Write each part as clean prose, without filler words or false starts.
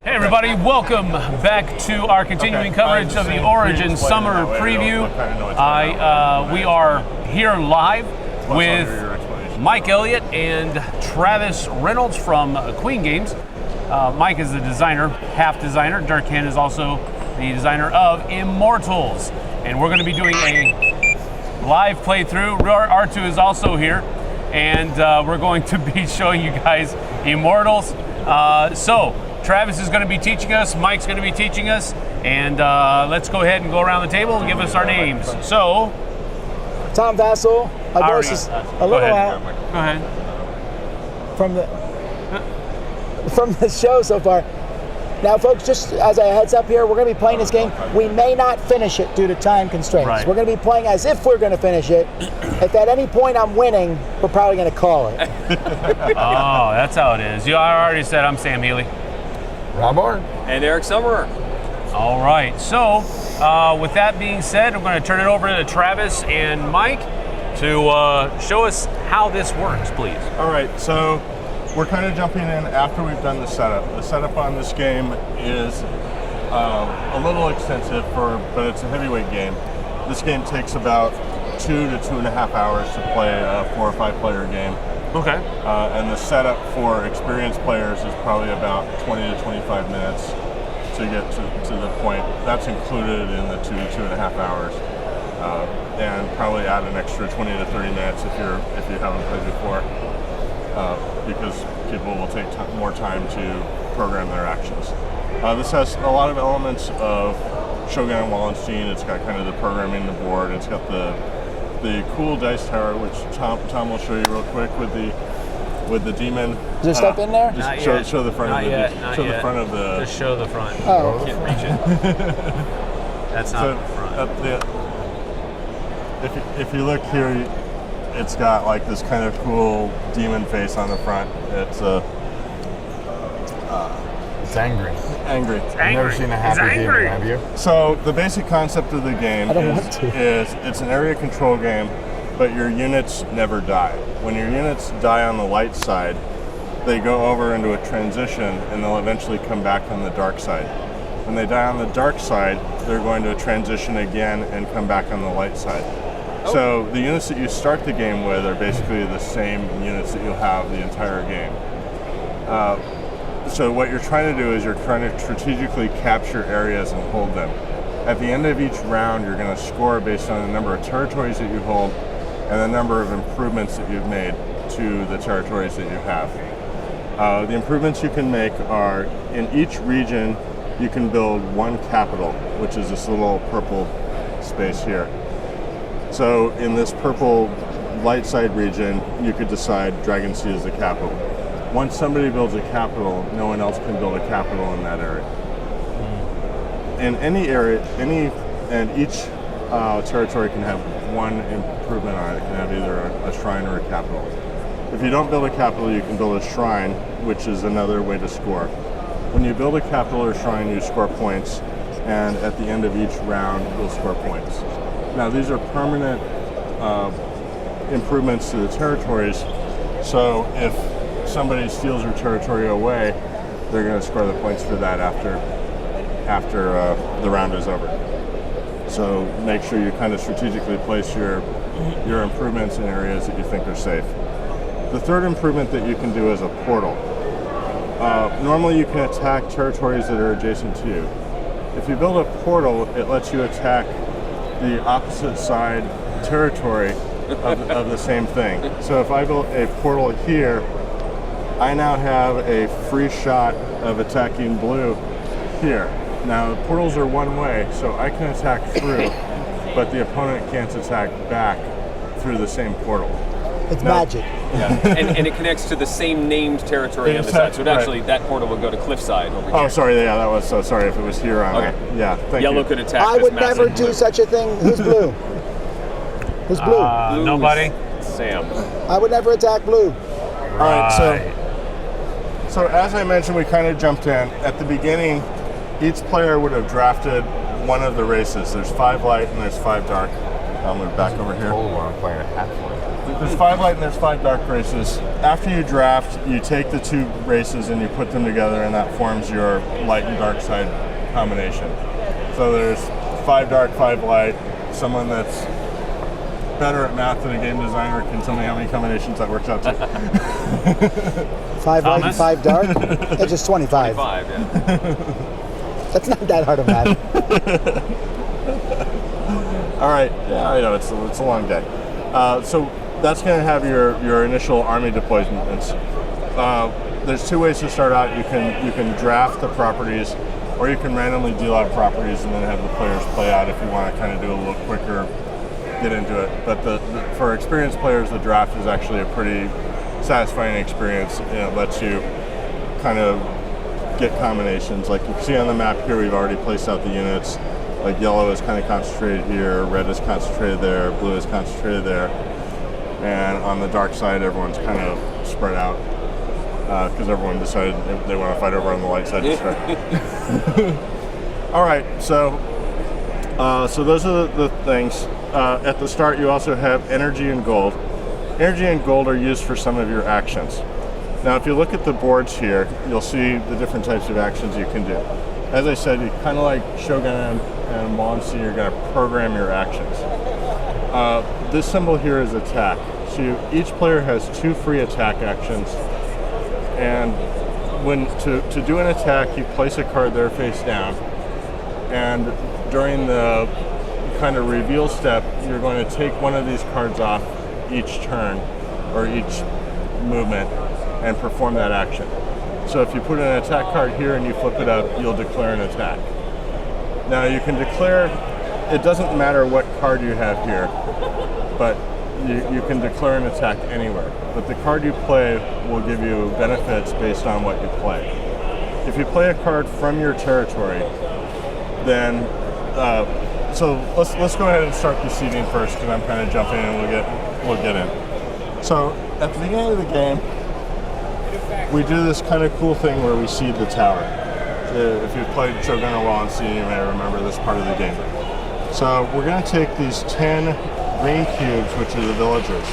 Hey everybody, welcome back to our continuing coverage of the Origin Summer Preview. We are here live with Mike Elliott and Travis Reynolds from Queen Games. Mike is the designer, half designer. Dirk is also the designer of Immortals. And we're going to be doing a live playthrough. R2 is also here. And we're going to be showing you guys Immortals. So Travis is going to be teaching us, Mike's going to be teaching us, and let's go ahead and go around the table and give us our names. So, Tom Vassell, my voice is a little out. Go ahead. From the show so far. Now, folks, just as a heads up here, we're going to be playing this game. We may not finish it due to time constraints. Right. We're going to be playing as if we're going to finish it. If at any point I'm winning, we're probably going to call it. Oh, that's how it is. I already said I'm Sam Healy. Rob Orr. And Eric Summerer. All right, so with that being said, I'm going to turn it over to Travis and Mike to show us how this works, please. All right, so we're kind of jumping in after we've done the setup. The setup on this game is a little extensive, but it's a heavyweight game. This game takes about 2 to 2.5 hours to play a 4 or 5 player game. Okay. And the setup for experienced players is probably about 20 to 25 minutes to get to the point. That's included in the 2 to 2.5 hours. And probably add an extra 20 to 30 minutes if you haven't played before. Because people will take more time to program their actions. This has a lot of elements of Shogun and Wallenstein. It's got kind of the programming the board. It's got the cool dice tower, which Tom will show you real quick with the demon. Is there stuff in there? Just show the front Not of yet. the front of the. Just show the front. Oh. Can't reach it. That's not the front. If you look here, it's got like this kind of cool demon face on the front. It's angry. Angry. It's I've angry. never seen a happy It's demon, angry. have you? So the basic concept of the game is it's an area control game, but your units never die. When your units die on the light side, they go over into a transition and they'll eventually come back on the dark side. When they die on the dark side, they're going to transition again and come back on the light side. So the units that you start the game with are basically the same units that you'll have the entire game. So what you're trying to do is you're trying to strategically capture areas and hold them. At the end of each round, you're going to score based on the number of territories that you hold and the number of improvements that you've made to the territories that you have. The improvements you can make are, in each region, you can build one capital, which is this little purple space here. So in this purple light side region, you could decide Dragon-Sea is the capital. Once somebody builds a capital, no one else can build a capital in that area. In any area, each territory can have one improvement on it. It can have either a shrine or a capital. If you don't build a capital, you can build a shrine, which is another way to score. When you build a capital or shrine, you score points, and at the end of each round, you'll score points. Now, these are permanent improvements to the territories, so if somebody steals your territory away, they're going to score the points for that after the round is over. So make sure you kind of strategically place your improvements in areas that you think are safe. The third improvement that you can do is a portal. Normally you can attack territories that are adjacent to you. If you build a portal, it lets you attack the opposite side territory of the same thing. So if I build a portal here, I now have a free shot of attacking blue here. Now, portals are one way, so I can attack through, but the opponent can't attack back through the same portal. It's magic. Yeah. and it connects to the same named territory on the side. So it actually, that portal would go to Cliffside over here. Oh, sorry, yeah, that was so sorry if it was here on Okay. Yeah, thank Yellow you. could attack I this would massive never do blue. such a thing. Who's blue? Who's blue? Nobody? Sam. I would never attack blue. All right, so as I mentioned, we kind of jumped in. At the beginning, each player would have drafted one of the races. There's 5 light and there's 5 dark. I'll move back over here. Total one, I'm playing a half one. There's 5 light and there's 5 dark races. After you draft, you take the 2 races and you put them together, and that forms your light and dark side combination. So there's 5 dark, 5 light. Someone that's better at math than a game designer can tell me how many combinations that works out to. 5 light and Thomas? 5 dark? It's just 25. 5, yeah. That's not that hard of math. All right, yeah, I know, it's a long day. So that's going to have your initial army deployments. There's 2 ways to start out. You can draft the properties, or you can randomly deal out properties and then have the players play out if you want to kind of do a little quicker, get into it. But for experienced players, the draft is actually a pretty satisfying experience. It lets you kind of get combinations. Like you can see on the map here, we've already placed out the units. Like yellow is kind of concentrated here, red is concentrated there, blue is concentrated there. And on the dark side, everyone's kind of spread out because everyone decided they want to fight over on the light side to start. All right, so those are the things. At the start, you also have energy and gold. Energy and gold are used for some of your actions. Now, if you look at the boards here, you'll see the different types of actions you can do. As I said, you kind of like Shogun and Monsi, you're going to program your actions. This symbol here is attack. So each player has 2 free attack actions, and to do an attack, you place a card there face down, and during the kind of reveal step, you're going to take one of these cards off each turn or each movement and perform that action. So if you put an attack card here and you flip it up, you'll declare an attack. Now you can declare, it doesn't matter what card you have here, but you can declare an attack anywhere. But the card you play will give you benefits based on what you play. If you play a card from your territory, then so let's go ahead and start the seeding first, because I'm kind of jumping and we'll get in. So at the beginning of the game, we do this kind of cool thing where we seed the tower. If you've played Shogun or Wallenstein, you may remember this part of the game. So we're going to take these 10 green cubes, which are the villagers.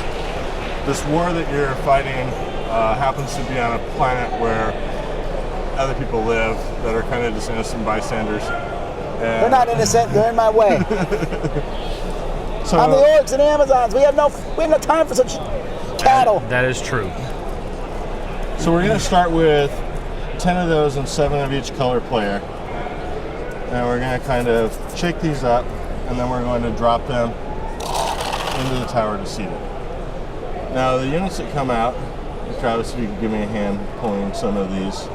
This war that you're fighting happens to be on a planet where other people live that are kind of just innocent bystanders. They're not innocent. They're in my way. So, I'm the orcs and Amazons. We have no time for such cattle. That is true. So we're going to start with 10 of those and 7 of each color player. And we're going to kind of shake these up, and then we're going to drop them into the tower to seed it. Now the units that come out, Travis, if you could give me a hand pulling some of these.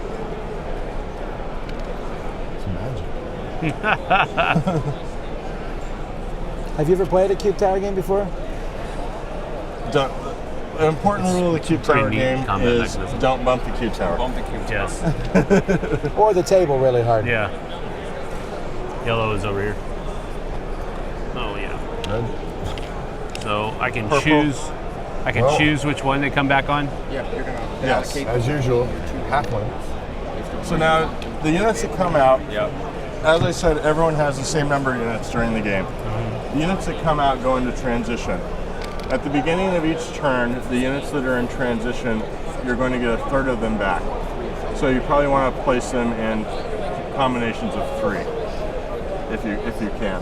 Have you ever played a cube tower game before? An important rule of the cube tower neat game combat is mechanism. don't bump the cube tower. Bump the cube. Yes. Or the table really hard? Yeah. Yellow is over here. Oh yeah. Good. So I can Purple. choose. I can Well. choose which one they come back on. Yeah, you're gonna Yes. as usual, half one. So now the units that come out, Yep. as I said, everyone has the same number of units during the game. The units that come out go into transition. At the beginning of each turn, the units that are in transition, you're going to get a third of them back. So you probably want to place them in combinations of 3, if you can.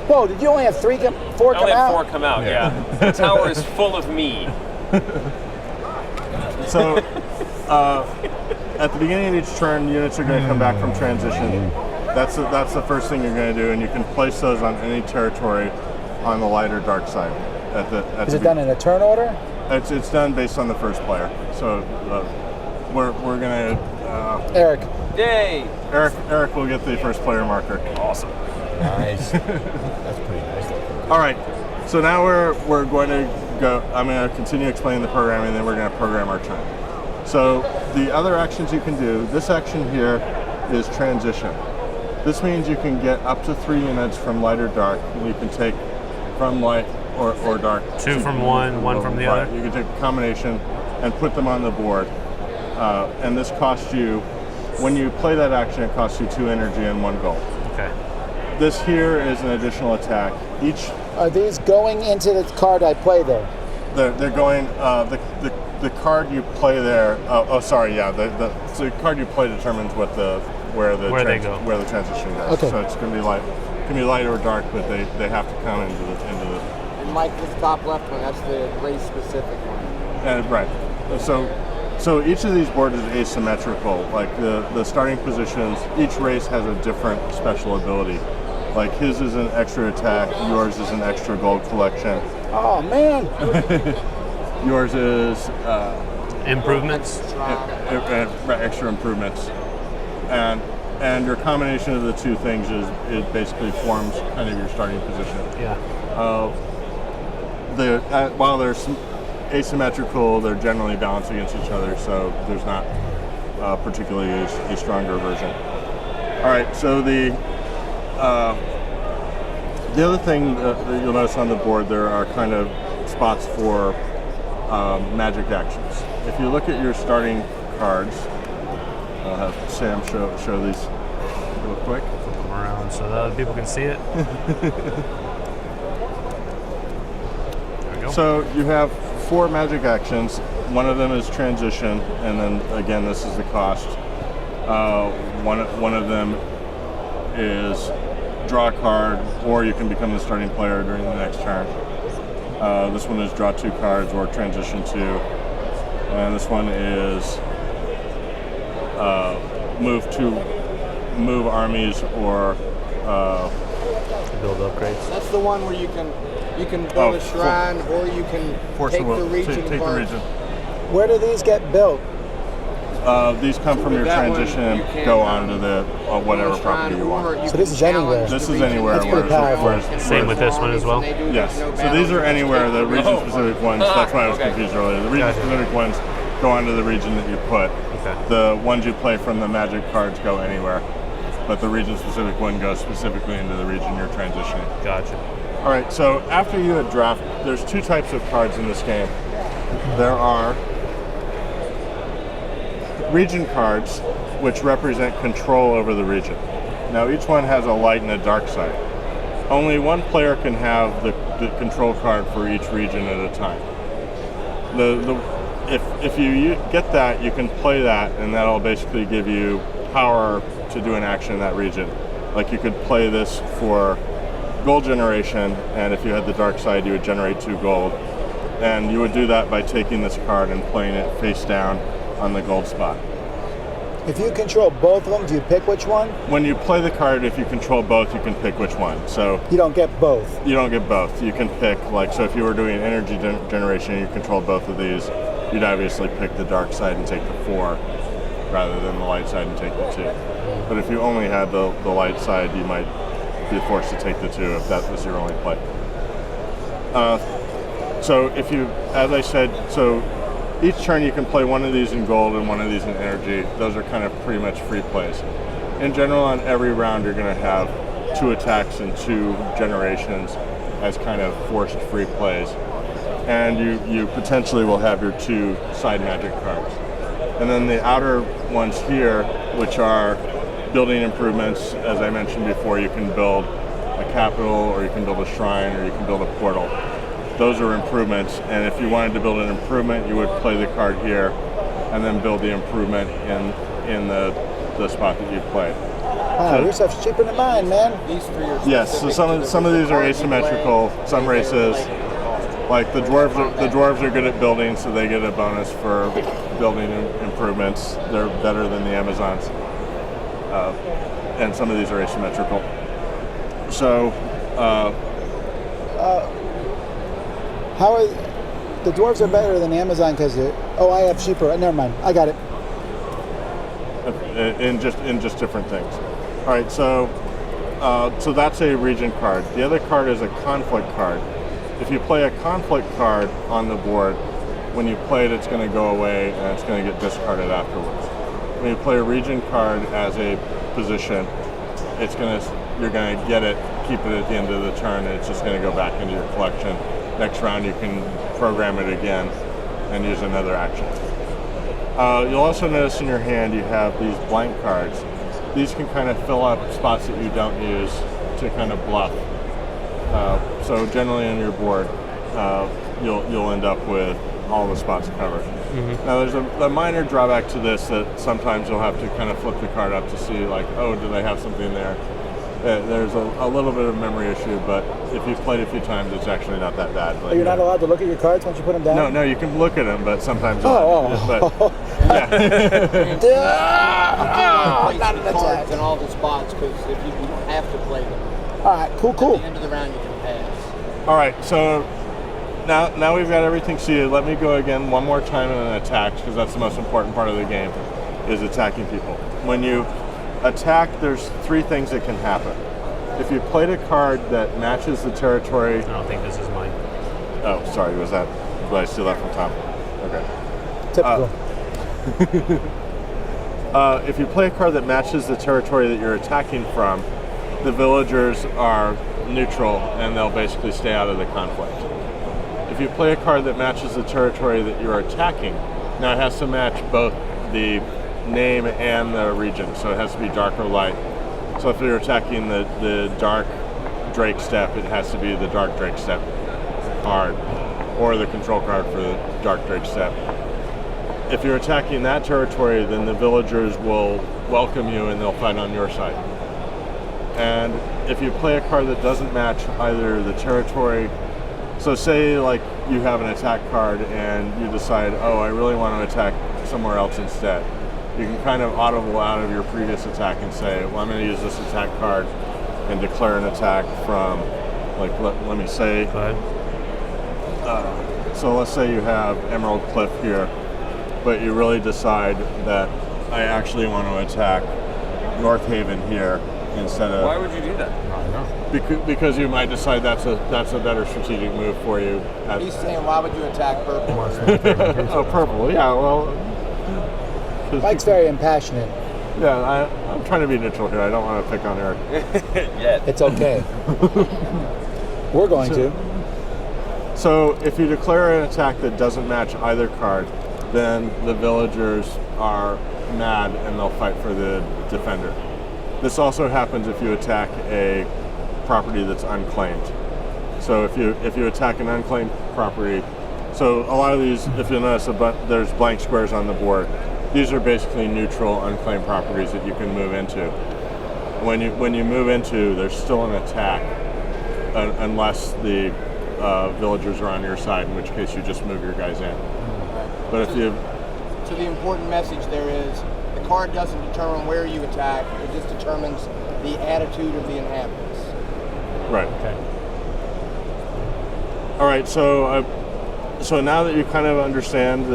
Whoa, did you only have 4 I come only have out? 4 come out, yeah. The tower is full of me. So at the beginning of each turn, units are going to come back from transition. That's the first thing you're going to do, and you can place those on any territory on the light or dark side. Is it done in a turn order? It's done based on the first player. So we're going to Eric. Yay! Eric will get the first player marker. Awesome. Nice. That's pretty nice. All right. So now we're going to go. I'm going to continue explaining the programming, and then we're going to program our turn. So the other actions you can do. This action here is transition. This means you can get up to 3 units from light or dark, and you can take from light or dark. 2 from one from the Right. other. You can take a combination and put them on the board. And this costs you, when you play that action, it costs you 2 energy and 1 gold. Okay. This here is an additional attack. Are these going into the card I play there? They're going. The card you play there. So the card you play determines where they go. where the transition goes. Okay. So it's going to be light. It can be light or dark, but they have to come into the. And Mike, this top left one, that's the race specific one. Right. So each of these boards is asymmetrical. Like the starting positions, each race has a different special ability. Like his is an extra attack, yours is an extra gold collection. Oh man! Yours is Improvements. extra improvements, and your combination of the two things is basically forms kind of your starting position. Yeah. While they're asymmetrical, they're generally balanced against each other, so there's not particularly a stronger version. All right, so the other thing that you'll notice on the board, there are kind of spots for magic actions. If you look at your starting cards, I'll have Sam show these real quick. Flip them around so that other people can see it. There we go. So you have 4 magic actions. One of them is transition, and then again, this is the cost. One of them is draw a card, or you can become the starting player during the next turn. This one is draw 2 cards or transition 2, and this one is move armies or Build upgrades. That's the one where you can build a shrine, or you can force take the will. the region. Take the apart. region. Where do these get built? These come from your That one, transition you and can, go on to the whatever Build a shrine, property you or want. you So this can is anywhere. challenge This the is region. anywhere. That's pretty powerful. Same with this one as well? Yes. So these are anywhere. The region-specific ones. That's why I was Okay. confused earlier. The region-specific ones go onto the region that you put. Okay. The ones you play from the magic cards go anywhere, but the region-specific one goes specifically into the region you're transitioning. Gotcha. All right. So after you had draft, there's 2 types of cards in this game. There are region cards, which represent control over the region. Now each one has a light and a dark side. Only one player can have the control card for each region at a time. If you get that, you can play that, and that'll basically give you power to do an action in that region. Like you could play this for gold generation, and if you had the dark side, you would generate 2 gold. And you would do that by taking this card and playing it face down on the gold spot. If you control both of them, do you pick which one? When you play the card, if you control both, you can pick which one. So You don't get both. you don't get both. You can pick, so if you were doing energy generation and you controlled both of these, you'd obviously pick the dark side and take the 4 rather than the light side and take the 2. But if you only had the light side, you might be forced to take the 2 if that was your only play. So if you, as I said, so each turn you can play one of these in gold and one of these in energy. Those are kind of pretty much free plays. In general, on every round, you're going to have 2 attacks and 2 generations as kind of forced free plays. And you potentially will have your 2 side magic cards. And then the outer ones here, which are building improvements, as I mentioned before, you can build a capital, or you can build a shrine, or you can build a portal. Those are improvements, and if you wanted to build an improvement, you would play the card here, and then build the improvement in the spot that you played. Wow, your stuff's cheaper than mine, man. These 3 are Yes, so specific some to of the these are cards you play. asymmetrical. Some races, like the dwarves are good at building, so they get a bonus for building improvements. They're better than the Amazons, and some of these are asymmetrical. So. How are the dwarves are better than the Amazon because I have cheaper. Never mind, I got it. In just different things. All right, so that's a region card. The other card is a conflict card. If you play a conflict card on the board, when you play it, it's going to go away and it's going to get discarded afterwards. When you play a region card as a position, you're going to get it, keep it at the end of the turn, and it's just going to go back into your collection. Next round, you can program it again and use another action. You'll also notice in your hand you have these blank cards. These can kind of fill up spots that you don't use to kind of bluff. So generally on your board, you'll end up with all the spots covered. Now there's a minor drawback to this that sometimes you'll have to kind of flip the card up to see like, oh, do they have something there? There's a little bit of memory issue, but if you've played a few times, it's actually not that bad. Like, You're not allowed to look at your cards once you put them down? No, you can look at them, but sometimes Oh. but Place not the an cards attack. in all the spots because if you don't have to play them. All right, cool. At the end of the round, you can pass. All right, so now we've got everything seated. Let me go again one more time in an attack, because that's the most important part of the game, is attacking people. When you attack, there's three things that can happen. If you played a card that matches the territory... I don't think this is mine. Oh, sorry, did I steal that from Tom? Okay. Typical. If you play a card that matches the territory that you're attacking from, the villagers are neutral and they'll basically stay out of the conflict. If you play a card that matches the territory that you're attacking, now it has to match both the name and the region, so it has to be dark or light. So if you're attacking the dark Drake Step, it has to be the dark Drake Step card, or the control card for the dark Drake Step. If you're attacking that territory, then the villagers will welcome you and they'll fight on your side. And if you play a card that doesn't match either the territory, so say like you have an attack card and you decide, oh, I really want to attack somewhere else instead. You can kind of audible out of your previous attack and say, well, I'm going to use this attack card and declare an attack from, like, let me say, Go ahead. so let's say you have Emerald Cliff here, but you really decide that I actually want to attack North Haven here instead of... Why would you do that? Because you might decide that's a better strategic move for you. He's saying, why would you attack purple? Oh, purple, yeah, well... Mike's very impassionate. Yeah, I'm trying to be neutral here. I don't want to pick on Eric. It's okay. We're going to. So if you declare an attack that doesn't match either card, then the villagers are mad and they'll fight for the defender. This also happens if you attack a property that's unclaimed. So if you attack an unclaimed property, so a lot of these, if you'll notice, there's blank squares on the board. These are basically neutral, unclaimed properties that you can move into. When you move into, there's still an attack, unless the villagers are on your side, in which case you just move your guys in. But if you... So the important message there is, the card doesn't determine where you attack, it just determines the attitude of the inhabitants. Right. Okay. All right, so now that you kind of understand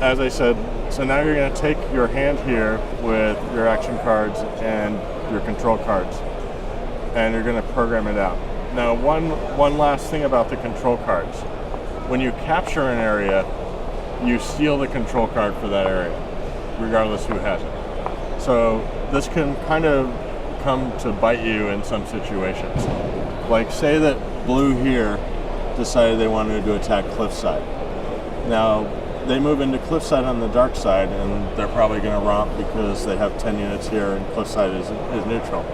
as I said, so now you're going to take your hand here with your action cards and your control cards, and you're going to program it out. Now, one last thing about the control cards. When you capture an area, you steal the control card for that area, regardless who has it. So this can kind of come to bite you in some situations. Like say that blue here decided they wanted to attack Cliffside. Now, they move into Cliffside on the dark side, and they're probably going to romp because they have 10 units here and Cliffside is neutral.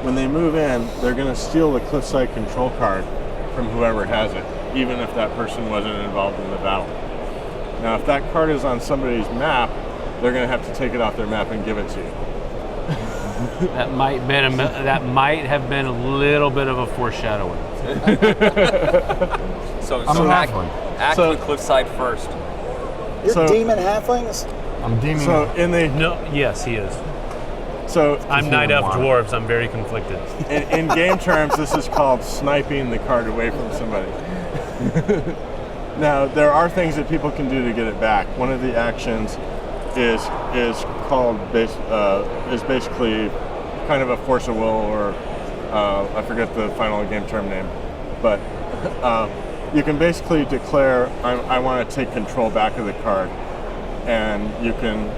When they move in, they're going to steal the Cliffside control card from whoever has it, even if that person wasn't involved in the battle. Now, if that card is on somebody's map, they're going to have to take it off their map and give it to you. That might have been a little bit of a foreshadowing. So I'm a act halfling. with Cliffside first. You're So- demon halflings? I'm deeming So in the No, yes, he is. so I'm Night Elf one. Dwarves. I'm very conflicted. in game terms, this is called sniping the card away from somebody. Now, there are things that people can do to get it back. One of the actions is basically kind of a force of will, or I forget the final game term name, but you can basically declare I want to take control back of the card, and you can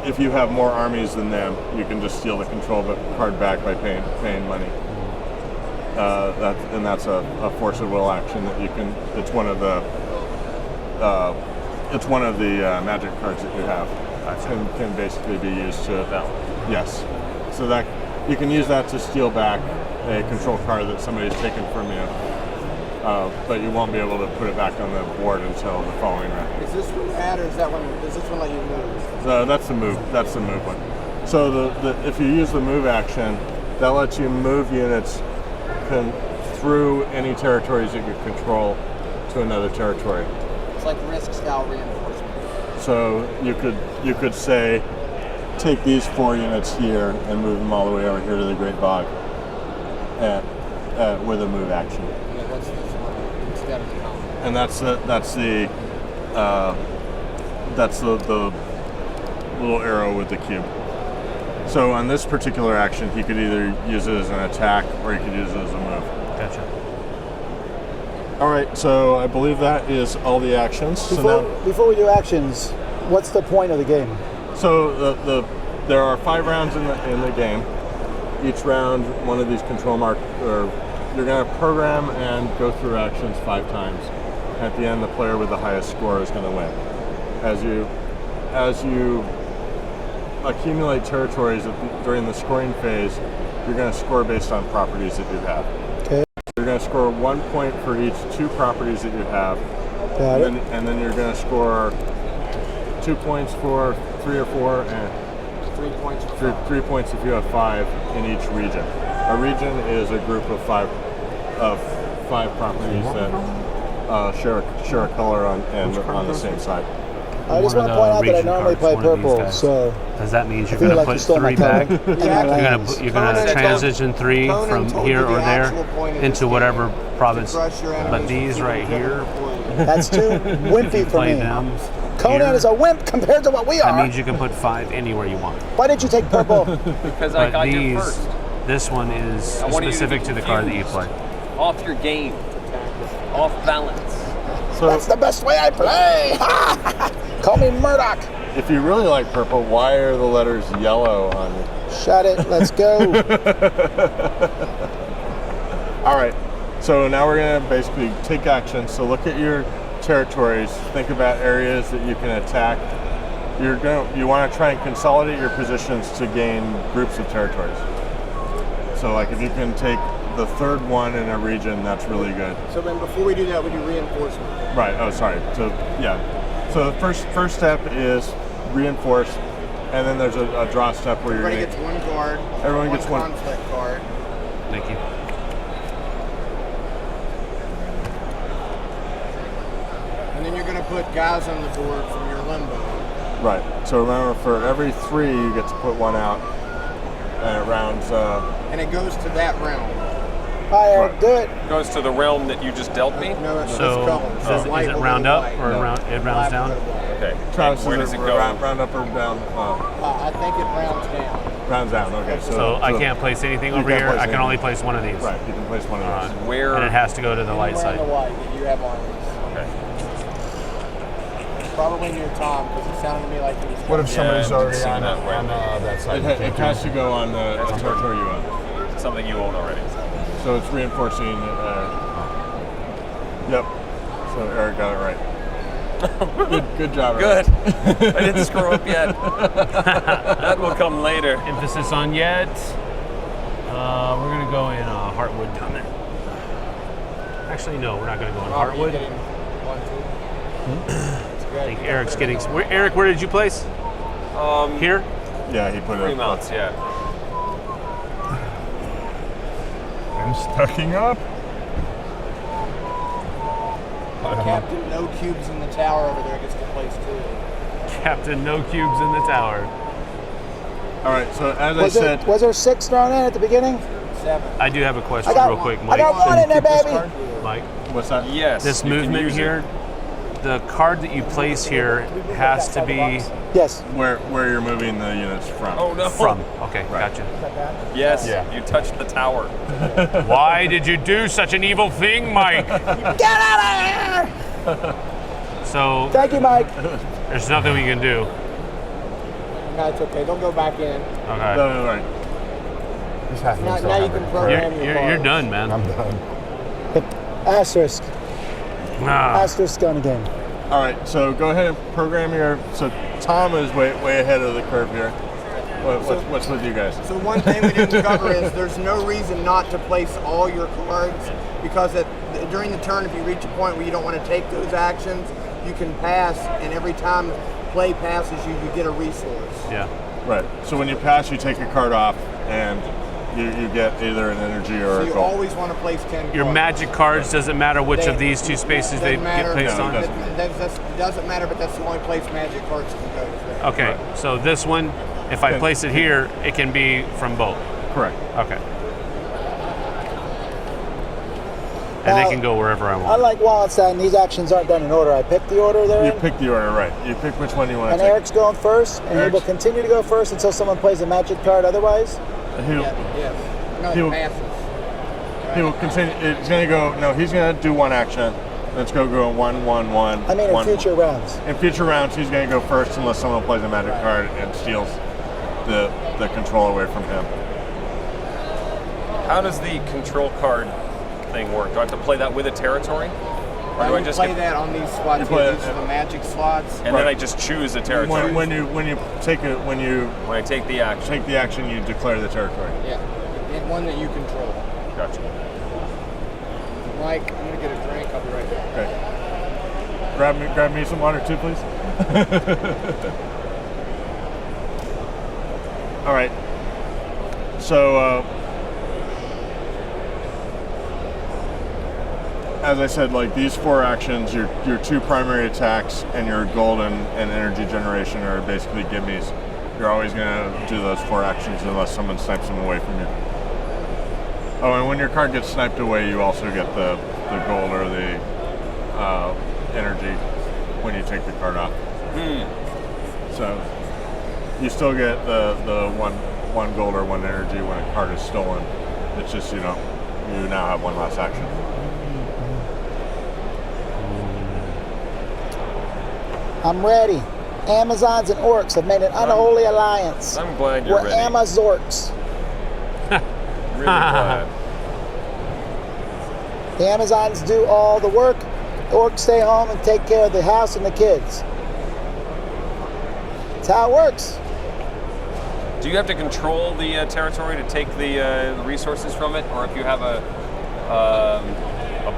if you have more armies than them, you can just steal the control card back by paying money. That's a force of will action that you can. It's one of the magic cards that you have. Can basically be used to. Yes. So that you can use that to steal back a control card that somebody's taken from you, but you won't be able to put it back on the board until the following round. Is this one bad or is that one? Does this one let you move? So that's the move. That's the move one. So if you use the move action, that lets you move units through any territories that you control to another territory. It's like risk style reinforcement. So you could say, take these 4 units here and move them all the way over here to the Great Bog with a move action. Yeah, what's this one instead of the column? And that's the little arrow with the cube. So on this particular action, he could either use it as an attack or he could use it as a move. Gotcha. All right, so I believe that is all the actions. Before we do actions, what's the point of the game? So there are 5 rounds in the game. Each round, one of these control you're going to program and go through actions 5 times. At the end, the player with the highest score is going to win. As you accumulate territories during the scoring phase, you're going to score based on properties that you have. Okay. You're going to score 1 point for each 2 properties that you have. Got it. And then you're going to score 2 points for 3 or 4, and 3 points. For 3 points if you have 5 in each region. A region is a group of 5 properties that share a color on the same side. I just want to point out that I normally play purple, so does that mean you're feel going to like put you stole my 3 back? color. You're going to transition 3 from here or there into whatever province. But these right here, That's too wimpy for play me. them. Conan here. is a wimp compared to what we That are. means you can put 5 anywhere you want. Why did you take purple? Because I But got you these, first. this one is I wanted you to specific be to the card that you confused. play. Off your game. Off balance. That's the best way I play. Call me Murdoch. If you really like purple, why are the letters yellow on it? Shut it. Let's go. All right, so now we're going to basically take action. So look at your territories, think about areas that you can attack. You want to try and consolidate your positions to gain groups of territories. So like if you can take the 3rd one in a region, that's really good. So then before we do that, we do reinforcement. Right, oh sorry, so yeah. So the first step is reinforce, and then there's a draw step where Everybody gets 1 card. Everyone gets one. conflict card. Thank you. And then you're going to put guys on the board from your limbo. Right. So remember, for every 3, you get to put 1 out, and it rounds. And it goes to that realm. All right, do it. Goes to the realm that you just dealt me. No, it's So colors. does White it will round go up white. or it rounds Black down? will go white. Okay. Travis, Where does it go? round up or down? I think it rounds down. Rounds down. Okay. So I can't place anything over can't here. place I can anything. only place one of these. Right. You can place one of those. Where? And it has to go to the light Anywhere in side. the white that you have on these. Okay. Probably near Tom because it sounded to me like he was. What if somebody's I already seen on that way. that side? It has to go on the territory you own. Something you own already. So it's reinforcing. Yep. So Eric got it right. Good job, Eric. Good. I didn't screw up yet. That will come later. Emphasis on yet. We're going to go in Heartwood down there. Actually, no, we're not going to go in Heartwood. I think Eric's getting. Eric, where did you place? Here? Yeah, he put it. Fremounts, yeah. I'm stacking up. Captain No Cubes in the tower over there gets to place 2. Captain, no cubes in the tower. All right. So as I said, Was there 6 thrown in at the beginning? 7. I do have a question I got, real quick, I Mike. got 1 in there, baby. Mike, what's that? Yes. this you can movement use it. here, the card that you place here has to be Yes. Where you're moving the units from. Oh no. from. Okay, Right. gotcha. Yes. Yeah. You touched the tower. Why did you do such an evil thing, Mike? Get out of here! So Thank you, Mike. there's nothing we can do. No, it's okay. Don't go back in. Okay. No, right. These half Now, moons now don't you have can any program You're, your you're, you're cards. done, man. I'm done. Asterisk. Ah, Asterisk on the game. All right. So go ahead and program your. So Tom is way ahead of the curve here. What's with you guys? So one thing we didn't cover is there's no reason not to place all your cards, because during the turn, if you reach a point where you don't want to take those actions, you can pass, and every time play passes you get a resource. Yeah. Right. So when you pass, you take a card off, and you get either an energy or So a you gold. always want to place 10 Your cards. magic cards, doesn't matter which of these two spaces they Doesn't get matter. placed No, on? it doesn't. It doesn't matter, but that's the only place magic cards can go. So. Okay, so this one, if I place it here, it can be from both. Correct. Okay. And they can go wherever I want. Unlike Wallenstein, these actions aren't done in order. I pick the order they're You in, pick the order, right? You pick which one you want to and take. Eric's going first, and he will continue to go first until someone plays a magic card otherwise. He'll, Yes. No, He'll- it passes. he will continue. It's going to go. No, he's going to do one action. Let's go 1, 1, 1. I mean, in 1, future rounds. In future rounds, he's going to go first unless someone plays a magic card and steals the control away from him. How does the control card thing work? Do I have to play that with a territory? Or do I You just play get, that on these spots. You play Here. it- These are the magic slots. and then I just choose a territory? When you take it, when you When I take the action. take the action, you declare the territory. Yeah. And one that you control. Gotcha. Mike, I'm gonna get a drink. I'll be right back. Okay. Grab me some water too, please. All right. So, as I said, like these 4 actions, your 2 primary attacks and your gold and energy generation are basically gimmies. You're always going to do those 4 actions unless someone snipes them away from you. Oh, and when your card gets sniped away, you also get the gold or the energy when you take the card off. So you still get the one gold or 1 energy when a card is stolen. It's just you now have 1 last action. I'm ready. Amazons and orcs have made an unholy alliance. I'm glad you're We're ready. Amazorks. Really glad. The Amazons do all the work. The orcs stay home and take care of the house and the kids. That's how it works. Do you have to control the territory to take the resources from it, or if you have a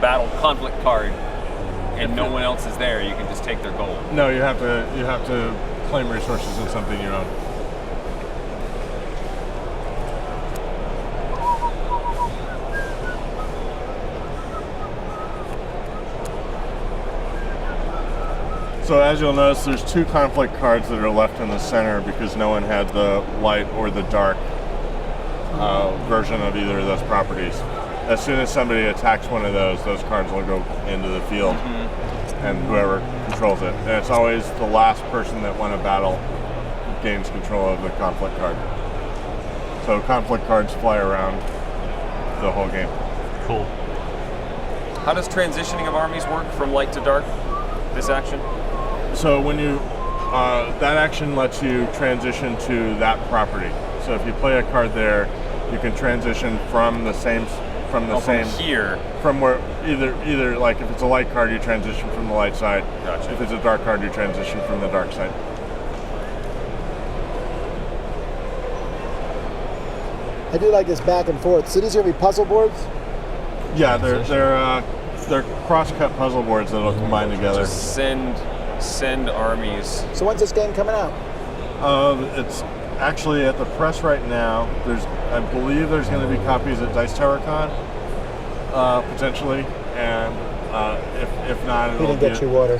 battle conflict card and no one else is there, you can just take their gold? No, you have to claim resources in something you own. So as you'll notice, there's 2 conflict cards that are left in the center because no one had the light or the dark version of either of those properties. As soon as somebody attacks one of those cards will go into the field, and whoever controls it. And it's always the last person that won a battle gains control of the conflict card. So conflict cards fly around the whole game. Cool. How does transitioning of armies work from light to dark, this action? So when you that action lets you transition to that property. So if you play a card there, you can transition from the same From here. from where either like if it's a light card, you transition from the light side. Gotcha. If it's a dark card, you transition from the dark side. I do like this back and forth. So these are gonna be puzzle boards? Yeah, they're cross-cut puzzle boards that'll combine together. Just send armies. So when's this game coming out? It's actually at the press right now. I believe there's going to be copies at Dice Tower Con, potentially, and if not, He it'll didn't be get you water.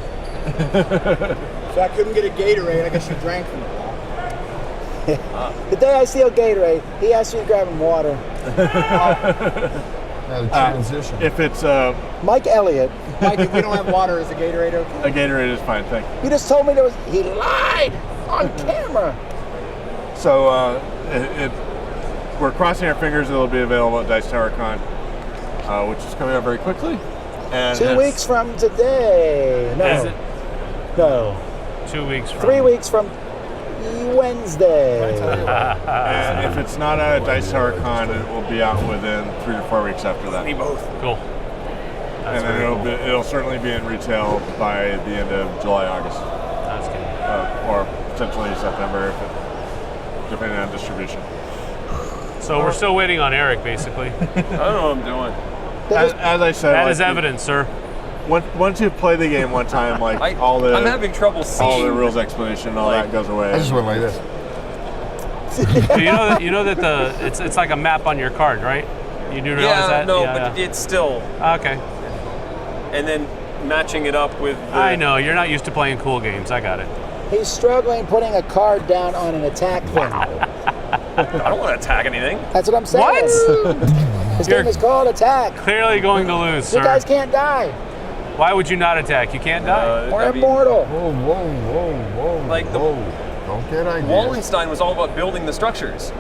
So I couldn't get a Gatorade. I guess you drank from it. The day I steal Gatorade, he asked me to grab him water. The transition. If it's Mike Elliott, Mike, if we don't have water, is a Gatorade okay? a Gatorade is fine, thank you. you just told me there was. He lied on camera. So we're crossing our fingers it'll be available at Dice Tower Con, which is coming up very quickly. And 2 weeks from today. No. Is it? No. 2 weeks from. 3 weeks from Wednesday. And if it's not at Dice Tower Con, it will be out within 3 to 4 weeks after that. Cool. And then it'll certainly be in retail by the end of July, August, That's good. or potentially September if it depending on distribution. So we're still waiting on Eric, basically. I don't know what I'm doing. As I said, That like, is evidence, sir. Once you play the game one time, like I'm all having trouble seeing. the rules explanation, all that goes away. I just went like this. You know that it's like a map on your card, right? You do realize that? No, Yeah, but it's still. okay. And then matching it up with. I know you're not used to playing cool games. I got it. He's struggling putting a card down on an attack thing. I don't want to attack anything. That's what I'm saying. What? This game is called Attack. Clearly going to lose, You sir. guys can't die. Why would you not attack? You can't die. We're I mean, immortal. Whoa. Like the- Don't get ideas. Wallenstein was all about building the structures.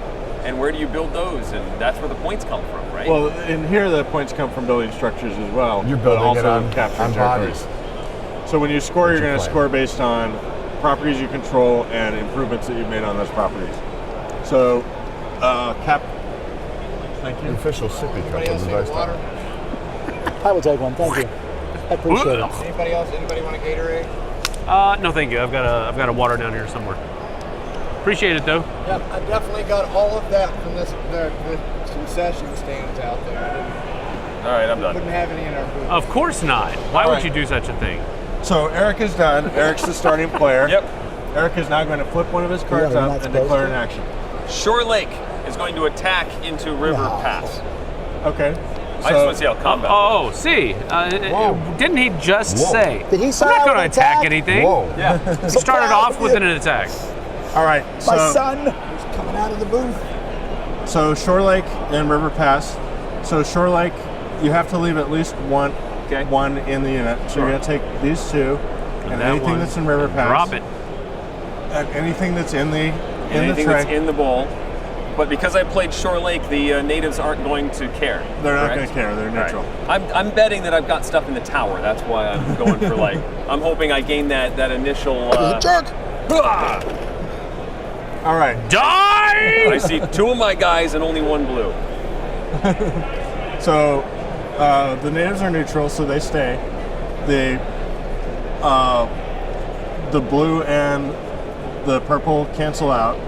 And where do you build those? And that's where the points come from, right? Well, in here the points come from building structures as well. You're but building also it on capturing bodies. territories. So when you score, you're going to score based on properties you control and improvements that you've made on those properties. So, Thank you. Official sippy cup Anybody of else the need dice water? I will take one. Thank you. I appreciate it. Anybody else? Anybody want a Gatorade? No, thank you. I've got a water down here somewhere. Appreciate it though. Yep, I definitely got all of that from the concession stands out there. all right, I'm done. Couldn't have any in our booth. Of course not. Why would right. you do such a thing? So Eric is done. Eric's the starting player. Yep. Eric is now going to flip one of his cards Yeah, up we're not and declare an supposed action. Shore Lake is going to attack into River Pass. Okay. I just want to see how combat. Oh, see, didn't he just say? Did he I'm start not with going an to attack attack? anything. Whoa. Yeah. He started off with an attack. All right. My So, son is coming out of the booth. so Shore Lake and River Pass. So Shore Lake, you have to leave at least one in the unit. So you're going to take these two, and that anything one, that's in River Pass. Drop it. And anything that's in the Anything tray. that's in the bowl. But because I played Shore Lake, the natives aren't going to care. They're not correct? going to care. They're neutral. Right. I'm betting that I've got stuff in the tower. That's why I'm going for like. I'm hoping I gain that initial. Jerk. All right. Die! I see two of my guys and only one blue. So the natives are neutral, so they stay. The blue and the purple cancel out.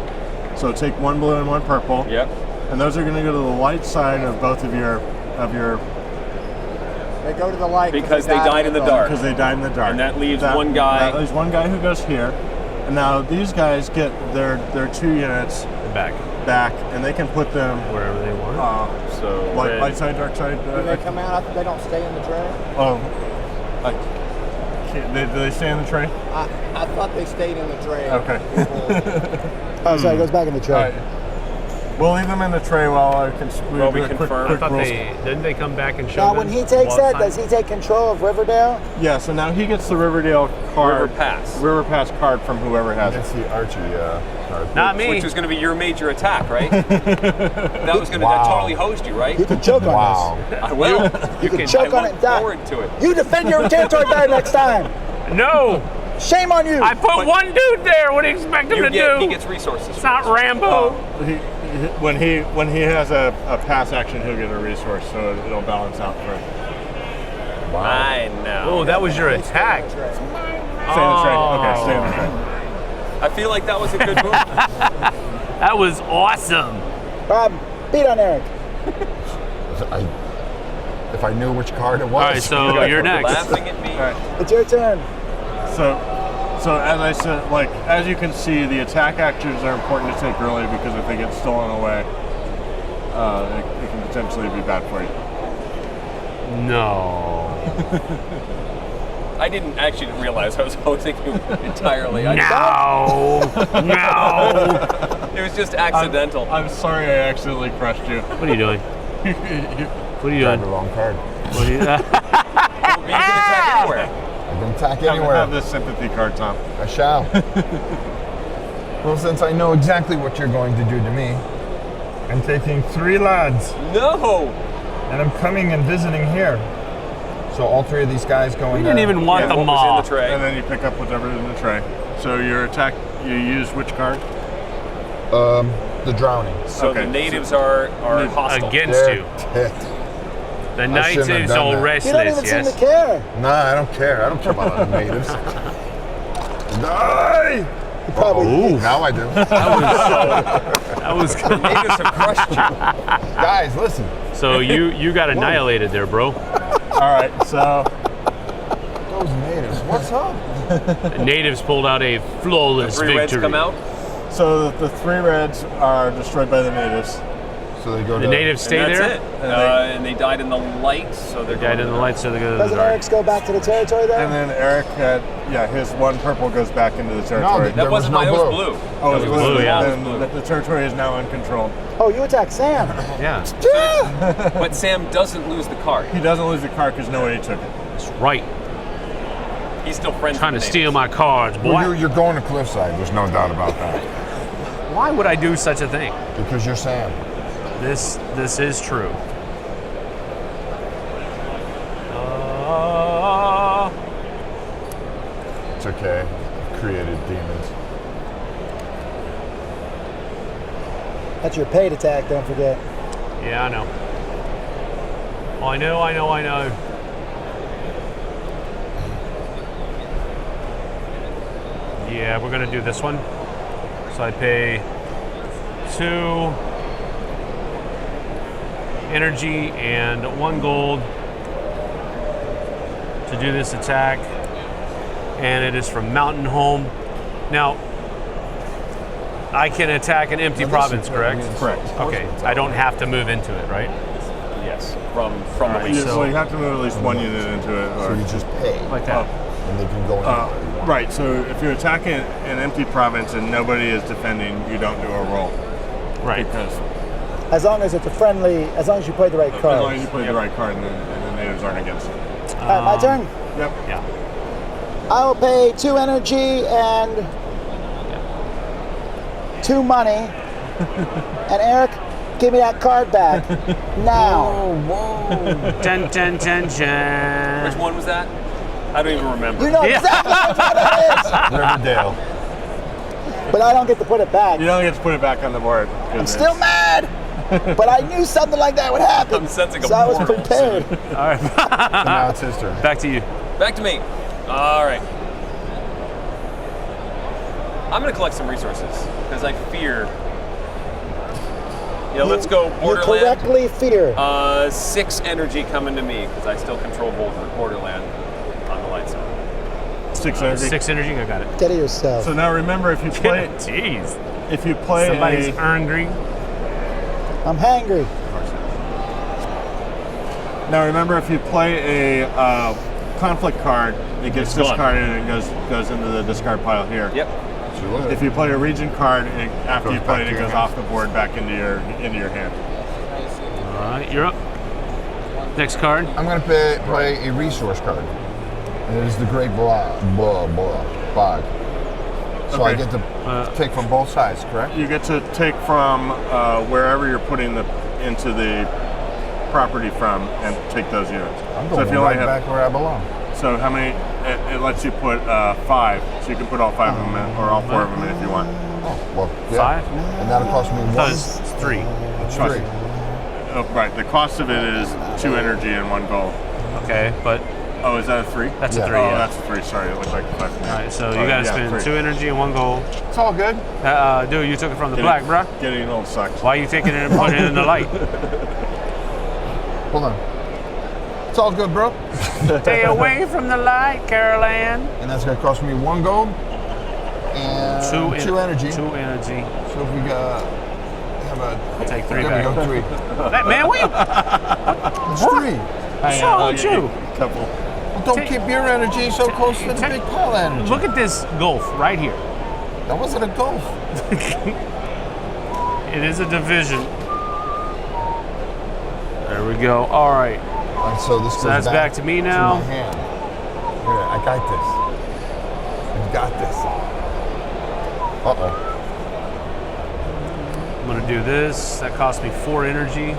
So take one blue and one purple. Yep. And those are going to go to the light side of both of your They go to the light Because they died in the dark. because they died in the dark. And that leaves one guy- That leaves one guy who goes here. And now these guys get their 2 units Back back, and they can put them wherever they want. So red. light side, dark side. Do they come out? They don't stay in the tray? Oh, like, do they stay in the tray? I thought they stayed in the tray. Okay. Oh, sorry, it goes back in the tray. All right. We'll leave them in the tray while I can. While we do a quick confirm. I thought rules. didn't they come back and show Now, them when he takes that, last does time? he take control of Riverdale? Yeah, so now he gets the Riverdale card. River Pass. River Pass card from whoever has That's it. the Archie card. Not me. Which was going to be your major attack, right? That was going to Wow. totally host you, right? You can choke on Wow. I will. You can I choke on look it and die. forward to it. this. You defend your territory better next time. No, Shame on you. I put one dude there. What do you expect him to He do? gets resources. It's not Rambo. When he has a pass action, he'll get a resource, so it'll balance out for him. I know. Oh, that was your attack. Stay in the tray. Okay, stay in the tray. I feel like that was a good move. That was awesome. Bob, beat on Eric. If I knew which card it was. All right, so you're next. Laughing at me. All right. It's your turn. So as I said, like as you can see, the attack actions are important to take early because if they get stolen away, it can potentially be bad for you. No. I didn't realize I was hosting you entirely. No. No. It was just accidental. I'm sorry, I accidentally crushed you. What are you doing? What are you Tried doing? the wrong card. What are you? You can attack anywhere. I can attack Have anywhere. this sympathy card, Tom. I shall. Well, since I know exactly what you're going to do to me, I'm taking 3 lads, No. and I'm coming and visiting here. So all 3 of these guys go We in didn't there. even want Yeah, the what was maw. in the tray? And then you pick up whatever's in the tray. So your attack, you use which card? The drowning. So Okay, the natives are hostile. Against They're you. ticked. The I knight shouldn't have is done all that. You don't restless, even seem yes? to care. Nah, I don't care. I don't care about the natives. Die! Probably. Ooh, now I do. That was The natives have crushed you. Guys, listen. so you got annihilated there, bro. All right, so Those natives, what's up? The natives pulled out a flawless Three reds victory. come out. so the 3 reds are destroyed by the natives. So they go The to natives stay And there. that's it. And they died in the light, so they're Died going in the light, so they go to the Doesn't dark. Eric's go back to the territory there? And then Eric had, his 1 purple goes back into the territory. there That was wasn't no mine. It was blue. blue. Oh, it was blue, yeah. Then the territory is now uncontrolled. Oh, you attacked Sam. Yeah, But Sam doesn't lose the card. He doesn't lose the card because nobody took it. that's right. He's still friends Trying to with the steal natives. my cards, boy. Well, you're going to cliffside. There's no doubt about that. Why would I do such a thing? Because you're Sam. This is true. It's okay. I've created demons. That's your paid attack, don't forget. Yeah, I know. I know. Yeah, we're gonna do this one. So I pay 2 energy and 1 gold to do this attack. And it is from Mountain Home. Now, I can attack an empty province, correct? Correct. Okay, I don't have to move into it, right? Yes, from the You, least. so you have to move at least 1 unit into it. So Or, you just pay, Like that. and they can go in. right, so if you're attacking an empty province and nobody is defending, you don't do a roll. Right. Because As long as it's a friendly, as long as you play the right as long as cards. you play the right card and the natives aren't against it. All right, my turn. Yep. Yeah. I will pay 2 energy and 2 money. And Eric, give me that card back now. Dun, dun, dun, Which dun. one was that? I don't even remember. You know exactly what it is, Riverdale. but I don't get to put it back. You don't get to put it back on the board. I'm still mad, but I knew something like that would happen. I'm sensing a so I was moral prepared. All right. So now it's his turn. Back to you. Back to me. All right. I'm going to collect some resources because I fear. Yeah, let's go You Borderland. correctly fear. 6 energy coming to me because I still control Borderland on the light side. 6 energy. 6 energy, I got it. Get it yourself. So now remember, if you play, Jeez. somebody's Somebody's angry. I'm hangry. now remember if you play a conflict card, it gets It's gone. discarded and it goes into the discard pile here. Yep. If you play a region card, after Goes you back play it, to it your goes hand. off the board back into your hand. All right, you're up. Next card. I'm going to play a resource card. And it is the Great Bog. So I Okay. get to take from both sides, correct? You get to take from wherever you're putting into the property from and take those units. I'm So going if you only right back where I belong. so how many? It lets you put 5, so you can put all 5 of them in, or all 4 of them in if you want. Oh, well, yeah. 5? And that'll cost me That 1. was 3. It's 3. Oh, right. The cost of it is 2 energy and 1 gold. Okay, but Oh, is that a 3? that's Yeah. a 3, Oh, yeah. that's a 3. Sorry, it looks like 5. All right, so you gotta spend 2 energy and 1 gold. It's all good. Dude, you took it from the black, bruh. Getting old sucks. Why are you taking it and putting it in the light? Hold on. It's all good, bro. Stay away from the light, Carol Ann. And that's going to cost me 1 gold and 2 energy. 2 energy. So if we have a... Take 3 There back. we go, 3. That, man, we It's 3. what's wrong with you? Couple. Well, don't Take- keep your energy so close to the take- big pile energy. Look at this gulf right here. That wasn't a golf. It is a division. There we go. All right. And so this goes that's back to me now. To my hand. Here, I got this. I got this. Uh-oh. I'm gonna do this. That cost me 4 energy.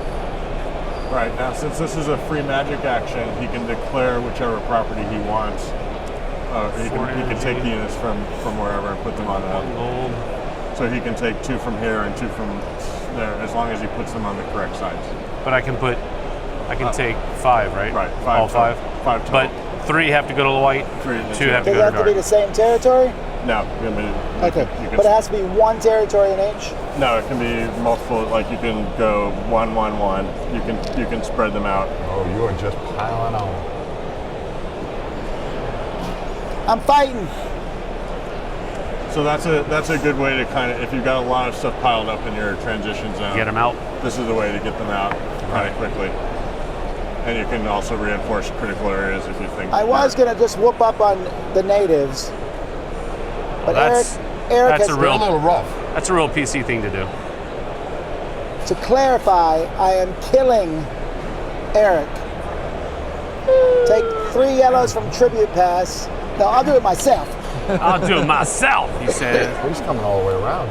Right, now since this is a free magic action, he can declare whichever property he wants. He can take the units from wherever and put them on 1 a... gold. So he can take 2 from here and 2 from there, as long as he puts them on the correct sides. But I can take 5, right? Right, 5 All total. 5. 5 total. But 3 have to go to the white. 3 2 have to Does it go have to to be dark. the same territory? No, I mean, Okay, you can but it has to be one territory in each. no, it can be multiple. Like you can go 1, 1, 1. You can spread them out. Oh, you are just piling on. I'm fighting. So that's a good way to kind of, if you've got a lot of stuff piled up in your transition zone, Get them out. this is the way to get them out kind of quickly. And you can also reinforce critical areas if you think. I was gonna just whoop up on the natives, but that's- Eric that's has a They're a real- little rough. That's a real PC thing to do. to clarify. I am killing Eric. Take 3 yellows from Tribute Pass. No, I'll do it myself. I'll do it myself, he said. He's coming all the way around.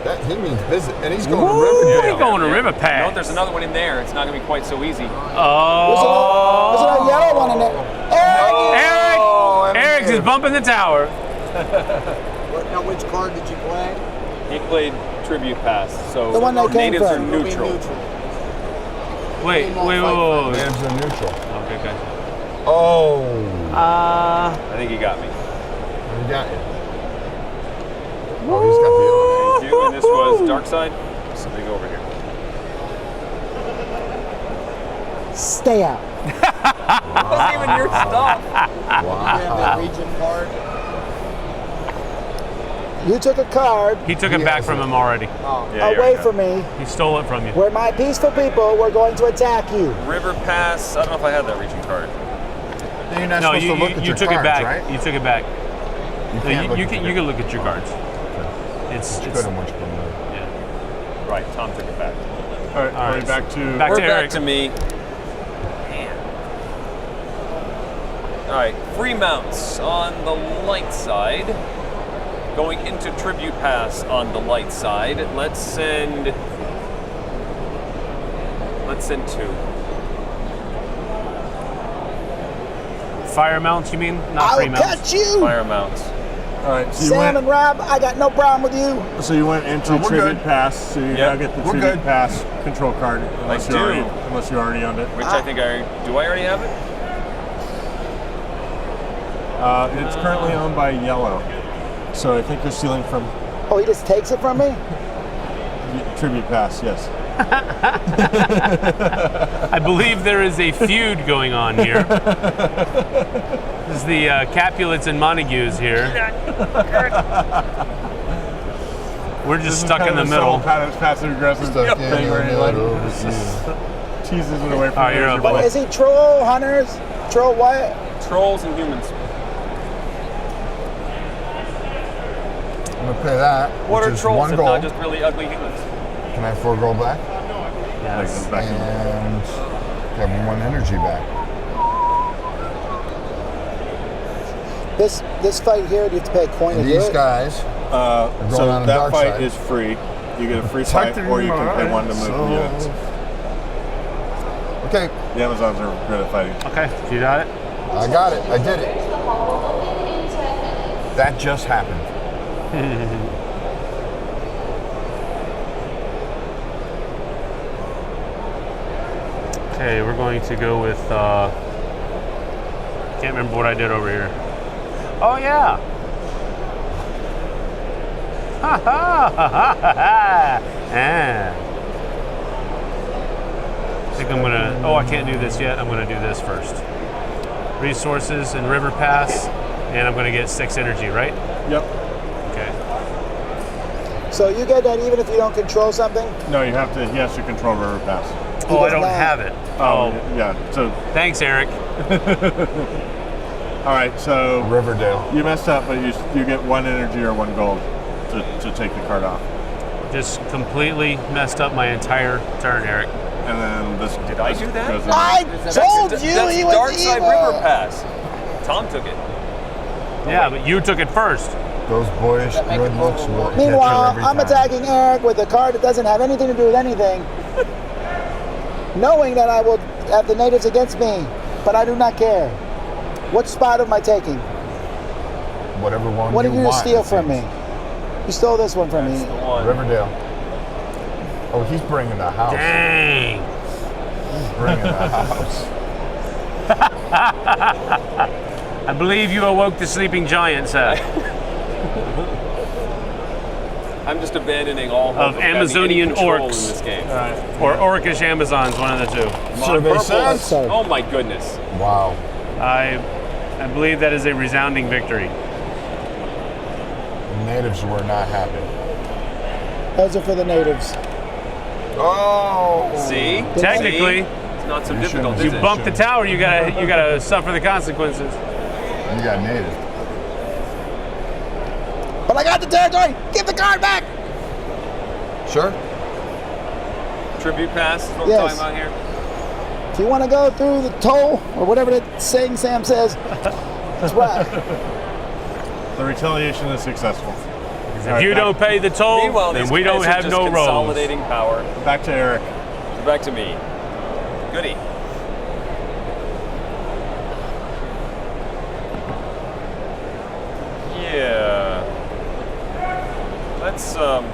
That he means visit, and he's going Woo, to we Riverdale. going to River No, Pass. there's another one in there. It's not going to be quite so easy. Oh, There's a yellow one in there. Eric! Eric's is bumping the tower. Now, which card did you play? He played Tribute Pass, so The one that came natives from. are It'll be neutral. Wait. Natives are neutral. Okay, okay. Oh, I think he got me. we got you. Oh, he's got the yellow. Thank you. And this was Dark Side. So we go over here. Stay out. That's even your stuff. You have that region card. You took a card He took it back from him already. Yeah, away from me. He stole it from you. We're my peaceful people. We're going to attack you. River Pass. I don't know if I had that region card. You're not No, supposed you, to look you, at you your took cards, it back. right? You took it back. You No, can't look you at can your look at your cards. It's Good and much better. yeah. Right, Tom took it back. All right, All right, back to back We're to back Eric. to me. Man. All right, free mounts on the light side. Going into Tribute Pass on the light side. Let's send 2. Fire mounts, you mean? Not I'll free mounts. catch you. Fire mounts. all right. So you Sam and went. Rob, I got no problem with you. So you went into we're Tribute good. Pass. So you Yep. now get the We're Tribute good. Pass control card. Unless do. you already owned it. Which I think I already have it? It's currently owned by Yellow. So I think they're stealing from Oh, he just takes it from me? Tribute Pass. Yes. I believe there is a feud going on here. This is the Capulets and Montagues here. We're just stuck in the middle. Passive aggressive Stuck thing in the where he like middle with teases it away from Oh, you. you're as up, you buddy. play. Is he troll, hunters? Troll what? Trolls and humans. I'm gonna pay that. What which are is trolls 1 if gold. not just really ugly humans? Can I have 4 gold back? Yes. Back in. And have 1 energy back. This fight here, do you have to pay a coin to do These it? guys. going So on the that dark fight side. is free. You get a free fight, Protecting or you can pay my 1 to move soul. units. Okay, The Amazons are good at fighting. Okay, you got it. I got it. I did it. That just happened. Okay, we're going to go with. Can't remember what I did over here. Oh yeah. Ha ha ha ha ha. Ah. I think I'm gonna. Oh, I can't do this yet. I'm gonna do this first. Resources and River Pass, and I'm gonna get 6 energy, right? Yep. Okay. So you get that even if you don't control something? No, you have to. He has to control River Pass. Oh, I does don't not. have it. Oh, yeah. So, Thanks, Eric. all right. So Riverdale. you messed up, but you get 1 energy or 1 gold to take the card off. Just completely messed up my entire turn, Eric. And then this. Did I do that? goes in. I told you That's he was Dark Side evil. River Pass. Tom took it. Yeah, but you took it first. Those boyish good looks will get you Meanwhile, every I'm time. attacking Eric with a card that doesn't have anything to do with anything, knowing that I will have the natives against me, but I do not care. What spot am I taking? Whatever one What you did you want, steal it from me? seems. You stole this one from That's me. the one. Riverdale. Oh, he's bringing the house. Dang. He's bringing the house. I believe you awoke the sleeping giant, sir. I'm just abandoning all hope Of Amazonian having any control orcs. in this game. Or orcish Amazons, one of the two. Survey Purple. says. Sorry. Oh my goodness. Wow. I believe that is a resounding victory. The natives were not happy. Those are for the natives. Oh. See? Technically, See? It's not so You difficult, shouldn't- is you it? bump the tower, you gotta suffer the consequences. You got native. But I got the territory. Give the card back. Sure. Tribute pass is what Yes. we're talking about here. If you want to go through the toll or whatever that saying Sam says, that's right. The retaliation is successful. If you don't pay the toll, Meanwhile, then these we guys don't are have just no roads. consolidating power. Back to Eric. Back to me. Goody. Yeah. Let's I'm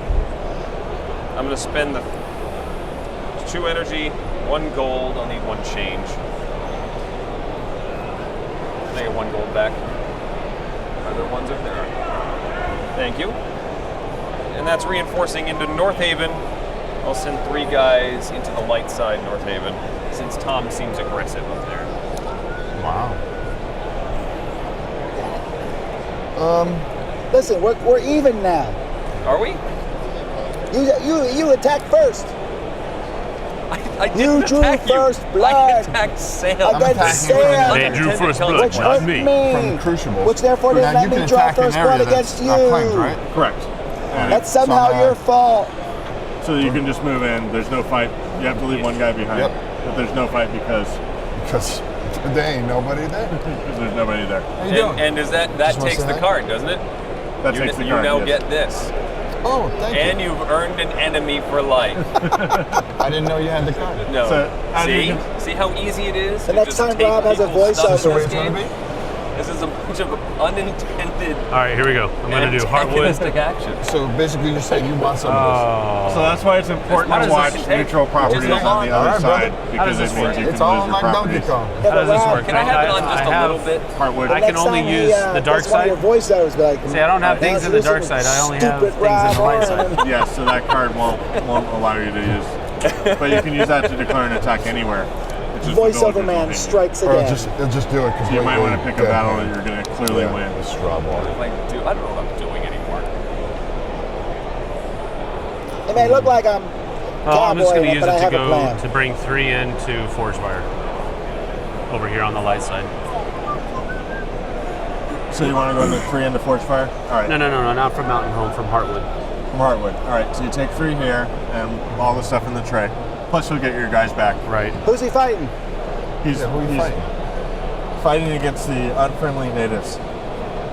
gonna spend the 2 energy, 1 gold. I'll need 1 change. Can I get 1 gold back? Are there ones over there? Thank you. And that's reinforcing into North Haven. I'll send 3 guys into the light side North Haven, since Tom seems aggressive up there. Wow. Listen, we're even now. Are we? You attack first. I You didn't drew attack you. first I blood. attacked Sam. Against attacking Sam. They drew first blood, Which not hurt me. me. From Crucibles. Which therefore didn't Now let you me can draw attack an first area blood that's against not you. claimed, right? Correct. And That's somehow Somehow. your fault. so you can just move in. There's no fight. You have to leave one guy behind. Yep. But there's no fight because Because there ain't nobody there. there's nobody there. How you doing? And is that Just wanna takes say the hi. card, doesn't it? That you takes the you card. now yes. get this. Oh, thank And you. you've earned an enemy for life. I didn't know you had the card. No. So, as See? you See how easy it is? The to next just time take Rob has a people's stuff voiceover. in That's the way this it's going to game? be? This is a bunch of unintended All right, here we go. I'm gonna do Heartwood. antagonistic actions. So basically you said you want some of So that's why it's important As to much watch as this can take. neutral properties Just on the hold other on. side How because does it this means work? you this. can It's all lose your like Donkey properties. Kong. Yeah, How does this Rob, work? Can I have it on just a have- little bit? Hardwood. I can next only time use the dark that's one of side. your voiceovers, be like, See, I don't have things in the dark side. I only have things in the light side. Yes, so that card won't allow you to use. But you can use that to declare an attack anywhere. It's just the gold Voiceover you're man looking. strikes Or again. it'll just do it completely. You might want to pick a dead battle hand. that you're going to clearly Yeah, win. with straw ball. Like, dude, I don't know what I'm doing anymore. It may look like I'm Well, I'm just cowboy, gonna use but I it to have a go plan. to bring 3 into Forge Fire. Over here on the light side. So you want to go into 3 into Forge Fire? All right. No, not from Mountain Home, from Heartwood. From Heartwood. All right, so you take 3 here and all the stuff in the tray. Plus you'll get your guys back. Right. Who's he fighting? He's, Yeah, who are you he's fighting? fighting against the unfriendly natives.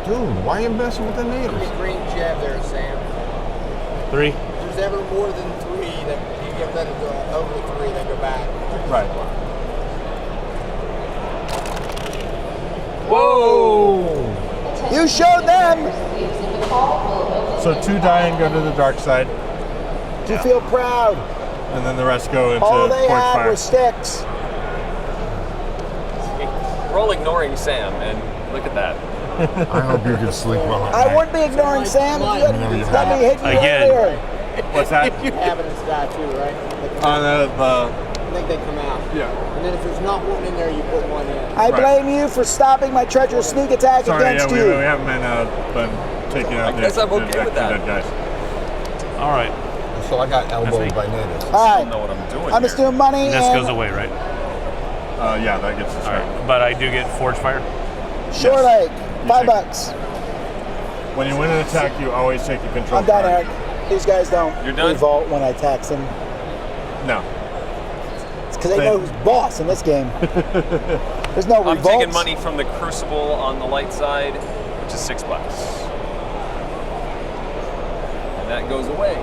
Dude, why are you messing with the natives? Green jab there, Sam. 3. If there's ever more than 3 that you get them to go over 3, they go back. Right. Whoa! You showed them. So 2 die and go to the dark side, Do you feel proud? and then the rest go into All they Forge had Fire. were sticks. We're all ignoring Sam, and look at that. I hope you can sleep well at I night. wouldn't be ignoring Sam if you hadn't No, you let me hit you Again. earlier. What's that? Evidence guy too, right? On I think they come out. yeah. And then if there's not one in there, you put one in. I Right. blame you for stopping my treacherous sneak attack Sorry, yeah, against we you. haven't been taking out I guess I'm okay with that. dead guys. All right. So I got me. elbowed by natives. All I right, don't know what I'm doing I'm just here. doing money This and goes away, right? Yeah, that gets us All right. right. But I do get Forge Fire. Shore Yes. Lake, You $5 take- bucks. When you win an attack, you always take the control I'm done, card. Eric. These guys don't You're done? revolt when I tax them. No. It's because they know who's boss in this game. There's no I'm revolt. taking money from the Crucible on the light side, which is $6. And that goes away.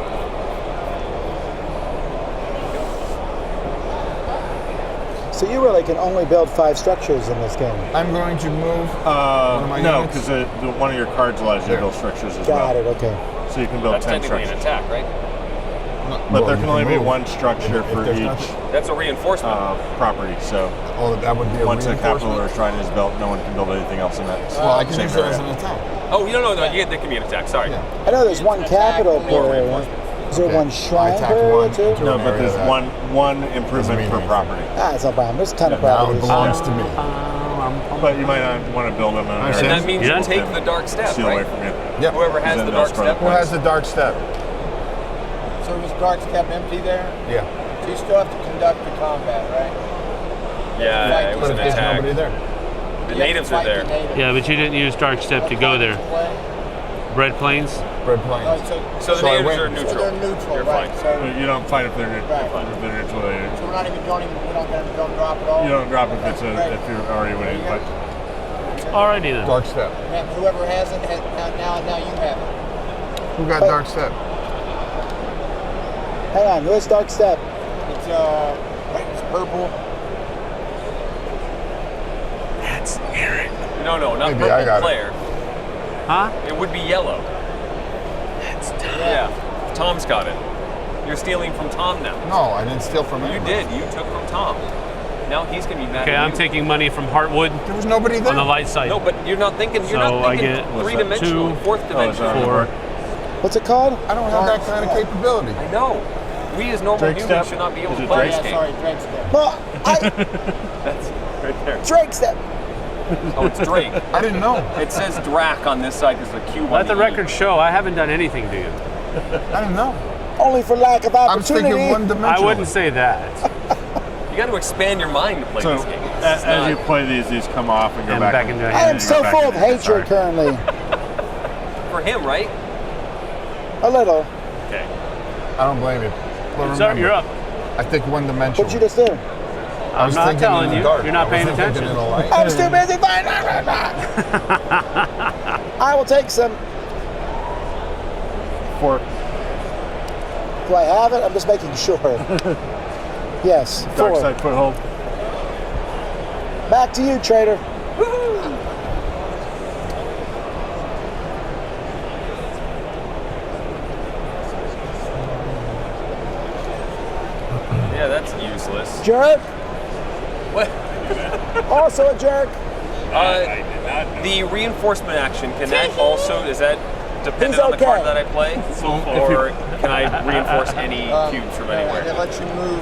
So you really can only build 5 structures in this game. I'm going to move one of my No, units. because one of your cards allows you to build structures as Got well. it, okay. So you can build That's 10 technically an structures. attack, right? But there can only be one structure for there's each nothing- That's a reinforcement. property. So Oh, that would be a once a capital reinforcement? or shrine is built, no one can build anything else in that. Well, I can same use it as area. an attack. Oh, no, there can be an attack. Sorry. Yeah. I know there's one capital per area. Is there Okay. one I shrine attacked per area one too? into No, an but area there's that- one improvement mean per anything. property. It's no problem. There's a ton of Now it properties. belongs to me. But you might not want to build them in an And And area that means Yeah. you take the dark step, steal away right? from you. Yep. Whoever has Then the they'll dark spread step. Who has the dark step? So was Dark Step empty there? Yeah. So you still have to conduct the combat, right? Yeah, it was But an if there's attack. nobody there. The natives are there. Yeah, but you didn't use Dark Step to go there. Bread Plains? Red Oh, Plains. So the So I natives win. are so neutral. they're neutral, You're right? fine. So, But you don't fight if they're neutral. Right. If they're neutral, so we're not even don't drop at all. you don't drop if it's Right. if you're already winning. But Alrighty then. Dark step. Yeah, whoever has it, now you have it. Who got But- dark step? Hang on, where's Dark Step? It's it's purple. That's Eric. No, not Maybe I purple got it. player. Huh? It would be yellow. That's Tom. Yeah. Tom's got it. You're stealing from Tom now. No, I didn't steal from You anybody. did. You took from Tom. Now he's gonna be mad Okay, at I'm you. taking money from Heartwood There was nobody there. on the light side. No, but you're not thinking. You're So not I thinking get- what's that, three-dimensional, two? fourth dimensional. on the Four. board. What's it called? I don't have that kind of capability. I know. We as normal Drake humans step? should not be able Is to it play Drake? this Yeah, game. sorry, Drake Step. Well, That's right there. Drake Step. Oh, it's Drake. I didn't know. It says Drac on this side. There's a Q on Let the E. record show I haven't done anything to you. I didn't know. Only for lack of I was thinking opportunity. one I dimensional. wouldn't say that. You got to expand your mind to play So this game. as you play these come off and go And back, back into I hand. am so full of hatred currently. For him, right? A little. Okay. I don't blame you. But Sir, remember, you're up. I think one dimensional. What'd you just do? I was I'm not thinking telling in the you. dark. You're not I paying wasn't thinking attention. in the light. I'm too busy fighting. I will take some. for Do I have it? I'm just making sure. Yes. dark 4. side foothold. Back to you, trader. Yeah, that's useless. Jerk. What? Also a jerk. The reinforcement action, can that also, is that dependent He's on the card okay. that I play? Or can I reinforce any cubes from It anywhere? lets you move.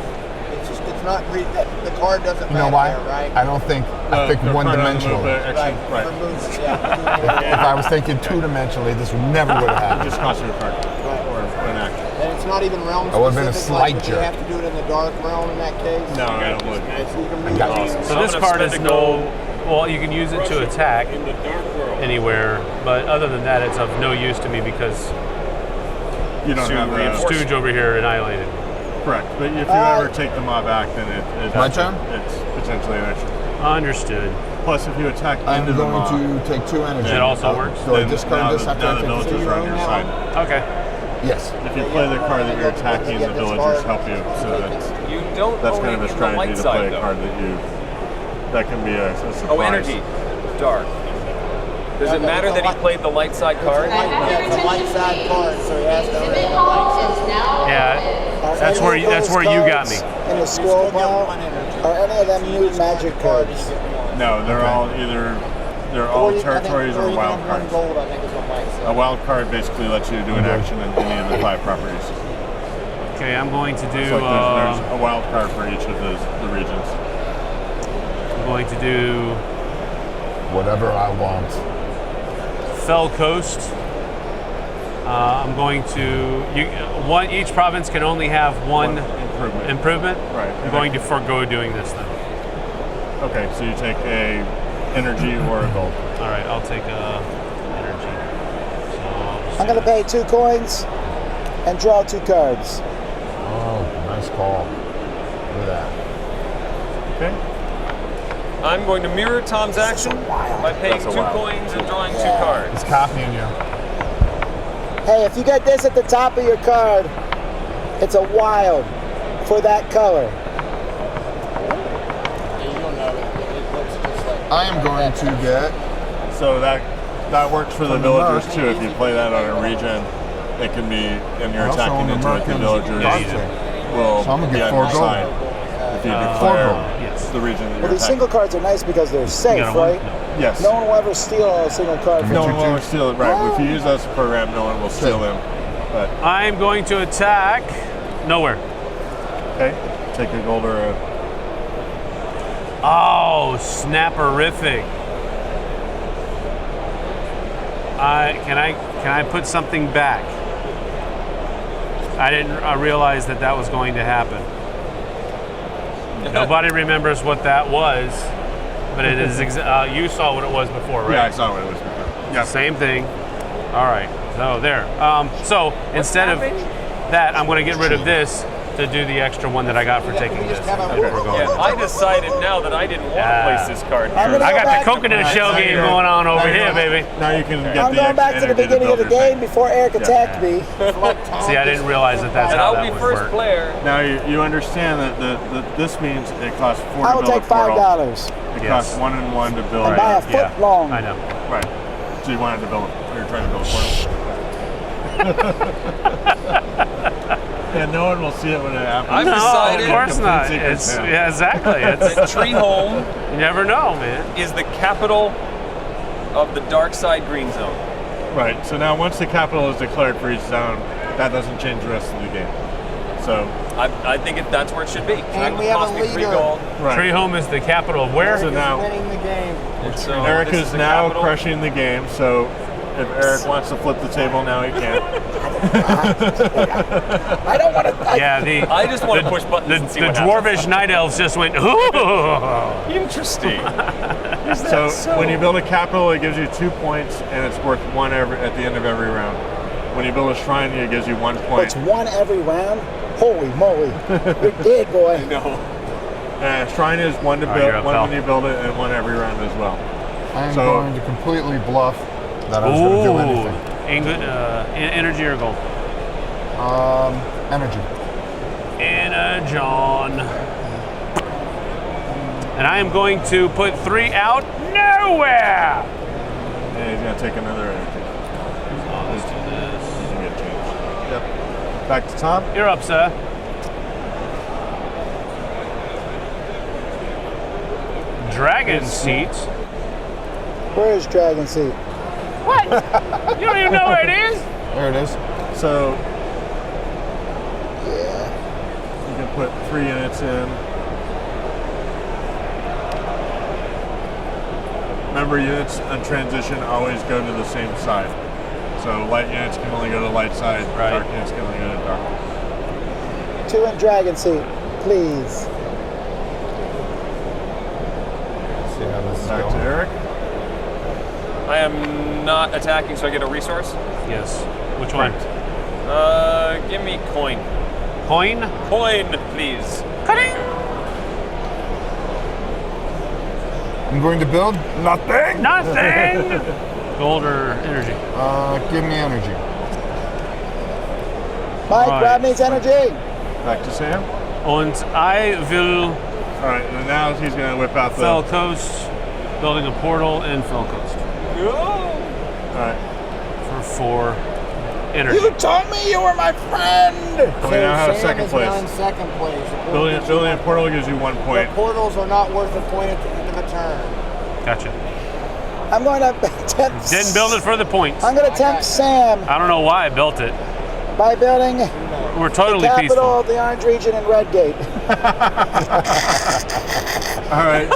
It's not the card doesn't You know matter why? there, right? I don't think. I think The one card on the dimensional. move, but Right. actually, right. For movement, yeah. If I was thinking two dimensionally, this would never would have happened. Just cost you a card or an action. And it's not even realm I would've been a specific, slight like, if you jerk. have to do it in the dark realm in that case. No, I don't believe It's, you can I move got it. you. So I'm this gonna card spend is a no. Well, you can use it to attack anywhere, but other than that, it's of no use to me because you don't To have reinforce- the Stooge over here annihilated. correct. But if you ever take the mob back, then it My turn? It's potentially an issue. Understood. Plus, if you attack I'm into the going mob, to take 2 energy. That also works? So I then discard now this the, after now I the take villagers are on your side. Okay. Yes. If you play the card that you're attacking, the villagers help you. So You don't that's own kind of a it in the strategy light to play side, a though. card that can be a surprise. Oh, energy. Dark. Does it matter that he played the light side card? It's a light side card, so he has to own it on the light side. Yeah. Are That's any where of you- that's those where you got cards me. In the You scroll still get pile, one energy. are any of them So you new discard magic the card and cards? you get one. No, they're all either all territories or wild One cards. gold, I think, is what Mike said. A wild card basically lets you do an action in any of the 5 properties. Okay, I'm going to do. So like there's a wild card for each of the regions. I'm going to do Whatever I want. Fell Coast. I'm going to. Each province can only have one Improvement. improvement. Right. I'm going to forego doing this then. Okay, so you take a energy or a gold. All right, I'll take energy. So I'll just I'm going to pay 2 coins and draw 2 cards. Oh, nice call. Look at that. Okay. I'm going to mirror Tom's action by paying That's a 2 wild. coins and drawing 2 Yeah. cards. He's copying you. Hey, if you get this at the top of your card, it's a wild for that color. Yeah, you don't know. It looks just like. I am going to get. So that works for the From the villagers north. too. If you play that on a region, it can be, and you're I also attacking own into it, the American villagers Yeah, you do. will So I'm gonna be get on 4 your gold. side if you Four declare gold. Yes. the region that Well, you're these single attacking. cards are nice because they're safe, got one? right? Yes. No one will ever steal a single card from No you. one will ever steal it. Right. If you use those per ramp, no one will steal them. But I'm going to attack nowhere. okay, take a gold or a. Oh, snapperific. Can I put something back? I didn't realize that was going to happen. Nobody remembers what that was, but it is. You saw what it was before, right? Yeah, I saw what it was before. Yeah. Same thing. All right. So there. So instead of that, I'm going to get rid of this to do the extra one that I got for taking this. have a- That's what we're going Yeah, with. I decided now that I didn't want to Yeah. place this card. I'm gonna I go got back- the coconut shell game going on over here, baby. Now you can get I'm the going extra back to the energy beginning of the build your game thing. before Eric attacked me. See, I didn't realize that's And how I'll that be would first work. player. Now you understand that this means it costs 4 I to will build take a portal. $5 It Yes. costs 1 and 1 to build. and buy a foot Yeah, long. I know. Right. So you wanted to build. You're trying to build a portal. And no one will see it when it happens. I've No, decided of course not. Complete It's secret yeah, exactly. It's, that Tree Home you never know, man. is the capital of the Dark Side Green Zone. Right. So now once the capital is declared for each zone, that doesn't change the rest of the game. So I think that's where it should be. And we have a Cost me 3 leader. gold. right. Tree Home is the capital of where? So now Winning the game. And so Eric this is the now capital. crushing the game. So if Eric wants to flip the table now, he can. I don't want to. Yeah, I just want to push buttons the and see the what happens. dwarvish night elves just went. Ooh. Interesting. So when you build a capital, it gives you 2 points, and it's worth 1 at the end of every round. When you build a shrine, it gives you 1 point. It's one every round. Holy moly! You're dead, boy. No. Shrine is 1 to Oh, build, you're up, 1 pal. when you build it, and 1 every round as well. I'm So- going to completely bluff that I was going to do anything. Energy or gold? Energy. John. And I am going to put 3 out nowhere. And he's going to take another energy. Let's do this. You can get changed. Yep. Back to Tom. You're up, sir. Dragon seat. Where is Dragon Seat? What? You don't even know where it is? There it is. So Yeah. you can put 3 units in. Remember, units on transition always go to the same side. So light units can only go to the light side. Right. Dark units can only go to the dark. 2 in Dragon Seat, please. Let's see how this is Back to going. Eric. I am not attacking, so I get a resource. Yes. Which one? Give me coin. Coin? Coin, please. Cutting. I'm going to build nothing. Nothing. Gold or energy? Give me energy. Mike, Right. grab needs energy. Back to Sam. Und I will All right, and now he's going to whip out the. Fell Coast, building a portal in Fell Coast All right. for 4 energy. You told me you were my friend. We now have Sam second is place. now in second place. The Building a portal gives you 1 point. The portals are not worth a point at the end of a turn. Gotcha. I'm going to tempt. Didn't build it for the points. I'm going to tempt Sam I don't know why I built it. by building We're totally capital peaceful. of the Orange Region in Redgate. All right.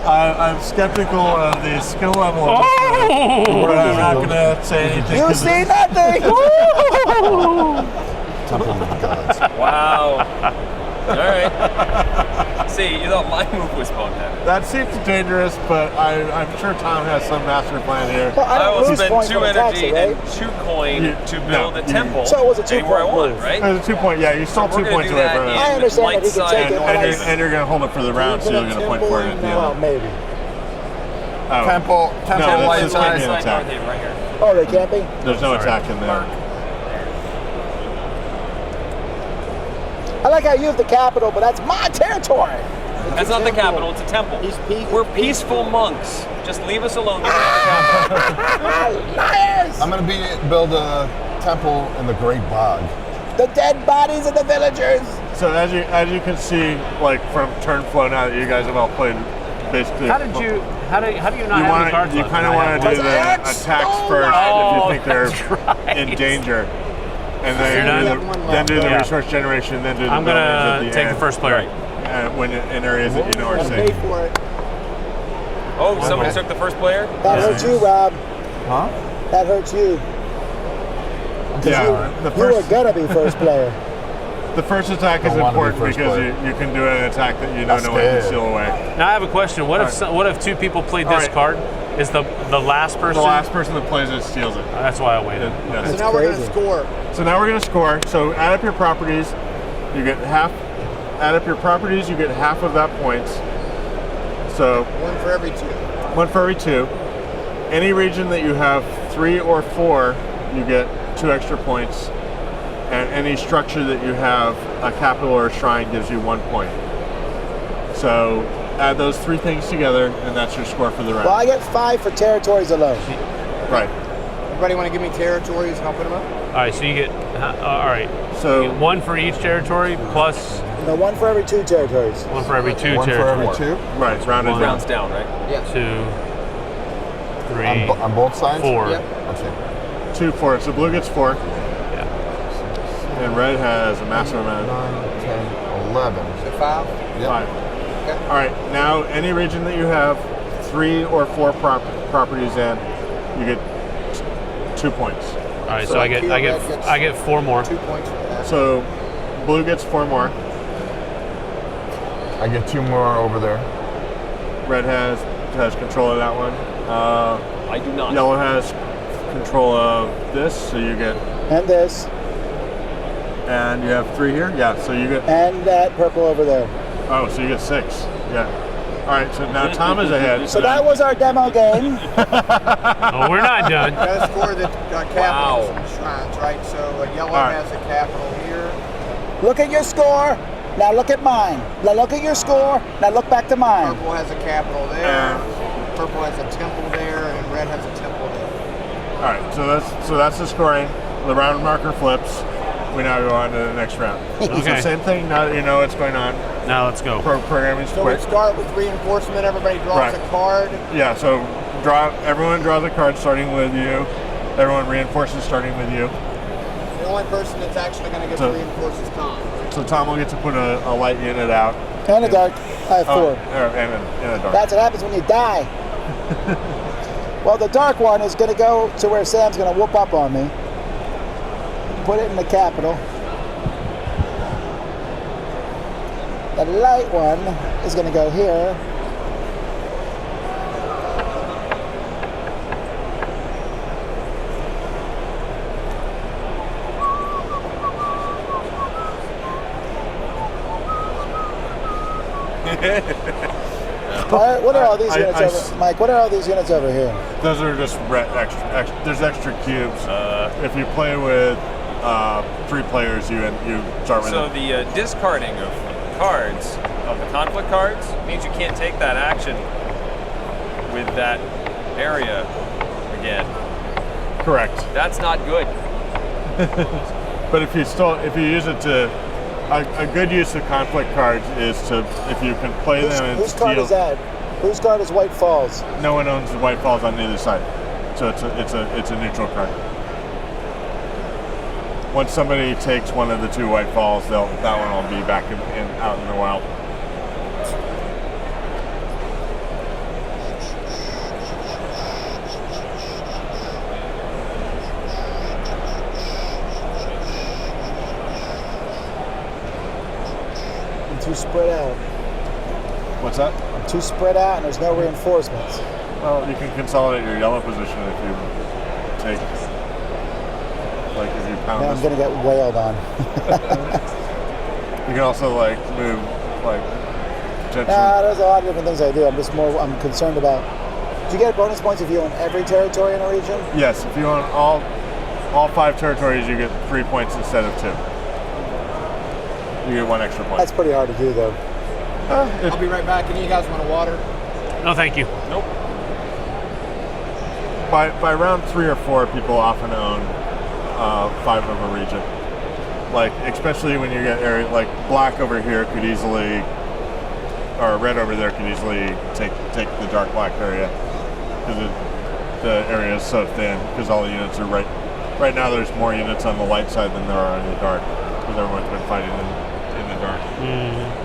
I'm skeptical of the skill level of this move, Oh! but I'm not going to say anything. You 'cause see it's- nothing. Temple of the gods. Wow. All right. See, you thought my move was boneheaded. That seems dangerous, but I'm sure Tom has some master plan here. Well, I I don't will lose spend points 2 when I tax energy it, right? and 2 coin You- to no, build a you- temple So it was a anywhere I 2-point want, move. right? There's a 2 point. Yeah, you stole We're 2 gonna points do away that from in it. I understand light that he can side take it when I- And you're going to hold it for the round, so you're going to point for it at the Well, end. maybe. Oh. Temple No, of this light is side. gonna be an attack. North Haven, right here. Oh, they can't be? There's no Sorry. attack in there. I like how you have the capital, but that's my territory. That's not the capital, it's a temple. We're peaceful monks. Just leave us alone. Give me the capital. Liars! I'm gonna build a temple in the Great Bog. The dead bodies of the villagers. So as you can see, like from turn flow now that you guys have all played, basically. How do you not have any cards You left? kind of want to do the X attacks stole first Oh, if you think they're in danger, and then do the Yeah. resource generation, then do the I'm buildings gonna at the take end. the first player. When in areas that you know are Pay safe. for it. Oh, somebody took the first player? That hurts you, Rob. Huh? That hurts you. Yeah, the You were first gonna be first player. the first attack is Don't wanna be important first because player. you can do an attack that you know That's no one can good. steal away. Now I have a question. What if two people played this Alright. card? Is the last person? The last person that plays it steals it. That's why I waited. Yes. So now we're going to crazy. score. So now we're going to score. So add up your properties. You get half. Add up your properties. You get half of that points. So One for every 2. one for every 2. Any region that you have 3 or 4, you get 2 extra points. And any structure that you have a capital or a shrine gives you 1 point. So add those 3 things together, and that's your score for the round. Well, I get 5 for territories alone. Right. Everybody want to give me territories and I'll put them up? All right, so you get all right. So You get 1 for each territory plus No, 1 for every 2 territories. 1 for every 2 One for territories. every 2 right, rounded down. Rounds down, right? Yes. 2, 3, on both sides. 4. Yep. Okay. 2 for it. So blue gets 4, Yeah. and red has a massive amount. 9, 10, 11. So 5? Yep. 5. All right. Now, any region that you have 3 or 4 properties in, you get 2 points. All right, So so I like get here, I get red gets- I get 4 more. 2 points for that. So blue gets 4 more. I get 2 more over there. Red has control of that one. I do not. Yellow has control of this, so you get, And this. and you have 3 here. Yeah. So you get. And that purple over there. Oh, so you get 6. Yeah. All right. So now Tom is ahead. So that was our demo game. Oh, we're not done. Got to score the capitals Wow. and shrines, right? So yellow All right. has a capital here. Look at your score. Now look at mine. Now look at your score. Now look back to mine. Purple has a capital there. Purple has a temple there, and red has a temple there. All right. So that's the scoring. The round marker flips. We now go on to the next round. Okay. So same thing. Now that you know what's going on. Now let's go. Programming's So quick. we start with reinforcement. Everybody draws Right. a card. Yeah, so everyone draws a card starting with you. Everyone reinforces starting with you. The only person that's actually going to get So- to reinforce is Tom. So Tom will get to put a light unit out. And a dark. I have 4. And in a dark. That's what happens when you die. Well, the dark one is going to go to where Sam's going to whoop up on me. Put it in the capital. The light one is going to go here. What are all these units over? Mike, what are all these units over here? Those are just extra. There's extra cubes. If you play with 3 players, you start with So it. the discarding of cards, of the conflict cards, means you can't take that action with that area again. Correct. That's not good. But if you use it to, a good use of conflict cards is to, if you can play them and Whose card steal. is that? Whose card is White Falls? No one owns the White Falls on either side, so it's a neutral card. Once somebody takes one of the 2 White Falls, that one will be back out in the wild. I'm too spread out. What's that? I'm too spread out, and there's no reinforcements. Well, you can consolidate your yellow position if you take, like if you pound Now I'm this. going to get wailed on. You can also like move like potentially. There's a lot of different things I do. I'm concerned about. Do you get bonus points if you own every territory in a region? Yes, if you own all 5 territories, you get 3 points instead of 2. You get 1 extra point. That's pretty hard to do, though. I'll be right back. Any of you guys want a water? No, thank you. Nope. By round 3 or 4, people often own 5 of a region. Like, especially when you get area like black over here could easily, or red over there could easily take the dark black area because the area is so thin. Because all the units are right now. There's more units on the light side than there are in the dark because everyone's been fighting in the dark. Mm.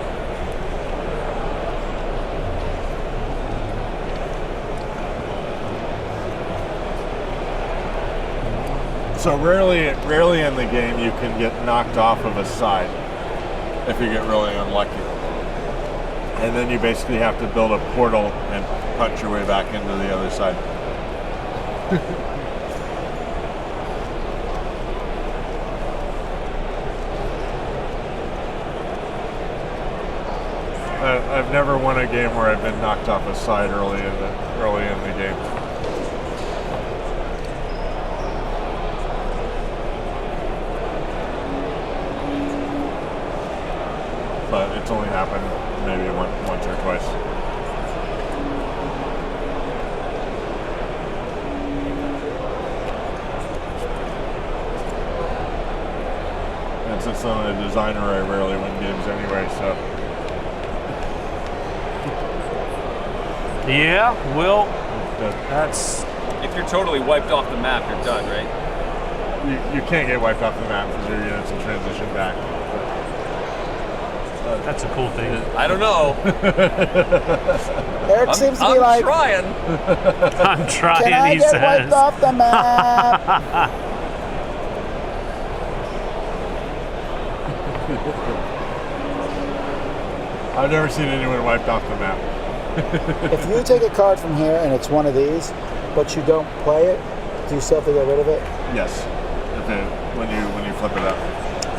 So rarely in the game you can get knocked off of a side if you get really unlucky. And then you basically have to build a portal and punch your way back into the other side. I've never won a game where I've been knocked off a side early in the game. But it's only happened maybe once or twice. And since I'm a designer, I rarely win games anyway, so. Yeah, well, that's... If you're totally wiped off the map, you're done, right? You can't get wiped off the map because your units will transition back. That's a cool thing. I don't know. Eric seems to be I'm like, trying. I'm trying, can I he get says. wiped off the map? I've never seen anyone wiped off the map. If you take a card from here and it's one of these, but you don't play it, do you still have to get rid of it? Yes. When you flip it up.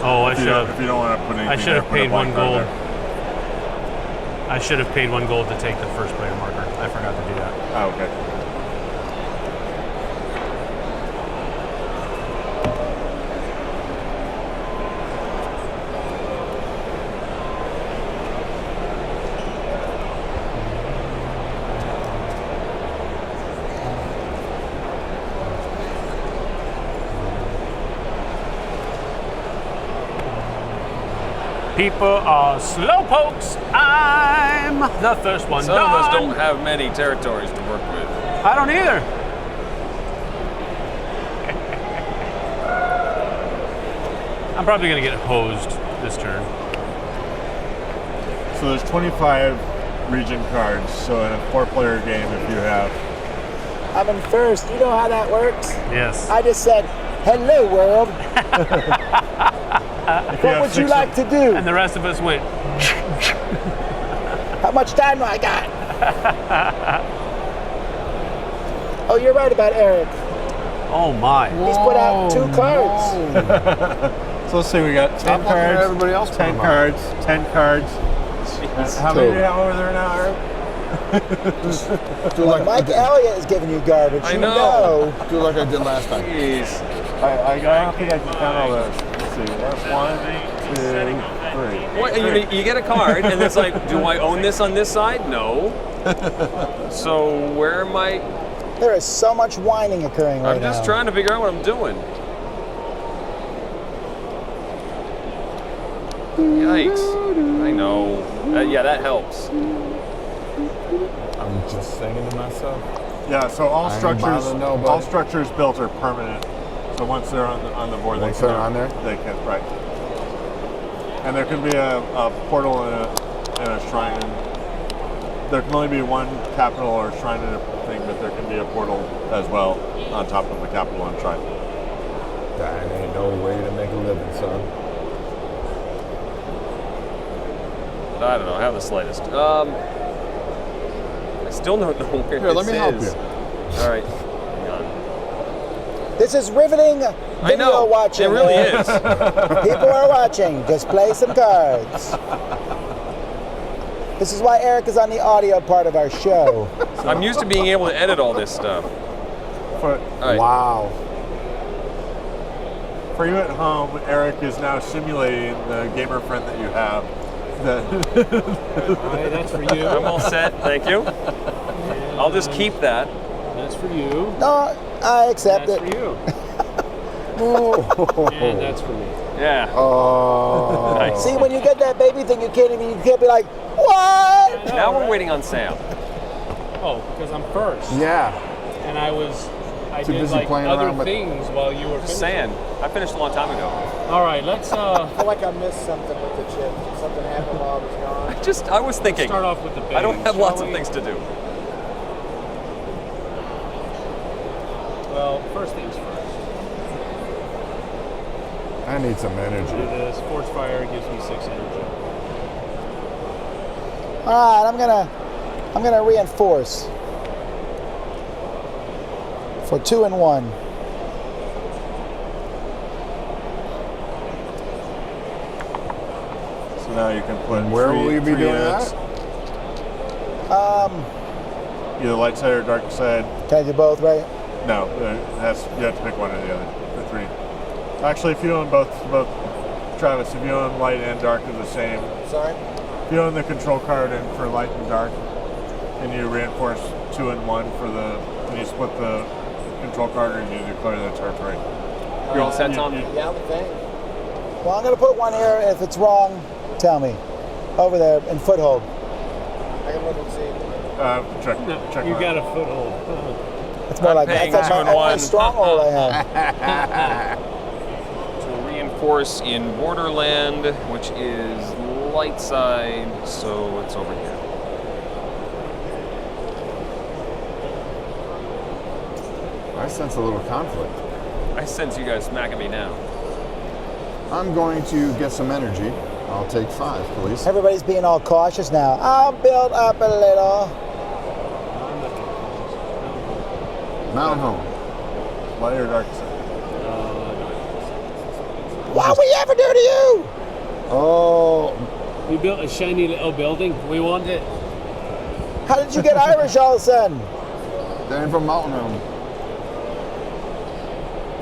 Oh, If you don't want to put anything I should have there, put a paid blank 1 card gold. there. I should have paid 1 gold to take the first player marker. I forgot to do that. Oh, okay. People are slowpokes. I'm the first one Some of us done. don't have many territories to work with. I don't either. I'm probably going to get hosed this turn. So there's 25 region cards. So in a 4-player game, if you have I'm in first. You know how that works? Yes. I just said, hello, world. What would you like to do? And the rest of us went. How much time do I got? Oh, you're right about Eric. Oh my. He's put out 2 cards. So let's see, we got 10 Stop looking at cards, everybody else 10 put 'em cards, 10 cards. How many do you have over there now, Eric? Do like Mike Elliott is giving you garbage. I You know. Do like I did last time. Jeez. I don't think I can count all those. Let's see, that's 1, 2, 3. What, you get a card, and it's like, do I own this on this side? No. So where am I? There is so much whining occurring right I'm now. just trying to figure out what I'm doing. Yikes. I know. Yeah, that helps. I'm just saying to myself. Yeah, so all I ain't structures, bothering nobody. all structures built are permanent. So once they're on the board, Once they can they're on there? They can, right. And there can be a portal and a shrine. There can only be one capital or shrine in a thing, but there can be a portal as well on top of a capital and shrine. That ain't no way to make a living, son. I don't know. I have the slightest. I still don't know where Here, let this me help is. you. All right. Hang on. This is riveting I video know. watching. It really is. People are watching. Just play some cards. This is why Eric is on the audio part of our show. I'm used to being able to edit all this stuff. For, All right. Wow. for you at home, Eric is now simulating the gamer friend that you have All right, that's for you. I'm all set. Thank you. I'll just keep that. That's for you. No, I accept That's it. for you. And that's for me. Yeah. Oh. Nice. See, when you get that baby thing, you can't be like, what? Now we're waiting on Sam. Oh, because I'm first. Yeah. And I Too did busy like playing other around with- things while you were finishing. Sand. I finished a long time ago. All right, let's I feel like I missed something with the chip. Something happened while I was gone. I was thinking. start off with the base. I don't have lots shall of we? things to do. Well, first things first. I need some energy. The Sports Fire gives me 6 energy. All right, I'm gonna reinforce for 2 and 1. So now you can put. And where will you be three doing units, that? Either light side or dark side. Can I do both, right? No, you have to pick one or the other. The 3. Actually, if you own both, Travis, if you own light and dark, they're the same. Sorry? If you own the control card and for light and dark, and you reinforce 2 and 1 for and you split the control card and you declare the territory. You're all set, Tom? Yeah, the thing. Well, I'm gonna put one here. If it's wrong, tell me. Over there in foothold. I can look and see. Check. You mark. got a foothold. It's more like paying that's 2 my and only 1. stronghold I have. To reinforce in Borderland, which is light side, so it's over here. I sense a little conflict. I sense you guys smacking me now. I'm going to get some energy. I'll take 5, please. Everybody's being all cautious now. I'll build up a little. Mountain home. Light or dark side. What would we ever do to you? Oh, We built a shiny little building. We want it. How did you get Irish all of a sudden? they're from mountain home.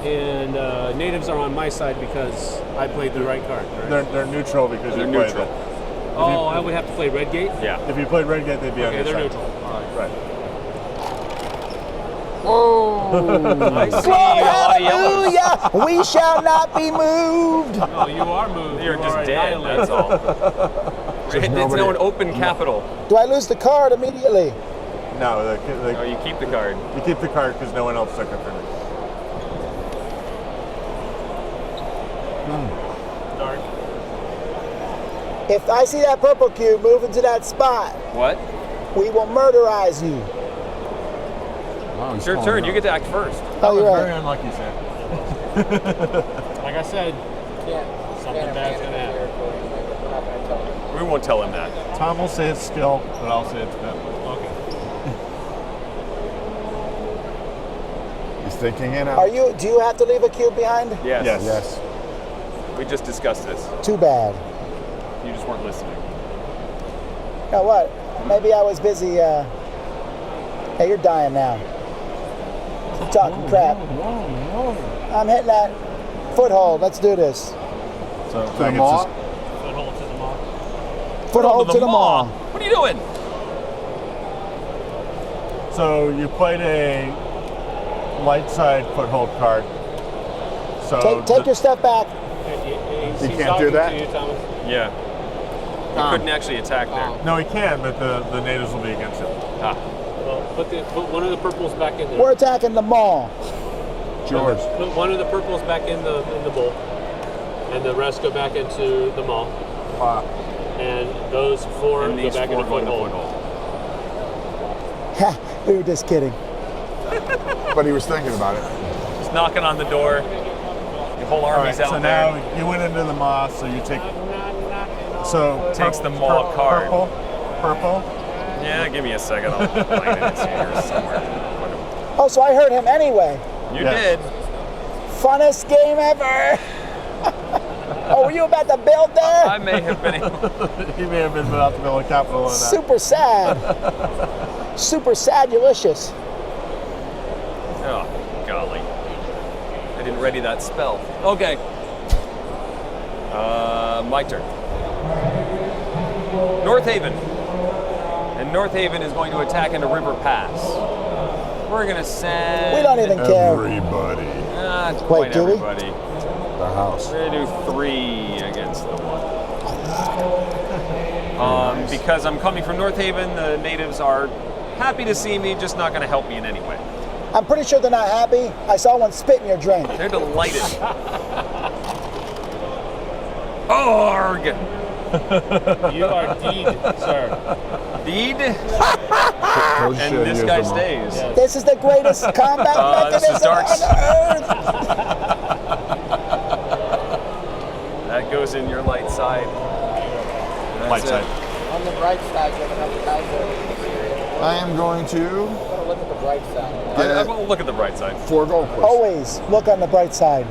And natives are on my side because I played the right card. Right? They're neutral because They're you played neutral. it. Oh, I would have to play red gate? Yeah. If you played red gate, they'd be on Okay, your they're side. neutral. All right. Right. Whoa! I see a lot of yellows. Hallelujah! We shall not be moved. Oh, you are moved. You're You just are dead, annihilated. that's all. It's nobody- now an open capital. Do I lose the card immediately? No, Oh, you keep the card. you keep the card because no one else took it from you. Dark. If I see that purple cube move into that spot, What? we will murderize you. Wow, It's your turn. You get to act first. Oh, you're Very right. unlucky, Sam. Like I said, something bad's going to happen. We're not going to tell him. We won't tell him that. Tom will say it's skill, but I'll say it's bad. Okay. He's thinking it out. Do you have to leave a cube behind? Yes. Yes. Yes. We just discussed this. Too bad. You just weren't listening. You know what? Maybe I was busy. Hey, you're dying now. Keep talking crap. I'm hitting that foothold. Let's do this. So To the mall. Foothold to the mall. Foothold to the mall. What are you doing? So you played a light side foothold card. So Take your stuff back. You can't do that? To you, Thomas. Yeah. You couldn't actually attack there. No, he can, but the natives will be against him. Ah. Well, put one of the purples back in there. We're attacking the mall. George. Put one of the purples back in the bowl, and the rest go back into the mall. Wow. And those 4 And go these back 4 in the go in the foothold. foothold. We were just kidding. But he was thinking about it. Just knocking on the door. Your whole All right, army's out so there. now you went into the mall, so you take. So Takes the mall card. Purple. Yeah, give me a second. I'll find it. It's here somewhere. Oh, so I heard him anyway. You Yeah. did. Funnest game ever. Oh, were you about to build there? I may have been able. He may have been about to build a capital on that. Super sad. Super sad-ulicious. Oh, golly. I didn't ready that spell. Okay. My turn. North Haven. And North Haven is going to attack into River Pass. We're going to send... We don't even care. Everybody. Not Wait, quite do we? everybody. The house. We're going to do 3 against the 1. Because I'm coming from North Haven, the natives are happy to see me, just not going to help me in any way. I'm pretty sure they're not happy. I saw one spit in your drink. They're delighted. Org! You are deed, sir. Deed? And this guy stays. Yes. This is the greatest combat this is mechanism darks. on Earth. That goes in your light side. Light That's side. it. On the bright side, you have enough guys over. I am going to Gotta look at the bright side. I will look at the bright side. 4 gold push. Always look on the bright side.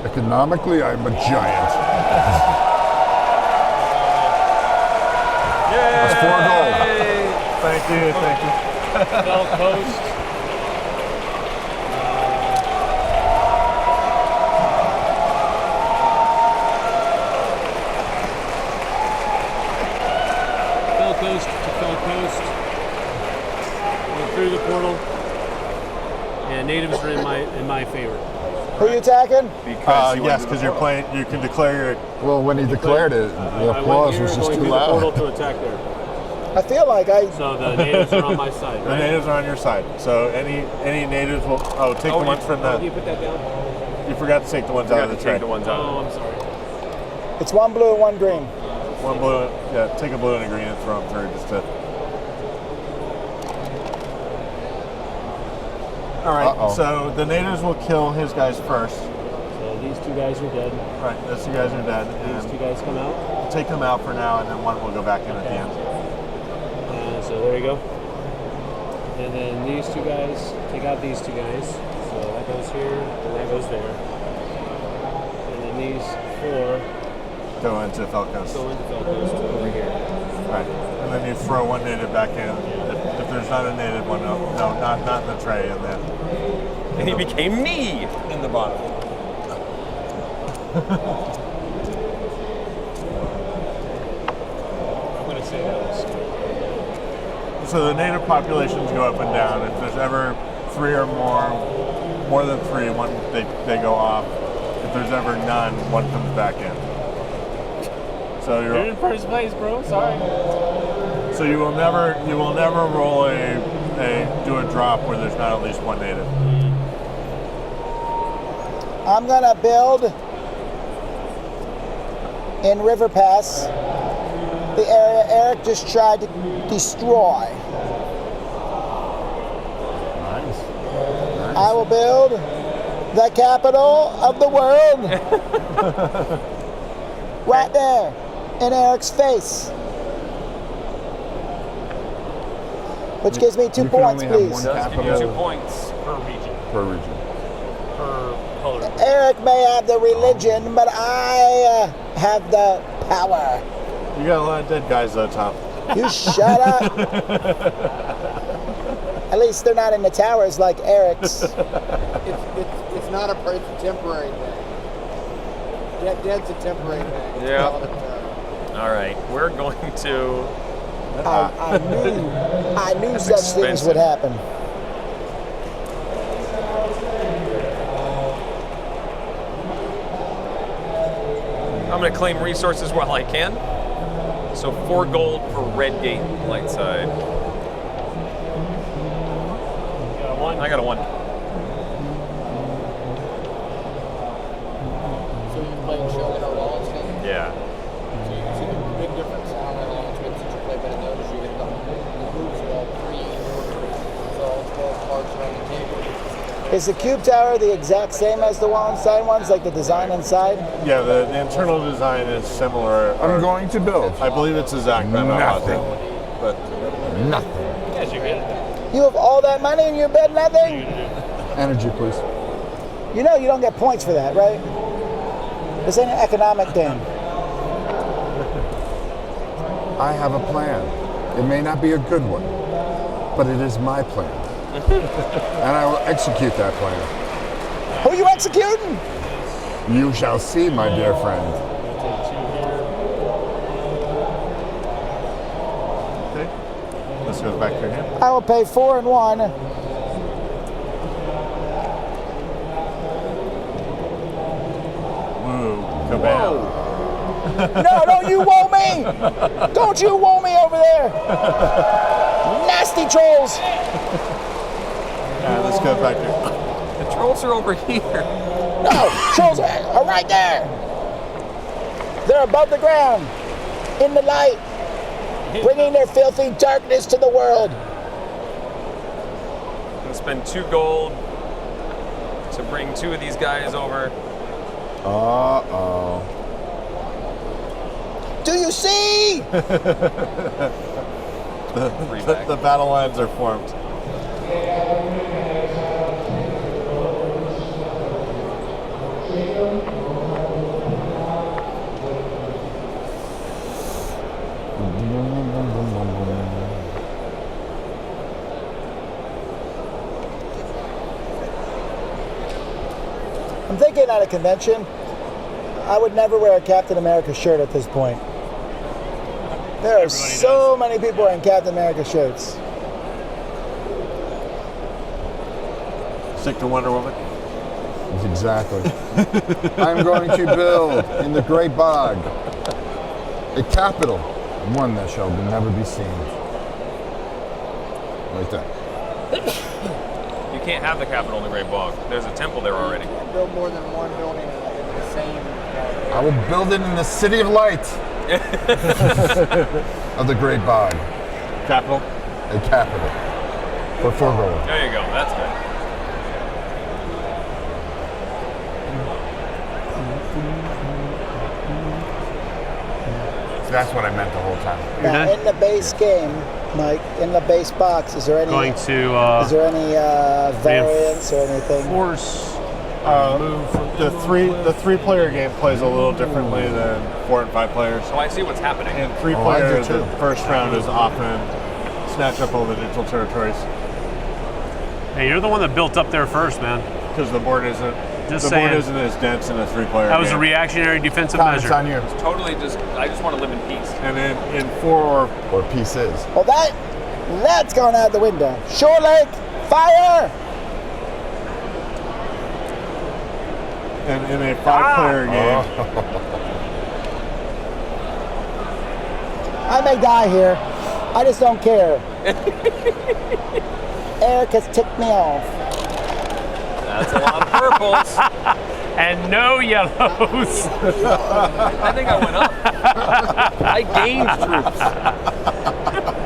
Economically, I'm a giant. Yay! That's 4 gold. Thank you. Bell Coast. Bell Coast to Bell Coast. Went through the portal. And natives are in my favor. Who you attacking? Because you Yes, went because you're playing. You can declare your. Well, when he declared it, the I applause went here, was just going too through the portal loud. to attack there. I feel like I. So the natives are on my side, The right? natives are on your side. So any natives will. Oh, take the ones from Oh, you the. put that down? You forgot to take the ones out of the take tray. the ones out. Oh, I'm sorry. It's 1 blue and 1 green. One blue. Yeah, take a blue and a green and throw them through just to. All right. Uh-oh. So the natives will kill his guys first. So these 2 guys are dead. Right. Those 2 guys are dead. These 2 And guys come out. take them out for now, and then one will go back in at the end. So there you go. And then these 2 guys, take out these 2 guys. So that goes here, and that goes there. And then these 4 Go into Felkos. go into Felcoast over here. Right. And then you throw one native back in. If there's not a native one, no, not in the tray, and then And he became me! in the bottom. I'm going to say those. So the native populations go up and down. If there's ever 3 or more than 3, they go off. If there's ever none, one comes back in. So You're in first place, bro. Sorry. so you will never roll do a drop where there's not at least one native. I'm gonna build in River Pass the area Eric just tried to destroy. Nice. I will build the capital of the world right there in Eric's face. Which gives me 2 You can points, only have please. one Does give you 2 capital points. Per region. per region. Per color. Eric may have the religion, but I have the power. You got a lot of dead guys though, Tom. You shut up. At least they're not in the towers like Eric's. It's not it's a temporary thing. Dead's a temporary thing. It's Yeah. not a term. All right, we're going to. I knew such things expensive. would happen. I'm going to claim resources while I can. So 4 gold for Red Gate, light side. You got 1. I got a 1. So you play Shogun or Wallenstein? Yeah. So you can see the big difference on how long it's been since you played, but in those you get the moves are all 3 in order. So all 12 cards are on the table. Is the cube tower the exact same as the Wallenstein ones, like the design inside? Yeah, the internal design is similar. I'm going to build. I believe it's exact. But I'm not Nothing. positive. But Nothing. Yes, you're good at that. You have all that money and you bet nothing? Energy, please. You know you don't get points for that, right? This ain't an economic game. I have a plan. It may not be a good one, but it is my plan. And I will execute that plan. Who you executing? You shall see, my dear friend. Okay. This goes back to your hand. I will pay 4 and 1. Woo. Kabam. No, don't you woe me! Don't you woe me over there! Nasty trolls! Yeah, this goes back to your The trolls are over here. No, trolls are right there. They're above the ground, in the light, bringing their filthy darkness to the world. I'm gonna spend 2 gold to bring 2 of these guys over. Uh-oh. Do you see? the battle lines are formed. I'm thinking at a convention, I would never wear a Captain America shirt at this point. There are so many people wearing Captain America shirts. Stick to Wonder Woman. Exactly. I'm going to build in the Great Bog a capital, one that shall never be seen. Like that. You can't have the capital in the Great Bog. There's a temple there already. You can't build more than one building in the same. I will build it in the City of Light of the Great Bog. Capital. A capital. For 4 gold. There you go. That's good. That's what I meant the whole time. Now, done? in the base game, Mike, in the base box, is there any Going to is there any variance or anything? force move from The 3-player game plays a little differently than 4 and 5 players. So I see what's happening. In I 3-player, do too. the first round is often snatch up all the neutral territories Hey, you're the one that built up there first, man. because the board isn't Just the saying. board isn't as dense in a 3-player. That was a game. reactionary defensive Tom, it's measure. on you. Totally I just want to live in peace. And in 4 Or pieces. Well, that's gone out the window. Shore Lake, fire! and in a 5-player game, I may die here. I just don't care. Eric has ticked me off. That's a lot of purples. And no yellows. I think I went up. I gained troops.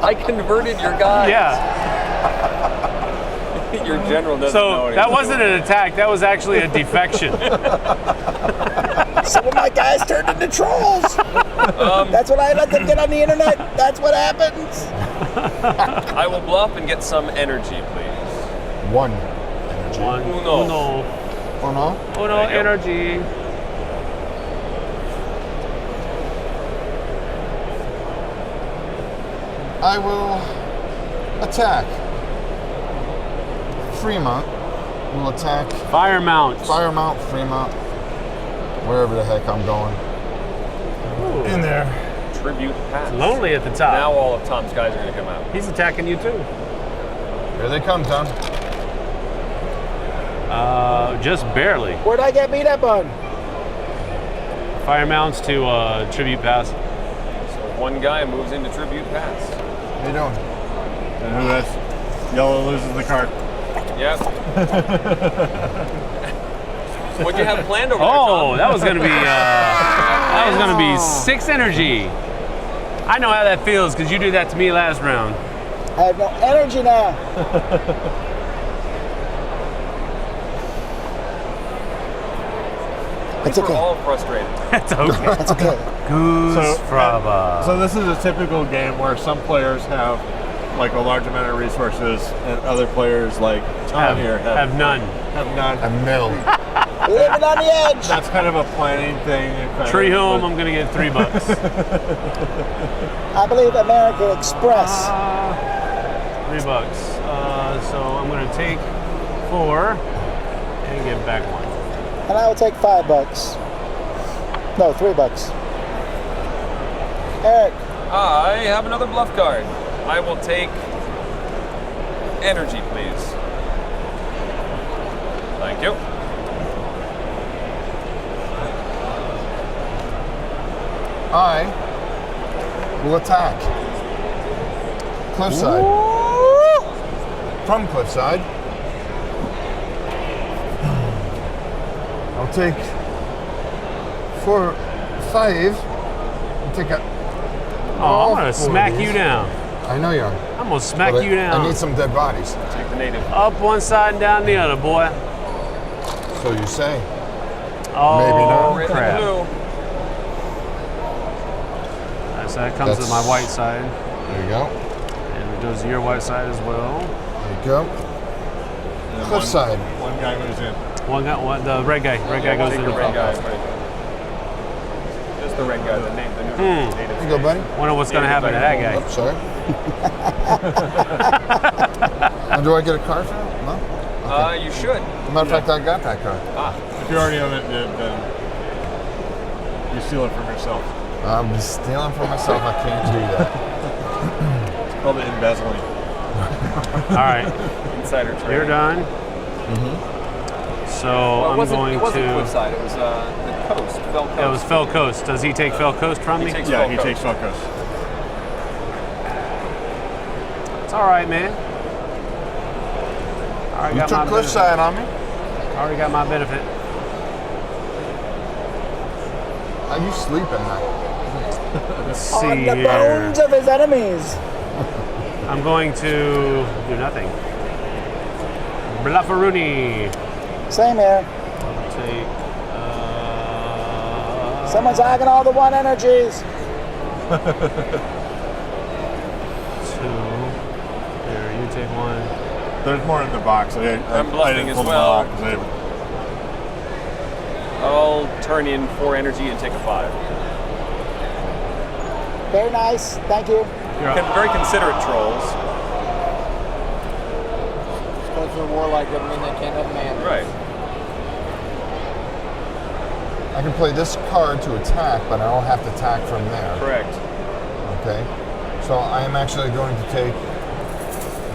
I converted your guys. Yeah. Your general doesn't know So what that he's wasn't an attack. That was actually a defection. Some of my guys turned into trolls. That's what I let them get on the internet. That's what happens. I will bluff and get some energy, please. 1 energy. Uno. Uno. Oh no? Uno There you go. energy. I will attack. Fremont will attack Fire mount. Firemount, Fremont, wherever the heck I'm going. In there. Tribute pass. Lonely at the top. Now all of Tom's guys are going to come out. He's attacking you too. Here they come, Tom. Just barely. Where'd I get beat up on? Fire mounts to tribute pass. So one guy moves into tribute pass. How you doing? and who has yellow loses the card. Yep. What'd you have planned over there, Oh, Tom? that was gonna be 6 energy. I know how that feels because you did that to me last round. I have no energy now. It's We're okay. all frustrated. That's okay. That's okay. Goose fraba. So this is a typical game where some players have like a large amount of resources, and other players like Tom here have none. Have none. A mill. Living on the edge. That's kind of a planning thing. Tree home, I'm gonna get $3. I believe American Express. $3. So I'm gonna take 4 and give back one. And I will take $5. No, $3. Eric, I have another bluff card. I will take energy, please. Thank you. I will attack. Cliffside. From Cliffside. I'll take 4, 5. I'll take a. Oh, I'm gonna smack you down. I know you are. I'm gonna smack But you down. I need some dead bodies. Take the native. Up one side and down the other, boy. So you say. Oh, Maybe not. Red crap. and blue. So that comes to my white side, There you go. and it goes to your white side as well. There you go. And then Cliffside. One guy moves in. The red guy. Red guy goes Take to the the red guy. Right. Just the red guy. The name. The new native. There you go, buddy. Wonder what's gonna happen to that guy. Oh, sorry. And do I get a card for that? No? You should. Matter of fact, I got that card. If you already own it, then you steal it from yourself. I'm stealing from myself. I can't do that. It's called embezzling. All right, Insider trade. you're done. So Well, I'm going it wasn't to. Cliffside. It was the coast. Fell Coast. It was Fell Coast. Does he take Fell Coast from He me? takes Yeah, Fell he Coast. takes Falcos. It's all right, man. I already You got my took Cliffside on me. benefit. I already got my benefit. How you sleep at night? Let's see on the here. bones of his enemies. I'm going to do nothing. Bluffaroony. Same here. Take. Someone's hogging all the 1 energies. 2. Here, you take 1. There's more in the box. I'm bluffing as well. I'll turn in 4 energy and take a 5. Very nice. Thank you. You're up. Very considerate trolls. Because they're warlike doesn't mean they can't have mana. Right. I can play this card to attack, but I don't have to attack from there. Correct. Okay. So I am actually going to take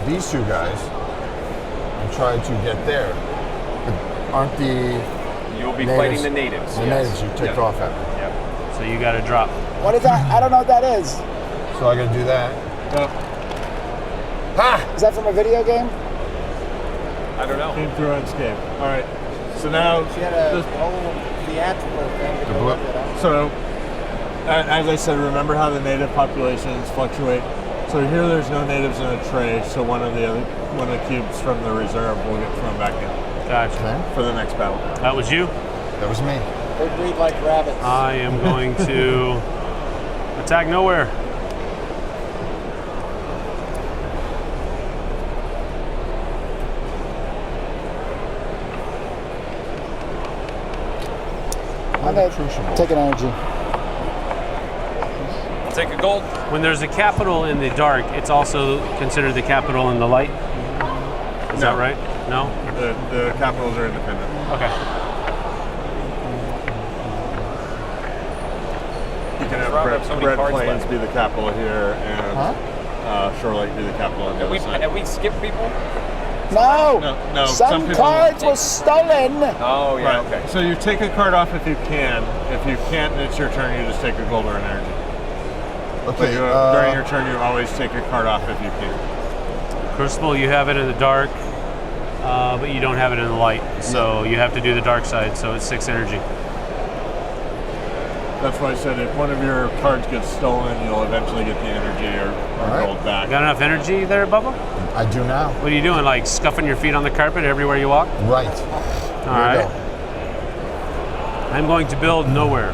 these 2 guys and try to get there. But aren't the You'll be natives, fighting the natives. The yes. natives you take Yeah. off at me. Yeah. So you got to drop. What is that? I don't know what that is. So I got to do that. Ha! Is that from a video game? I don't know. Came through unscathed. All right. So now, She had a whole theatrical thing to go blip. with it. so as I said, remember how the native populations fluctuate. So here, there's no natives in a tray. So one of the cubes from the reserve will get thrown back in Gotcha. Okay. for the next battle. That was you. That was me. They breed like rabbits. I am going to attack nowhere. I'm going to take an energy. I'll take a gold. When there's a capital in the dark, it's also considered the capital in the light. Is that right? No? The capitals are independent. Okay. You can have Rob, I have so many Red cards Plains left. be the capital here, and Shore Lake be the capital on the Have other side. we skipped people? No. No, some Some people- cards were stolen. Oh, yeah, Right. okay. So you take a card off if you can. If you can't, it's your turn. You just take a gold or an energy. But Okay. during your turn, you always take a card off if you can. Crucible, you have it in the dark, but you don't have it in the light. So you have to do the dark side, so it's 6 energy. That's why I said if one of your cards gets stolen, you'll eventually get the energy or right. gold back. Got enough energy there, Bubba? I do now. What are you doing, like scuffing your feet on the carpet everywhere you walk? Right. All right. I'm going to build nowhere.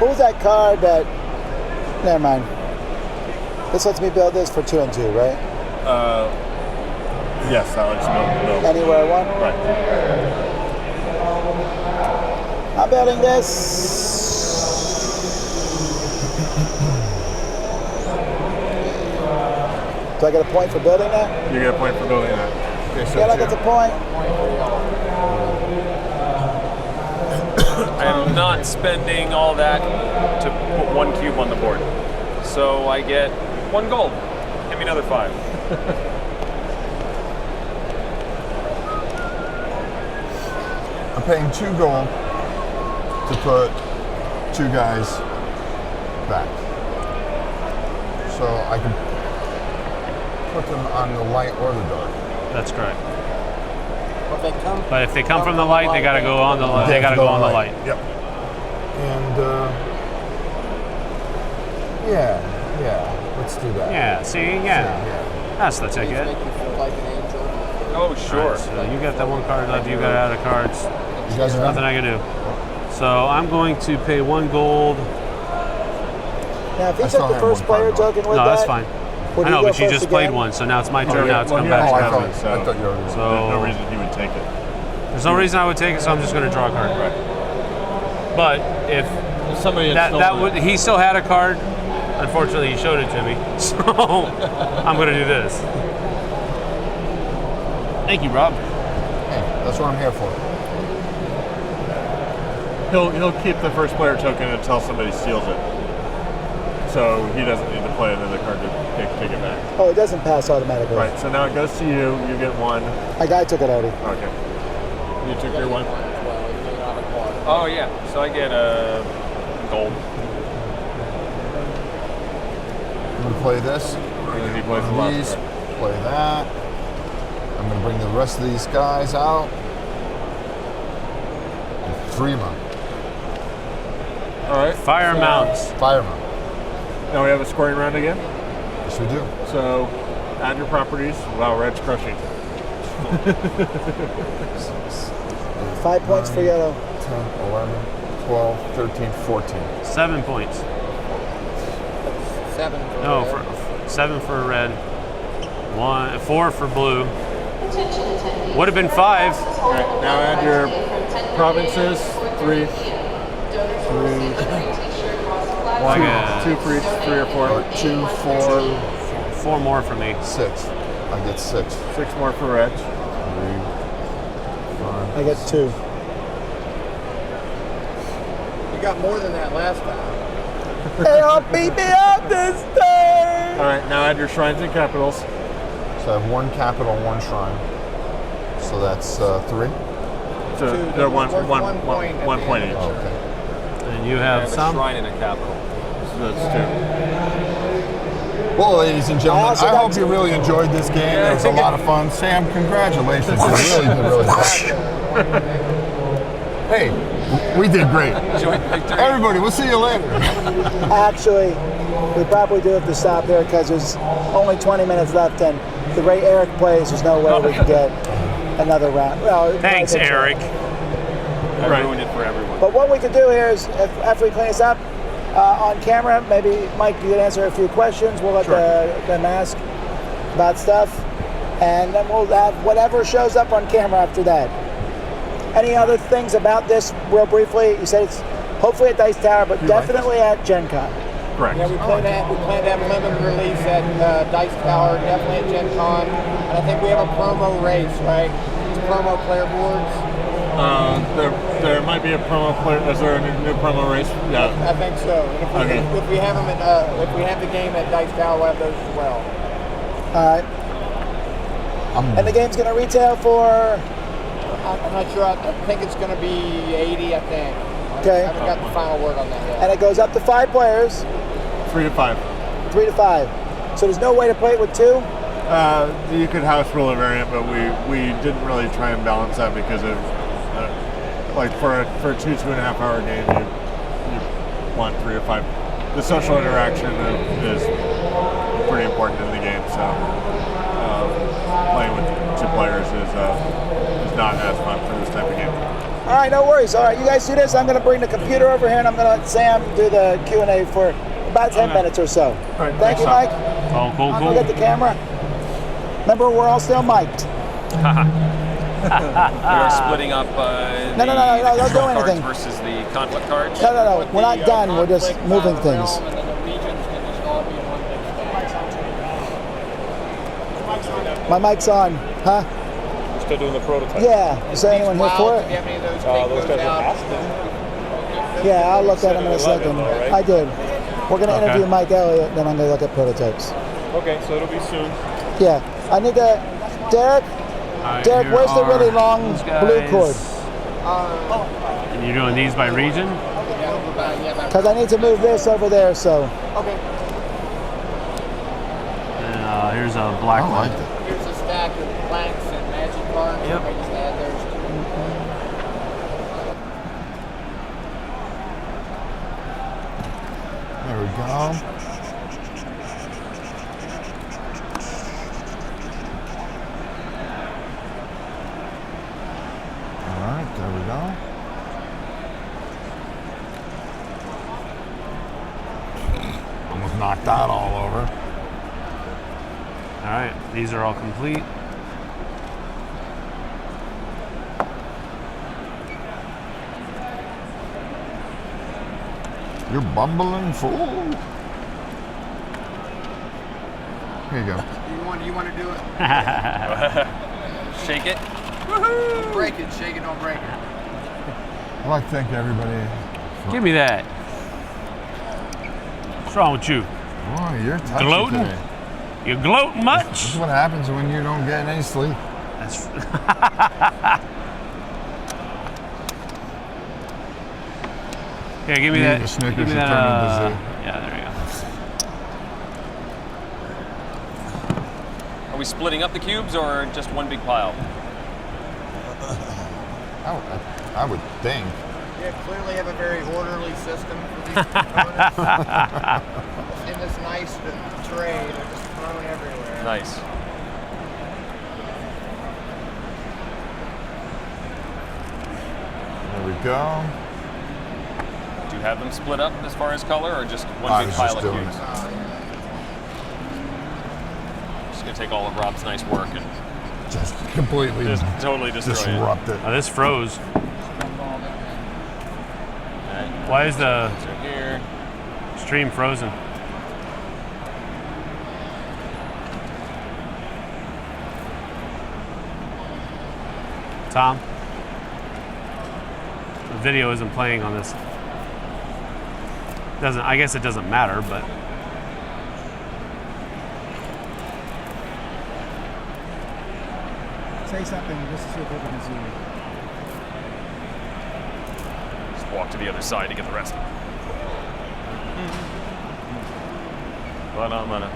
What was that card that... Never mind. This lets me build this for 2 and 2, right? Yes, that lets you build. Anywhere I want. Right. I'm building this. Do I get a point for building that? You get a point for building that. Okay, so Yeah, like 2. it's a point. I am not spending all that to put 1 cube on the board. So I get 1 gold. Give me another 5. I'm paying 2 gold to put 2 guys back. So I can put them on the light or the dark. That's correct. But But if they come from the light, they gotta go on the light. They gotta go on the light. Yep. And yeah, let's do that. Yeah. See. Yeah. That's the ticket. make you feel like an angel. Oh, sure. Alright, so you got that 1 card left. You got out of cards. You guys are Nothing done? I can do. So I'm going to pay 1 gold. Now, if he I still took the have first 1 player card left. token with No, that, that's fine. would I he know, go but you first just played again? one, so now it's my turn. yeah. Now it's Well, coming he back Oh, to I me. thought, So- I thought you already did. So There's no reason he would take it. there's no reason I would take it, so I'm just going to draw a card. Right. But if Somebody that would, he still had a card. Unfortunately, he showed it to me, so I'm going to do this. Thank you, Rob. Hey, that's what I'm here for. He'll keep the first player token until somebody steals it. So he doesn't need to play another card to take it back. Oh, it doesn't pass automatically. Right. So now it goes to you. You get 1. My guy took it already. Okay. You took your 1. Oh, yeah. So I get a gold. I'm going to play this. And then he plays the last These, card. play that. I'm going to bring the rest of these guys out. And free them out. All right. Fire mounts. Fire them out. Now we have a scoring round again. Yes, we do. So add your properties. Wow, red's crushing. 5 points for yellow. 10, 11, 12, 13, 14. 7 points. 7. No, for 7 for red. 4 for blue. Would have been 5. All right. Now add your provinces. 3. 2 for each. 3 or 4. 2, 4, 4 more for me. 6. I get 6. 6 more for reds. 3, 5. I get 2. You got more than that last time. Hey, I'll beat me up this time! All right. Now add your shrines and capitals. So I have 1 capital, 1 shrine. So that's 3. So Two. they're one Worth one- 1 point at one the point end. each. Oh, okay. And you I have have a some. shrine and a capital. So that's 2. Well, ladies and gentlemen, also I got hope you two. really enjoyed this game. It was a lot of fun. Sam, congratulations. You really did really well. Hey, we did great. Everybody, we'll see you later. Actually, we probably do have to stop there because there's only 20 minutes left, and the way Eric plays, there's no way we can get another round. Well, Thanks, I think- Eric. I ruined it for everyone. But what we could do here is, after we clean this up on camera, maybe Mike, you can answer a few questions. We'll let them ask about stuff, and then we'll have whatever shows up on camera after that. Any other things about this, real briefly? You said it's hopefully at Dice Tower, but definitely at Gen Con. Correct. Yeah, we plan to have a limited release at Dice Tower, definitely at Gen Con. And I think we have a promo race, right? These promo player boards. There might be a promo player. Is there a new promo race? Yeah. I think so. And if we have them if we have the game at Dice Tower, we'll have those as well. All right. And the game's going to retail for? I'm not sure. I think it's going to be 80. I think. Okay. I haven't got the final word on that yet. And it goes up to 5 players, 3 to 5. 3 to 5. So there's no way to play it with 2? You could house rule a variant, but we didn't really try and balance that because of like for a 2.5 hour game, you want 3 to 5. The social interaction is pretty important in the game, so playing with 2 players is not as fun for this type of game. All right, no worries. All right, you guys do this. I'm going to bring the computer over here, and I'm going to let Sam do the Q&A for about 10 minutes or so. right, Thank you, thanks, Mike. Oh, cool, I'm going to get the camera. Remember, we're all still mic'd. We are splitting up No, don't do control cards anything. versus the conflict cards. No. We're not done. We're just moving things. And then the regions can just all be in one big space. My mic's on, huh? We're still doing the prototype. Yeah. Is there anyone here for If you it? have any of those, Those take guys those are out. asking. Yeah, I'll look at them in a 11, second. though, right? I did. We're gonna Okay. interview Mike Elliott, then I'm gonna look at prototypes. Okay, so it'll be soon. Yeah. I need to. Derek, Alright, Derek, here where's the are really long these blue guys. cord? And you're doing these by region? Because I need to move this over there. So Okay. And here's a black I one. liked it. Here's a stack of planks and magic cards. Yep. I just add those to There we go. All right, there we go. Almost knocked that all over. All right, these are all complete. You bumbling fool. Here you go. You want to do it? Shake it. Don't break it. Shake it. Don't break it. I'd like to thank everybody. Give me that. What's wrong with you? Oh, you're touchy Gloating? today. You gloating much? This is what happens when you don't get any sleep. That's Here, give me You that. eat a Snickers, give me you that. turn into zoo. Yeah, there you go. Are we splitting up the cubes or just one big pile? I would think. You clearly have a very orderly system for these components. In this nice tray, they're just thrown everywhere. Nice. There we go. Do you have them split up as far as color or just one I big was pile just of doing cubes? it. Just gonna take all of Rob's nice work and Just completely just totally destroy it. disrupt it. Oh, this froze. Alright, Why is the so here. stream frozen? Tom? The video isn't playing on this. Doesn't. I guess it doesn't matter, but say something just to see if people can see you. Just walk to the other side to get the rest. But I'm gonna.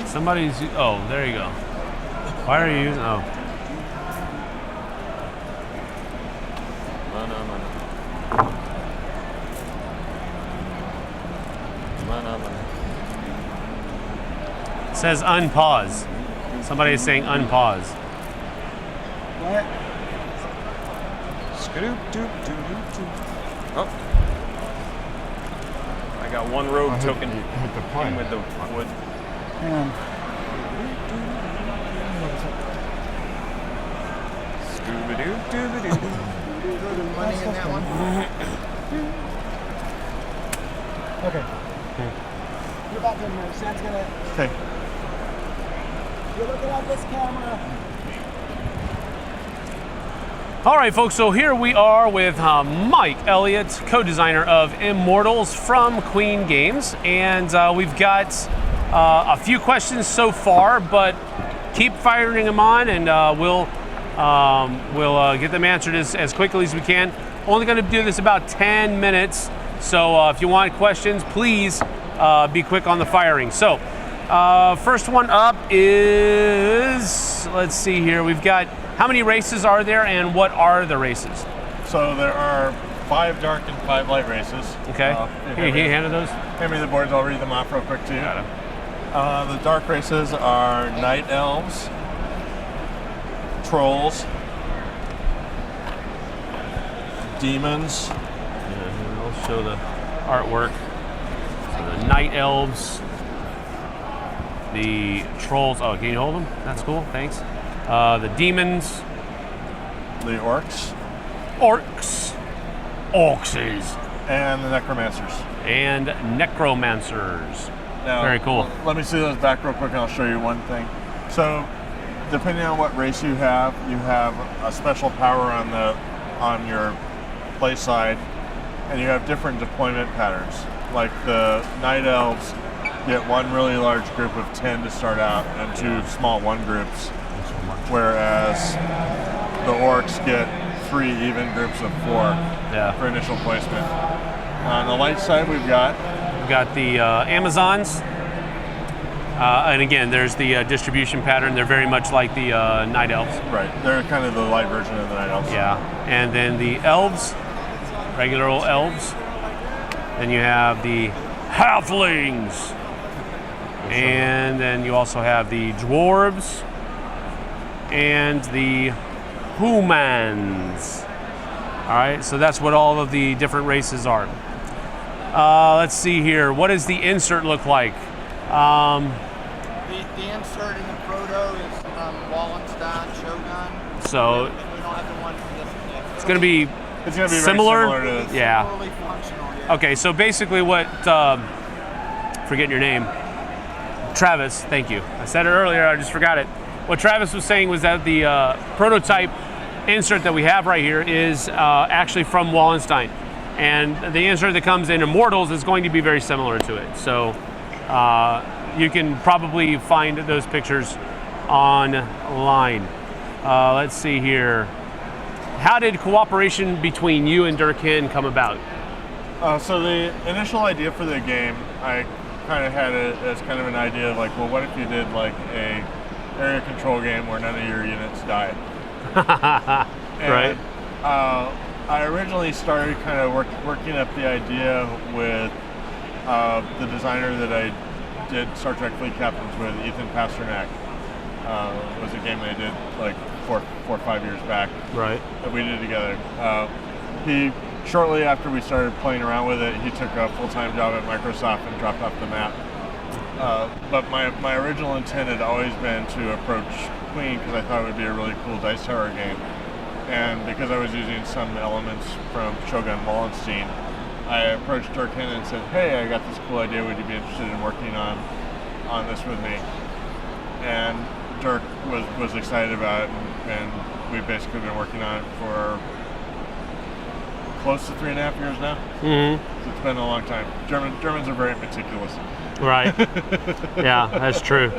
somebody's. Oh, there you go. Why are you using? Oh. It says unpause. Somebody is saying unpause. What? Oh. I got one rogue Oh, token hit the play. in with the wood. Hang on. Scooby-doo-doo-ba-doo. Money in that one. Okay. You're about to move. Sam's gonna. Okay. You're looking at this camera. All right, folks, so here we are with Mike Elliott, co-designer of Immortals from Queen Games. And we've got a few questions so far, but keep firing them on and we'll get them answered as quickly as we can. Only going to do this about 10 minutes. So if you want questions, please be quick on the firing. So first one up is, let's see here, we've got, how many races are there and what are the races? So there are 5 dark and 5 light races. Okay, here, he handed those? Hand me the boards, I'll read them off real quick to you. Got 'em. The dark races are Night Elves, Trolls, Demons, Yeah, I'll show the artwork. So the Night Elves, The trolls. Oh, can you hold them? That's cool. Thanks. The demons. The orcs. Orcs. Orcses. And the necromancers. And necromancers. Now, very cool. Let me see those back real quick and I'll show you one thing. So, depending on what race you have a special power on your play side, and you have different deployment patterns. Like the Night Elves get one really large group of 10 to start out and two small one groups, whereas the Orcs get 3 even groups of 4 for initial placement. On the light side, we've got the Amazons. And again, there's the distribution pattern. They're very much like the Night Elves. Right. They're kind of the light version of the Night Elves. Yeah. And then the Elves, regular old Elves. Then you have the Halflings. And then you also have the Dwarves and the Humans. All right, so that's what all of the different races are. Let's see here. What does the insert look like? The insert in the proto is Wallenstein Shogun. So we don't have the one for this one. it's going to be similar to this. Yeah. Totally functional. Yeah. Okay, so basically what, forgetting your name, Travis, thank you. I said it earlier, I just forgot it. What Travis was saying was that the prototype insert that we have right here is actually from Wallenstein. And the insert that comes in Immortals is going to be very similar to it. So you can probably find those pictures online. Let's see here. How did cooperation between you and Durkin come about? So the initial idea for the game, I kind of had it as kind of an idea of like, well, what if you did like a area control game where none of your units died? Right. I originally started kind of working up the idea with the designer that I did Star Trek Fleet Captains with, Ethan Pasternak. It was a game they did like four or 5 years back. Right. That we did together. He shortly after we started playing around with it, he took a full-time job at Microsoft and dropped off the map. But my original intent had always been to approach Queen because I thought it would be a really cool dice tower game. And because I was using some elements from Shogun Wallenstein, I approached Durkin and said, hey, I got this cool idea, would you be interested in working on this with me? And Dirk was excited about it, and we've basically been working on it for close to 3.5 years now. Mm-hmm. So it's been a long time. Germans are very meticulous. Right. Yeah, that's true.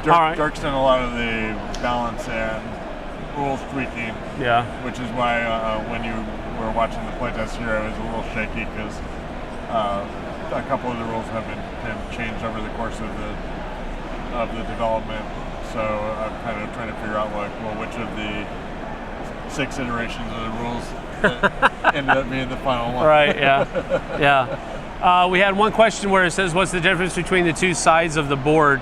All right. Dirk's done a lot of the balance and rules tweaking. Yeah. Which is why when you were watching the playtest here, I was a little shaky because a couple of the rules have changed over the course of the development. So I'm kind of trying to figure out which of the 6 iterations of the rules ended up being the final one. Right. Yeah. Yeah. We had one question where it says, "What's the difference between the 2 sides of the board?"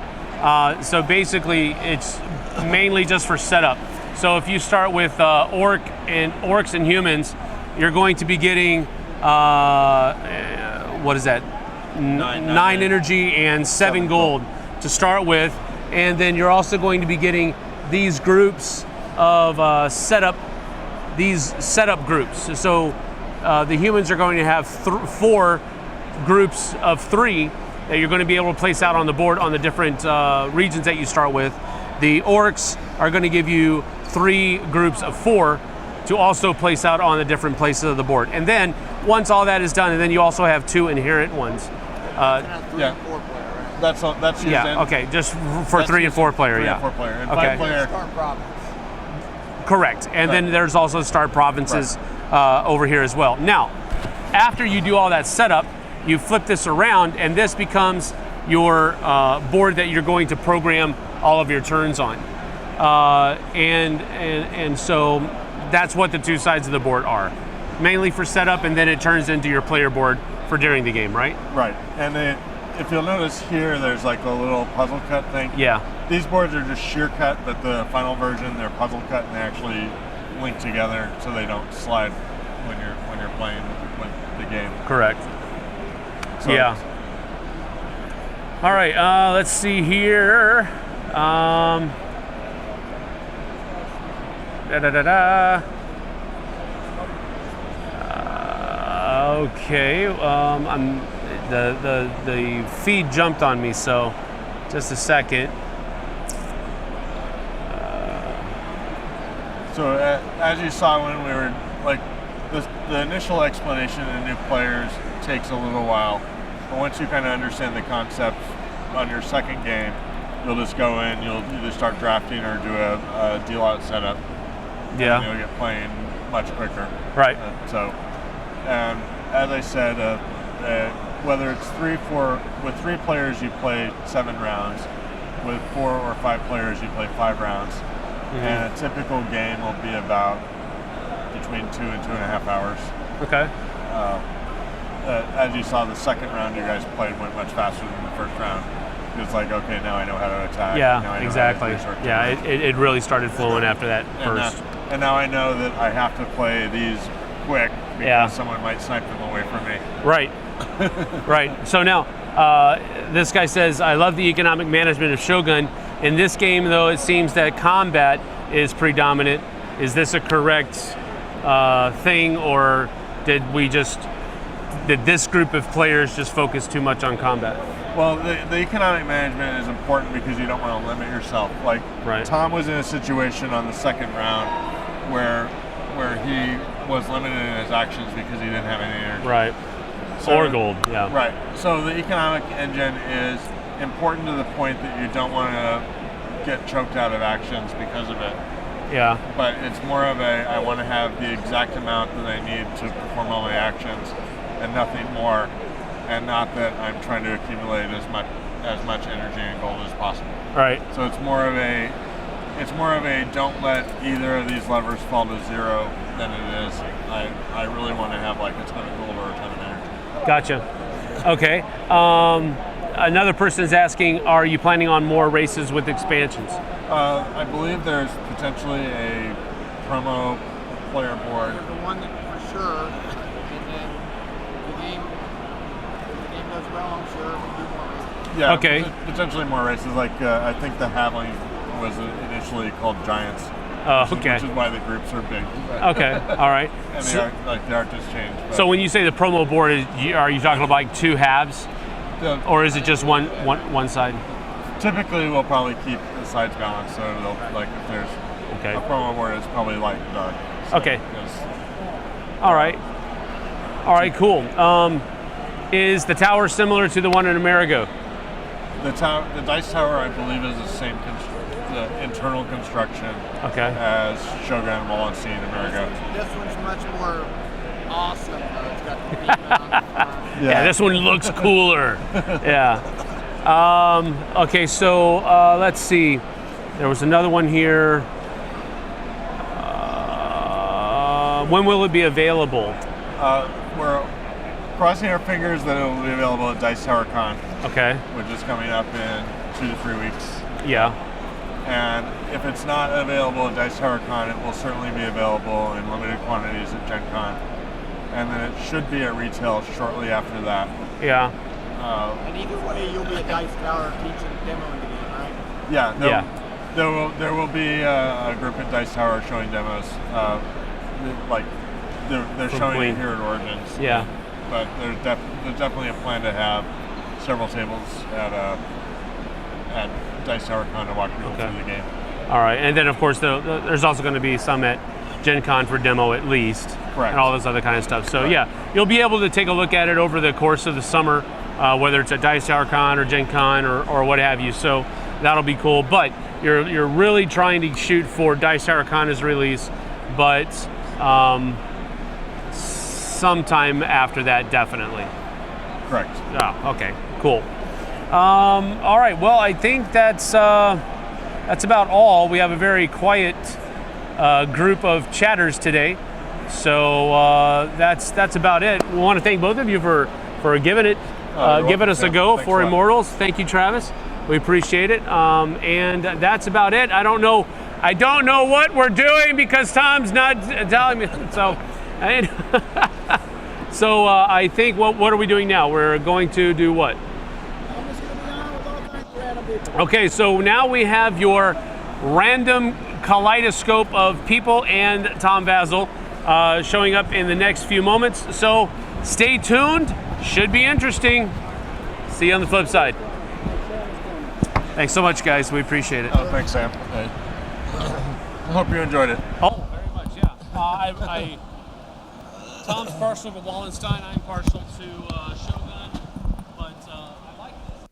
So basically, it's mainly just for setup. So if you start with orcs and humans, you're going to be getting what is that? 9 energy and 7 gold to start with, and then you're also going to be getting these groups of setup groups. So the humans are going to have 4 groups of 3 that you're going to be able to place out on the board on the different regions that you start with. The orcs are going to give you 3 groups of 4 to also place out on the different places of the board. And then once all that is done, and then you also have 2 inherent ones. 3 and 4 player, right? That's used. Yeah. Okay. Just for 3 and 4 player. 3 yeah. and 4 player. And okay. 5 player. Start province. Correct. And then there's also start provinces over here as well. Now, after you do all that setup, you flip this around, and this becomes your board that you're going to program all of your turns on. And so that's what the 2 sides of the board are. Mainly for setup, and then it turns into your player board for during the game, right? Right. And if you'll notice here, there's like a little puzzle cut thing. Yeah. These boards are just sheer cut, but the final version, they're puzzle cut, and they actually link together so they don't slide when you're playing with the game. Correct. So, yeah. All right, let's see here. Okay, the feed jumped on me, so just a second. So as you saw when we were the initial explanation to new players takes a little while, but once you kind of understand the concept on your second game, you'll just go in, you'll either start drafting or do a deal out setup. Yeah. And you'll get playing much quicker. Right. As I said, whether it's 3-4, with 3 players you play 7 rounds, with 4 or 5 players you play 5 rounds, and a typical game will be about between 2 and 2.5 hours. Okay. As you saw, the second round you guys played went much faster than the first round. It's like, okay, now I know how to attack. Yeah, now I know exactly. How to Yeah, it really started flowing after that first. And now I know that I have to play these quick because someone might snipe them away from me. Right. Right. So now, this guy says, I love the economic management of Shogun. In this game, though, it seems that combat is predominant. Is this a correct thing, or did this group of players just focus too much on combat? Well, the economic management is important because you don't want to limit yourself. Like, Tom was in a situation on the second round where he was limited in his actions because he didn't have any energy. Right. So, or gold, yeah. Right. So the economic engine is important to the point that you don't want to get choked out of actions because of it. Yeah. But it's more of I want to have the exact amount that I need to perform all my actions and nothing more, and not that I'm trying to accumulate as much energy and gold as possible. Right. So it's more of a don't let either of these levers fall to zero than it is I really want to have like a ton of gold or a ton of energy. Gotcha. Okay. Another person is asking, are you planning on more races with expansions? I believe there's potentially a promo player board. The one that for sure, and then the game goes well, I'm sure we'll do more races. Yeah, okay. Potentially more races. Like I think the halving was initially called Giants. Okay. Which is why the groups are big. Okay, all right. And the art just changed. But. So when you say the promo board, are you talking about like 2 halves? Or is it just one side? Typically, we'll probably keep the sides balanced. So like if there's a promo board, it's probably light and dark. So okay. All right. All right. Cool. Is the tower similar to the one in Amerigo? The dice tower, I believe, is the same the internal construction as Shogun, Wallenstein, Amerigo. This one's much more awesome. It's got the beam on the front. Yeah, this one looks cooler. Yeah. Okay, so let's see. There was another one here. When will it be available? We're crossing our fingers that it will be available at Dice Tower Con. Okay. Which is coming up in 2 to 3 weeks. Yeah. And if it's not available at Dice Tower Con, it will certainly be available in limited quantities at Gen Con. And then it should be at retail shortly after that. Yeah. And either way, you'll be at Dice Tower teaching demoing the game, right? Yeah. There will be a group at Dice Tower showing demos. They're showing it here at Origins. Yeah. But there's definitely a plan to have several tables at Dice Tower Con to walk people through the game. All right, and then of course there's also going to be some at Gen Con for demo at least. Correct. And all this other kind of stuff. So yeah, you'll be able to take a look at it over the course of the summer, whether it's at Dice Tower Con or Gen Con or what have you. So that'll be cool. But you're really trying to shoot for Dice Tower Con's release, but sometime after that, definitely. Correct. Oh, okay, cool. All right, well, I think that's about all. We have a very quiet group of chatters today, so that's about it. We want to thank both of you for giving us a go for Immortals. Thank you, Travis. We appreciate it. And that's about it. I don't know what we're doing because Tom's not telling me. So, so I think what are we doing now? We're going to do what? I'm just going to be on Okay, so now we have your random kaleidoscope of people and Tom Vasel showing up in the next few moments. So stay tuned. Should be interesting. See you on the flip side. Thanks so much, guys. We appreciate it. Oh, thanks, Sam. I hope you enjoyed it. Oh, very much, yeah. Tom's partial to Wallenstein. I'm partial to Shogun, but I like this.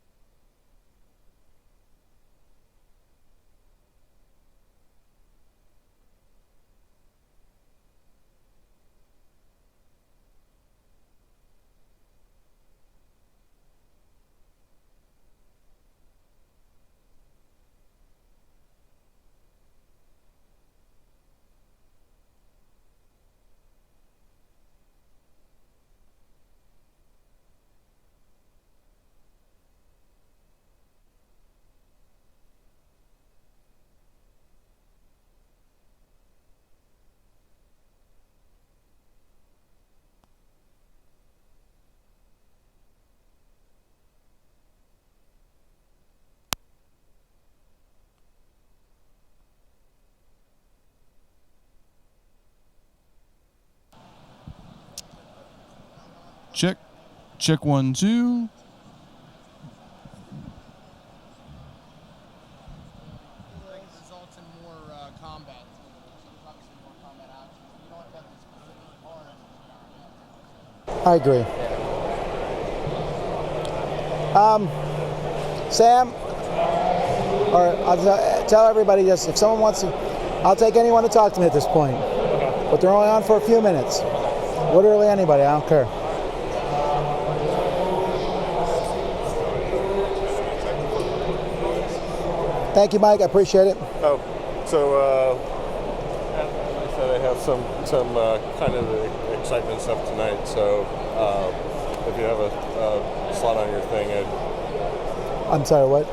Check. Check 1, 2. Results in more combat. Obviously more combat options. You don't have the specific I agree. Sam, or I'll tell everybody just, if someone wants to, I'll take anyone to talk to me at this point. But they're only on for a few minutes. Literally anybody, I don't care. Thank you, Mike. I appreciate it. Oh, so I said I have some kind of excitement stuff tonight. So if you have a slot on your thing, I'm sorry, what?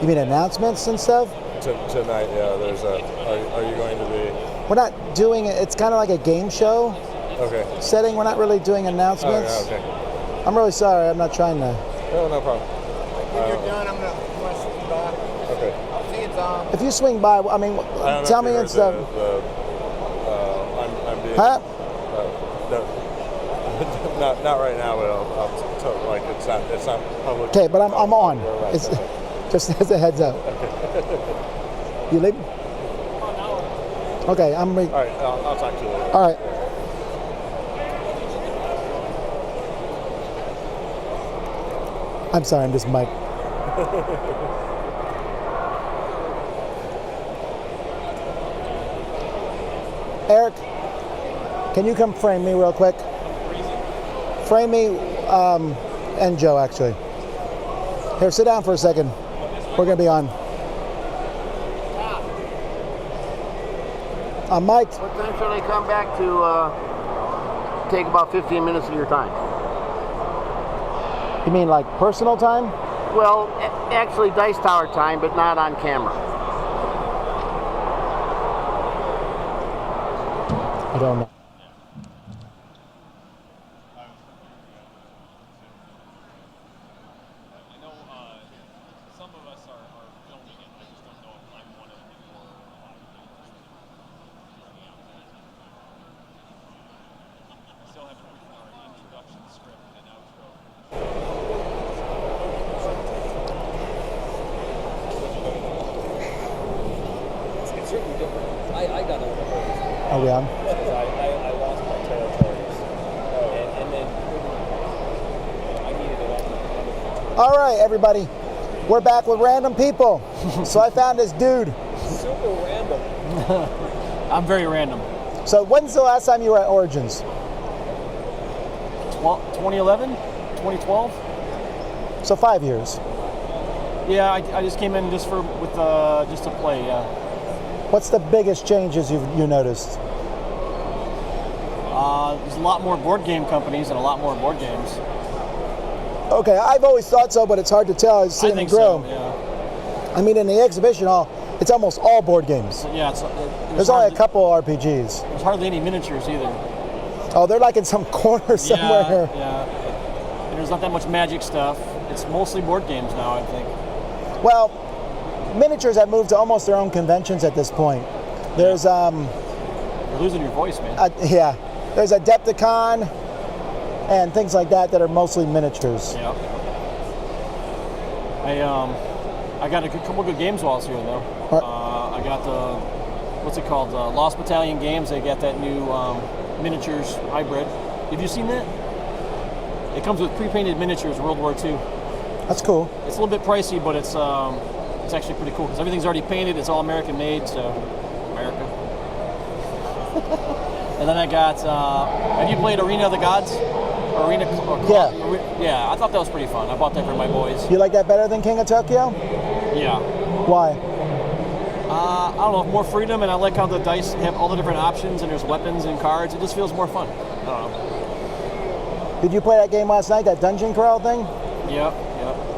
You mean announcements and stuff? tonight, yeah. There's a. Are you going to be? We're not doing it. It's kind of like a game show Okay. setting. We're not really doing announcements. Oh, yeah, okay. I'm really sorry. I'm not trying to. No, no problem. When you're done, I'm going to swing by. Okay. I'll see you, Tom. If you swing by, I mean, I don't know tell if me you and heard stuff. I'm being. Huh? No, not right now, but I'll tell, like it's not public. Okay, but I'm on. Right, It's okay. just as a heads up. You leave? Okay, I'm. All right, I'll talk to you later. All right. I'm sorry. I'm just Mike. Eric, can you come frame me real quick? Frame me, and Joe actually. Here, sit down for a second. We're gonna be on. Mike. What time should I come back to take about 15 minutes of your time? You mean like personal time? Well, actually Dice Tower time, but not on camera. I don't know. I know some of us are filming it. I just don't know if I'm one of them or a lot of people. I still haven't written our introduction script and outro. It's certainly different. I got a little bit. Are we on? I lost my territories. And then I needed it all. All right, everybody. We're back with random people. So I found this dude. Super random. I'm very random. So when's the last time you were at Origins? 2011, 2012. So 5 years. Yeah, I just came in just to play. Yeah. What's the biggest changes you noticed? There's a lot more board game companies and a lot more board games. Okay, I've always thought so, but it's hard to tell. I've seen I think them grow. so. Yeah. I mean, in the exhibition hall, it's almost all board games. So, yeah. There's only a couple RPGs. There's hardly any miniatures either. Oh, they're like in some corner somewhere. Yeah. And there's not that much Magic stuff. It's mostly board games now, I think. Well, miniatures have moved to almost their own conventions at this point. There's You're losing your voice, man. yeah, there's Adepticon and things like that are mostly miniatures. Yeah. I got a couple good games while I was here, though. I got the, what's it called? Lost Battalion Games. They got that new miniatures hybrid. Have you seen that? It comes with pre-painted miniatures, World War II. That's cool. It's a little bit pricey, but it's actually pretty cool because everything's already painted. It's all American made, so America. And then I got. Have you played Arena of the Gods? Arena. Yeah, I thought that was pretty fun. I bought that for my boys. You like that better than King of Tokyo? Yeah. Why? I don't know, more freedom, and I like how the dice have all the different options, and there's weapons and cards. It just feels more fun. I don't know. Did you play that game last night, that dungeon crawl thing? Yep.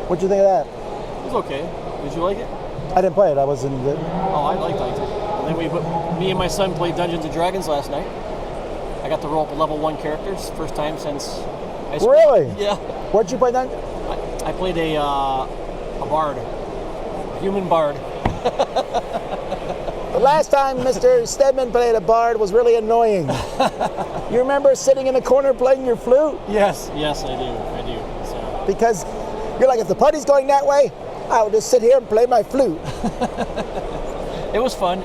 What'd you think of that? It was okay. Did you like it? I didn't play it. I wasn't. Oh, I liked it. And then me and my son played Dungeons and Dragons last night. I got to roll up level 1 characters, first time since high school. Really? Yeah. What'd you play then? I played a bard, a human bard. The last time Mr. Steadman played a bard was really annoying. You remember sitting in the corner playing your flute? Yes, I do. So. Because you're like, if the party's going that way, I'll just sit here and play my flute. It was fun.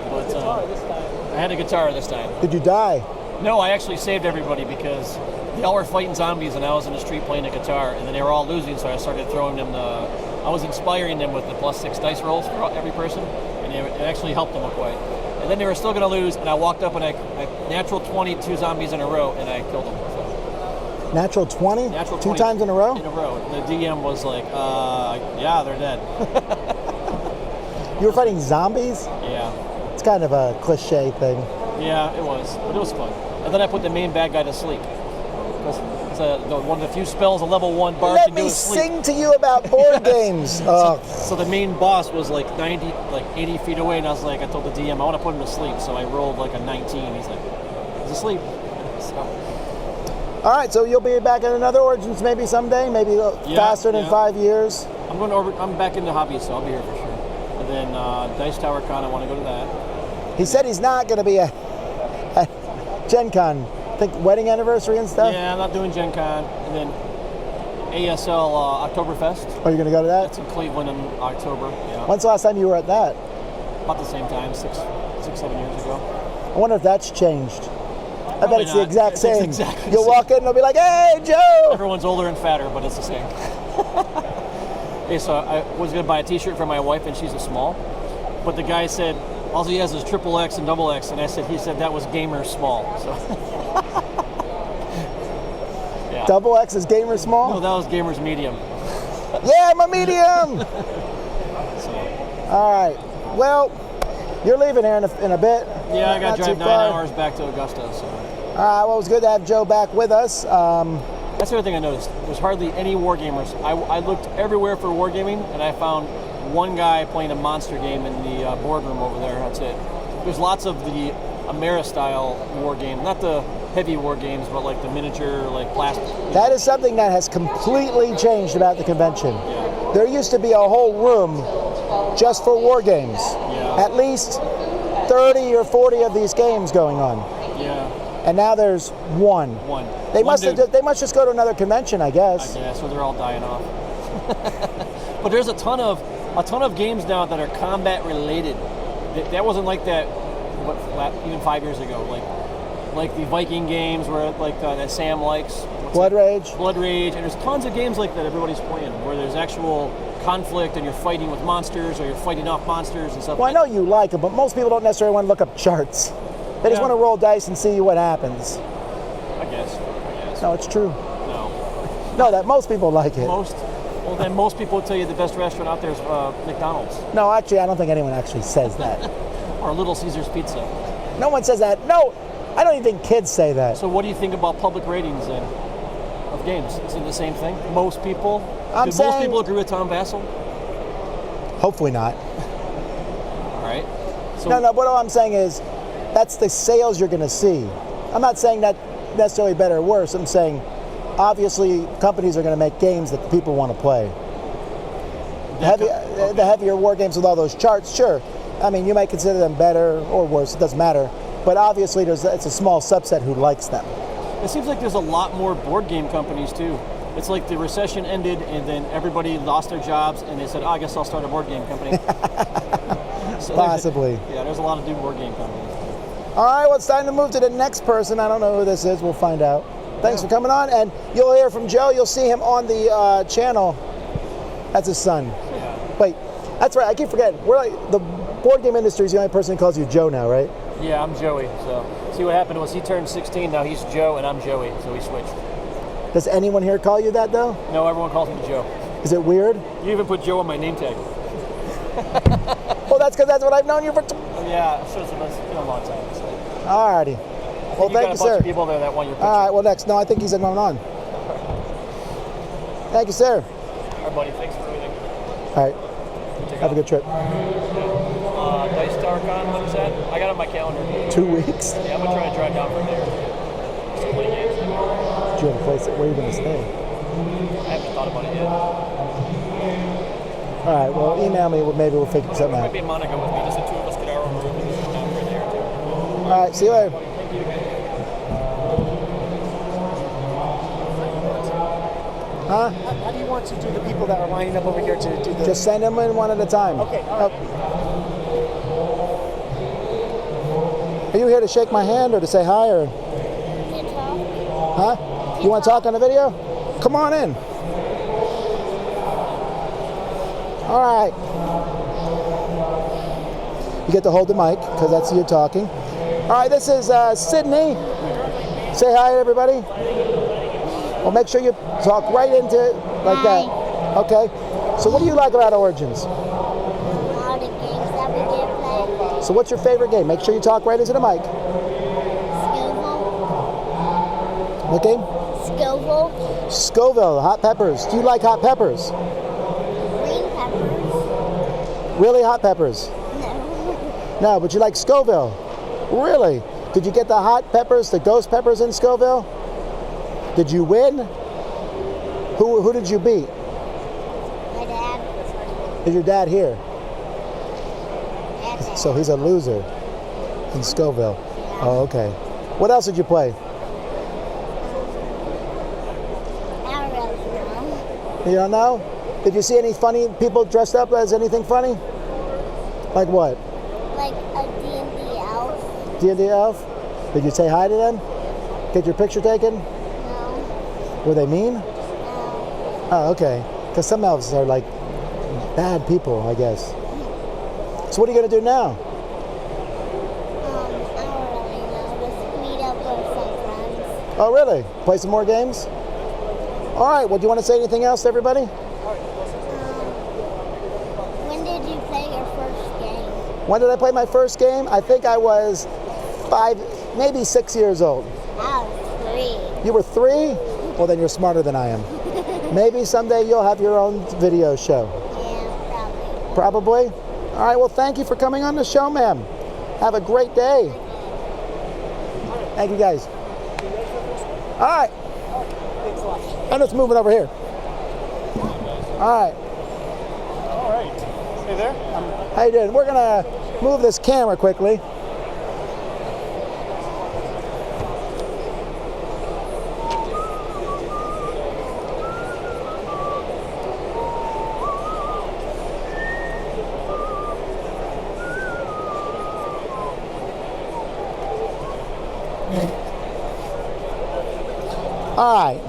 But I had a guitar this time. Did you die? No, I actually saved everybody because they all were fighting zombies and I was in the street playing a guitar, and then they were all losing, so I started throwing them I was inspiring them with the +6 dice rolls for every person, and it actually helped them quite. And then they were still going to lose, and I walked up and I natural 20 2 zombies in a row, and I killed them. So. Natural 20? Natural 2 20 times in a row? In a row. The DM was like, yeah, they're dead. You were fighting zombies? Yeah. It's kind of a cliche thing. Yeah, it was, but it was fun. And then I put the main bad guy to sleep. It's one of the few spells a level 1 bard Let can do me is sleep. sing to you about board games. So the main boss was like 80 feet away, and I was like, I told the DM, I want to put him to sleep. So I rolled like a 19. He's like, he's asleep. So. All right, so you'll be back in another Origins maybe someday, maybe faster than 5 years. I'm back into hobbies, so I'll be here for sure. And then Dice Tower Con, I want to go to that. He said he's not going to be at Gen Con. I think wedding anniversary and stuff? Yeah, I'm not doing Gen Con. And then ASL Oktoberfest. Are you going to go to that? That's in Cleveland in October. Yeah. When's the last time you were at that? About the same time, 6, 7 years ago. I wonder if that's changed. I bet it's not. the exact same. Exactly You'll walk in and they'll be like, hey, Joe! Everyone's older and fatter, but it's the same. Okay, so I was going to buy a t-shirt for my wife, and she's a small. But the guy said, all he has is XXX and XX, and he said that was gamer small. So. Yeah. Double X is gamer small? No, that was gamer's medium. Yeah, I'm a medium! So. All right. Well, you're leaving here in a bit. Yeah, I got to Not drive too 9 far. hours back to Augusta. So. All right, well, it was good to have Joe back with us. That's the other thing I noticed. There's hardly any wargamers. I looked everywhere for wargaming, and I found one guy playing a monster game in the boardroom over there. That's it. There's lots of the Amera-style war game, not the heavy war games, but like the miniature, like plastic. That is something that has completely changed about the convention. Yeah. There used to be a whole room just for war games. Yeah. At least 30 or 40 of these games going on. Yeah. And now there's one. They must just go to another convention, I guess. I guess, so they're all dying off. But there's a ton of games now that are combat related. That wasn't like that, even 5 years ago. Like the Viking games, where that Sam likes. Blood Rage, and there's tons of games like that everybody's playing, where there's actual conflict and you're fighting with monsters or you're fighting off monsters and stuff. Well, I know you like them, but most people don't necessarily want to look up charts. They just want to roll dice and see what happens. I guess. No, it's true. No, that most people like it. Then most people would tell you the best restaurant out there is McDonald's. No, actually, I don't think anyone actually says that. Or Little Caesars Pizza. No one says that. No, I don't even think kids say that. So what do you think about public ratings then of games? Is it the same thing? Most people? Most people agree with Tom Vassell? Hopefully not. All right. So No, what I'm saying is that's the sales you're going to see. I'm not saying that necessarily better or worse. I'm saying obviously companies are going to make games that the people want to play. the heavier war games with all those charts, sure. I mean, you might consider them better or worse, it doesn't matter. But obviously, it's a small subset who likes them. It seems like there's a lot more board game companies too. It's like the recession ended and then everybody lost their jobs and they said, I guess I'll start a board game company. So Possibly. There's a lot of new board game companies. All right, well, it's time to move to the next person. I don't know who this is. We'll find out. Thanks for coming on. And you'll hear from Joe. You'll see him on the channel. That's his son. Yeah. Wait, that's right. I keep forgetting. We're like, the board game industry is the only person who calls you Joe now, right? Yeah, I'm Joey. So, see what happened was he turned 16. Now he's Joe and I'm Joey. So we switched. Does anyone here call you that, though? No, everyone calls me Joe. Is it weird? You even put Joe on my name tag. Well, that's because that's what I've known you for. Yeah, sure, it's been a long time. So. All righty. Well, thank you, sir. Of people there that want your picture. All right, well, next. No, I think he's going on. Thank you, sir. All right, buddy. Thanks for everything. All right. Have a good trip. Dice Tower Con, when is that? I got it on my calendar. 2 weeks? Yeah, I'm going to try to drive down from there. So many games. Do you have a place where you're going to stay? I haven't thought about it yet. All right, well, email me. Maybe we'll figure something out. Maybe Monica with me. Just the two of us get our own room and sit down right there, too. All right, see you later. Huh? How do you want to do the people that are lining up over here to do the... Just send them in one at a time. Okay, all right. Are you here to shake my hand or to say hi or? Huh? You want to talk on the video? Come on in. All right. You get to hold the mic because that's you talking. All right, this is Sidney. Say hi to everybody. Well, make sure you talk right into it like that. Okay. So what do you like about Origins? All the games that we get play. So what's your favorite game? Make sure you talk right into the mic. Scoville. What game? Scoville. Scoville, hot peppers. Do you like hot peppers? Green peppers. Really hot peppers? No. No, but you like Scoville. Really? Did you get the hot peppers, the ghost peppers in Scoville? Did you win? Who did you beat? My dad. Is your dad here? Dad. So he's a loser in Scoville. Yeah. Oh, okay. What else did you play? I don't really know. You don't know? Did you see any funny people dressed up as anything funny? Like what? Like a D&D elf. D&D elf? Did you say hi to them? Get your picture taken? No. Were they mean? No. Oh, okay. Because some elves are like bad people, I guess. So what are you going to do now? I don't really know. Just meet up with some friends. Oh, really? Play some more games? All right. Well, do you want to say anything else to everybody? When did you play your first game? When did I play my first game? I think I was 5, maybe 6 years old. I was 3. You were 3? Well, then you're smarter than I am. Maybe someday you'll have your own video show. Yeah, Probably? probably. All right, well, thank you for coming on the show, ma'am. Have a great day. Thank you, guys. All right. And let's move it over here. All right. All right. Hey there. How you doing? We're going to move this camera quickly. All right.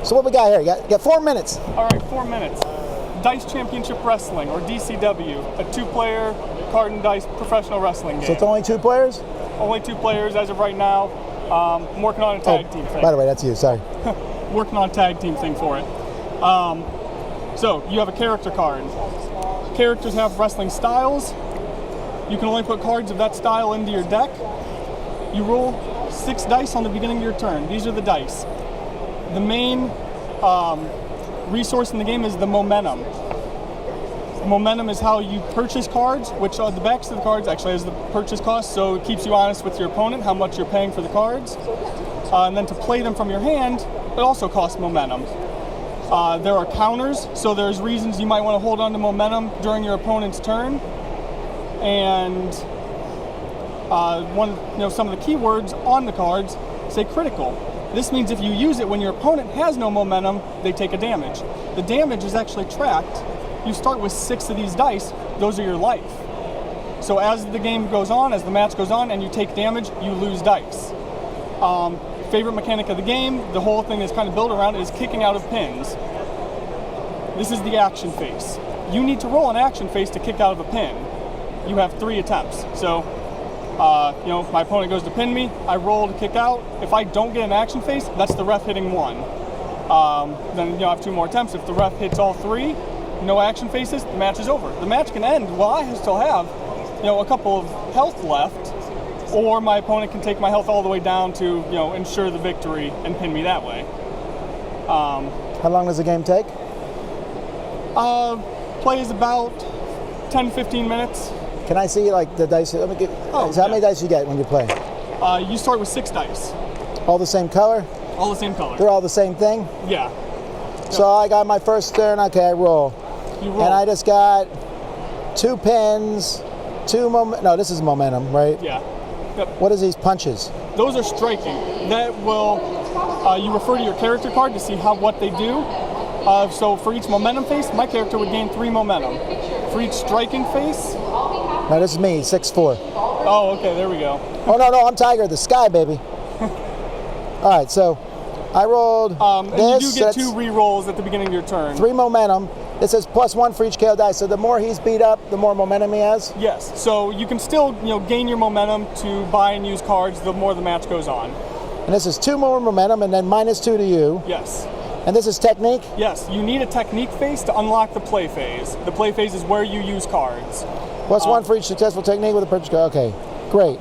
So what we got here? You got 4 minutes. All right, 4 minutes. Dice Championship Wrestling, or DCW, a 2-player card and dice professional wrestling game. So it's only 2 players? Only 2 players as of right now. I'm working on a tag team thing. By the way, that's you. Sorry. Working on a tag team thing for it. So you have a character card. Characters have wrestling styles. You can only put cards of that style into your deck. You roll 6 dice on the beginning of your turn. These are the dice. The main resource in the game is the momentum. Momentum is how you purchase cards, which on the backs of the cards actually has the purchase cost, so it keeps you honest with your opponent, how much you're paying for the cards. And then to play them from your hand, it also costs momentum. There are counters, so there's reasons you might want to hold on to momentum during your opponent's turn. And some of the keywords on the cards say critical. This means if you use it when your opponent has no momentum, they take a damage. The damage is actually tracked. You start with 6 of these dice, those are your life. So as the game goes on, as the match goes on, and you take damage, you lose dice. Favorite mechanic of the game, the whole thing is kind of built around, is kicking out of pins. This is the action phase. You need to roll an action phase to kick out of a pin. You have 3 attempts. So, my opponent goes to pin me, I roll to kick out. If I don't get an action phase, that's the ref hitting 1. Then I have 2 more attempts. If the ref hits all 3, no action phases, the match is over. The match can end while I still have, a couple of health left, or my opponent can take my health all the way down to, ensure the victory and pin me that way. How long does the game take? Play is about 10-15 minutes. Can I see the dice? How many dice you get when you play? You start with 6 dice. All the same color? All the same color. They're all the same thing? Yeah. So I got my first turn, okay, I roll. You roll. And I just got 2 pins, 2 no, this is momentum, right? Yeah. Yep. What is these punches? Those are striking. That will, you refer to your character card to see what they do. So for each momentum phase, my character would gain 3 momentum. For each striking phase. No, this is me, 6'4". Oh, okay, there we go. Oh, no, I'm Tiger, the sky, baby. All right, so I rolled and this. You do get 2 re-rolls at the beginning of your turn. 3 momentum. It says +1 for each KO die, so the more he's beat up, the more momentum he has? Yes, so you can still gain your momentum to buy and use cards the more the match goes on. And this is 2 more momentum and then -2 to you. Yes. And this is technique? Yes, you need a technique phase to unlock the play phase. The play phase is where you use cards. +1 for each successful technique with a purchase card. Okay, great.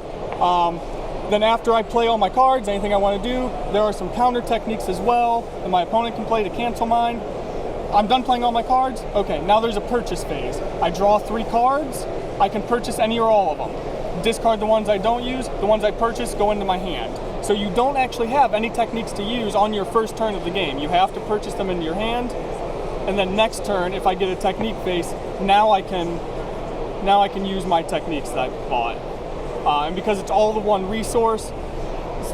Then after I play all my cards, anything I want to do, there are some counter techniques as well that my opponent can play to cancel mine. I'm done playing all my cards. Okay, now there's a purchase phase. I draw 3 cards. I can purchase any or all of them. Discard the ones I don't use. The ones I purchase go into my hand. So you don't actually have any techniques to use on your first turn of the game. You have to purchase them into your hand. And then next turn, if I get a technique phase, now I can use my techniques that I bought. And because it's all the one resource,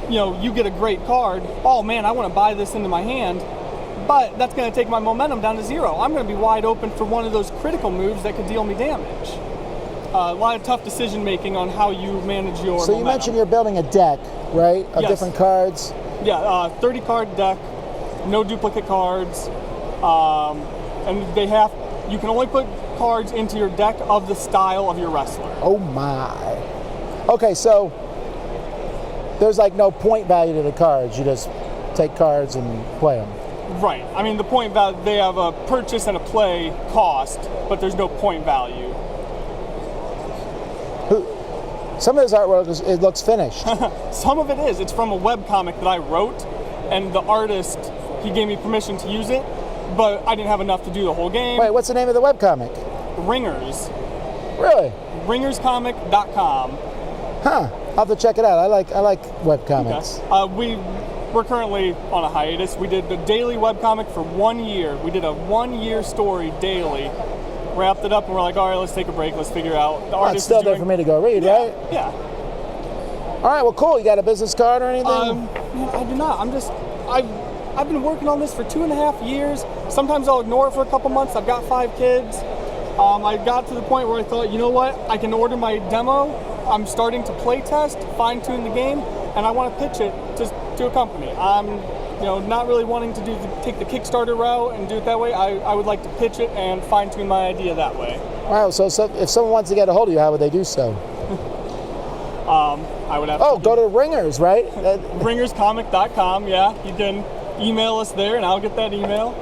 you get a great card. Oh man, I want to buy this into my hand. But that's going to take my momentum down to 0. I'm going to be wide open for one of those critical moves that could deal me damage. A lot of tough decision making on how you manage your So momentum. you mentioned you're building a deck, right, of Yes. different cards? Yeah, 30 card deck, no duplicate cards, and you can only put cards into your deck of the style of your wrestler. Oh my. Okay, so there's no point value to the cards. You just take cards and play them. Right. I mean, the point value, they have a purchase and a play cost, but there's no point value. Some of this artwork, it looks finished. Some of it is. It's from a webcomic that I wrote, and the artist, he gave me permission to use it, but I didn't have enough to do the whole game. Wait, what's the name of the webcomic? Ringers. Really? Ringerscomic.com. Huh. I'll have to check it out. I like webcomics. Okay. We're currently on a hiatus. We did the daily webcomic for 1 year. We did a 1-year story daily. Wrapped it up and we're like, all right, let's take a break. Let's figure out. The artist it's still is there for me to go read, right? Yeah. All right, well, cool. You got a business card or anything? I do not. I've been working on this for 2.5 years. Sometimes I'll ignore it for a couple months. I've got 5 kids. I got to the point where I thought, you know what? I can order my demo. I'm starting to play test, fine tune the game, and I want to pitch it to a company. I'm not really wanting to take the Kickstarter route and do it that way. I would like to pitch it and fine tune my idea that way. Wow, so if someone wants to get a hold of you, how would they do so? I would have go to Ringers, right? Ringerscomic.com, yeah. You can email us there and I'll get that email.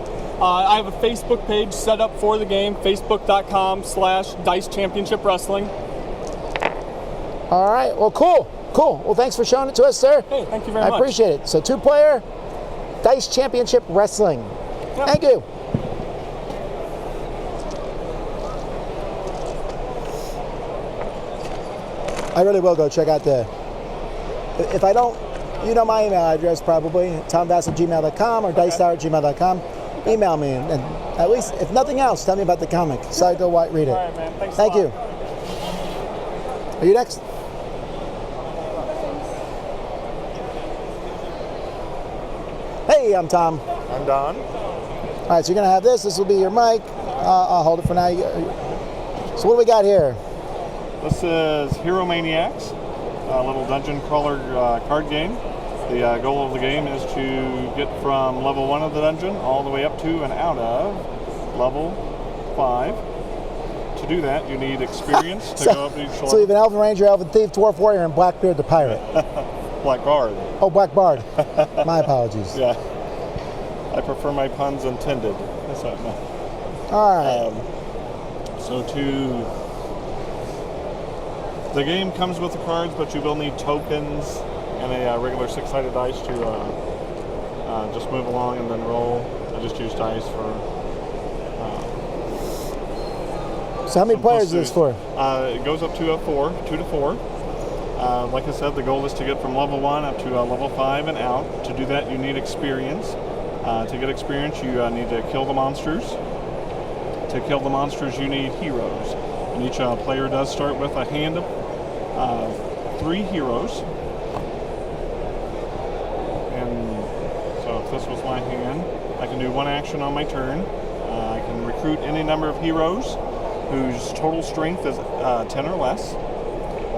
I have a Facebook page set up for the game, facebook.com/Dice Championship Wrestling. All right, well, cool. Well, thanks for showing it to us, sir. Hey, thank you very much. I appreciate it. So 2-player Dice Championship Wrestling. Yep. Thank you. I really will go check out if I don't, my email address probably, tombass@gmail.com or dicetower@gmail.com. email me and at least, if nothing else, tell me about the comic so I go read it. All right, man. Thanks Thank a lot. you. Are you next? Hey, I'm Tom. I'm Don. All right, so you're going to have this. This will be your mic. I'll hold it for now. So what do we got here? This is Heromaniacs, a little dungeon crawler card game. The goal of the game is to get from level 1 of the dungeon all the way up to and out of level 5. To do that, you need experience to go up each level. So you have an Elven Ranger, Elven Thief, Dwarf Warrior, and Blackbeard the Pirate. Black Bard. Oh, Black Bard. My apologies. Yeah. I prefer my puns intended. That's not, no. All right. So the game comes with the cards, but you will need tokens and a regular 6-sided dice to just move along and then roll. I just use dice for. So how many players is this for? It goes up to 2 to 4. Like I said, the goal is to get from level 1 up to level 5 and out. To do that, you need experience. To get experience, you need to kill the monsters. To kill the monsters, you need heroes. And each player does start with a hand of 3 heroes. And so if this was my hand, I can do 1 action on my turn. I can recruit any number of heroes whose total strength is 10 or less.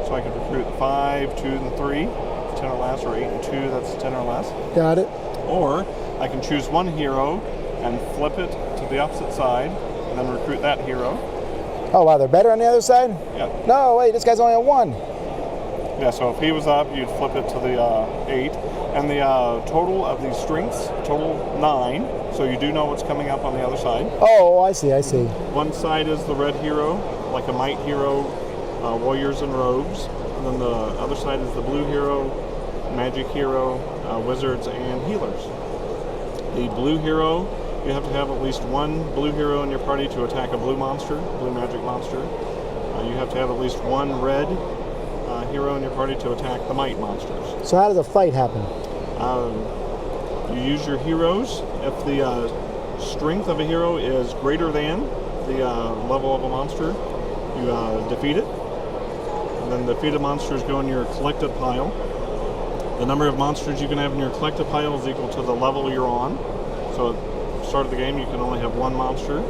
So I could recruit 5, 2, and 3, 10 or less, or 8 and 2, that's 10 or less. Got it. Or I can choose 1 hero and flip it to the opposite side, and then recruit that hero. Oh, wow, they're better on the other side? Yeah. No, wait, this guy's only at 1. Yeah, so if he was up, you'd flip it to the 8. And the total of these strengths, total 9. So you do know what's coming up on the other side. Oh, I see. One side is the red hero, like a might hero, warriors and rogues. And then the other side is the blue hero, magic hero, wizards, and healers. The blue hero, you have to have at least 1 blue hero in your party to attack a blue monster, blue magic monster. You have to have at least 1 red hero in your party to attack the might monsters. So how does a fight happen? You use your heroes. If the strength of a hero is greater than the level of a monster, you defeat it. And then defeated monsters go in your collected pile. The number of monsters you can have in your collected pile is equal to the level you're on. So at the start of the game, you can only have 1 monster.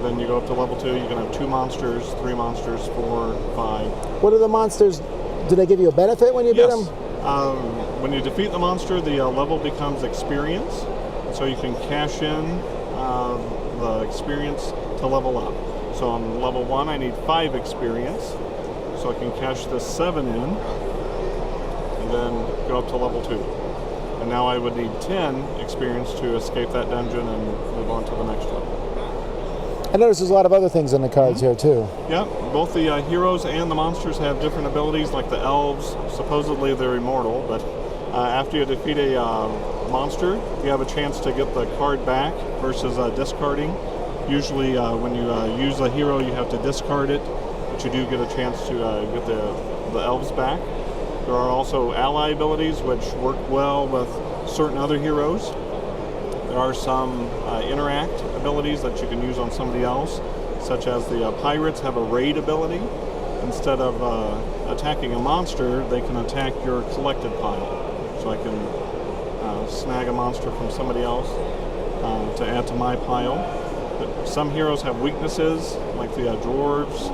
Then you go up to level 2, you can have 2 monsters, 3 monsters, 4, 5. What are the monsters? Do they give you a benefit when you beat them? When you defeat the monster, the level becomes experience. So you can cash in the experience to level up. So on level 1, I need 5 experience. So I can cash this 7 in, and then go up to level 2. And now I would need 10 experience to escape that dungeon and move on to the next level. I notice there's a lot of other things in the cards here too. Yeah, both the heroes and the monsters have different abilities, like the elves. Supposedly they're immortal, but after you defeat a monster, you have a chance to get the card back versus discarding. Usually when you use a hero, you have to discard it, but you do get a chance to get the elves back. There are also ally abilities which work well with certain other heroes. There are some interact abilities that you can use on somebody else, such as the pirates have a raid ability. Instead of attacking a monster, they can attack your collected pile. So I can snag a monster from somebody else to add to my pile. But some heroes have weaknesses, like the dwarves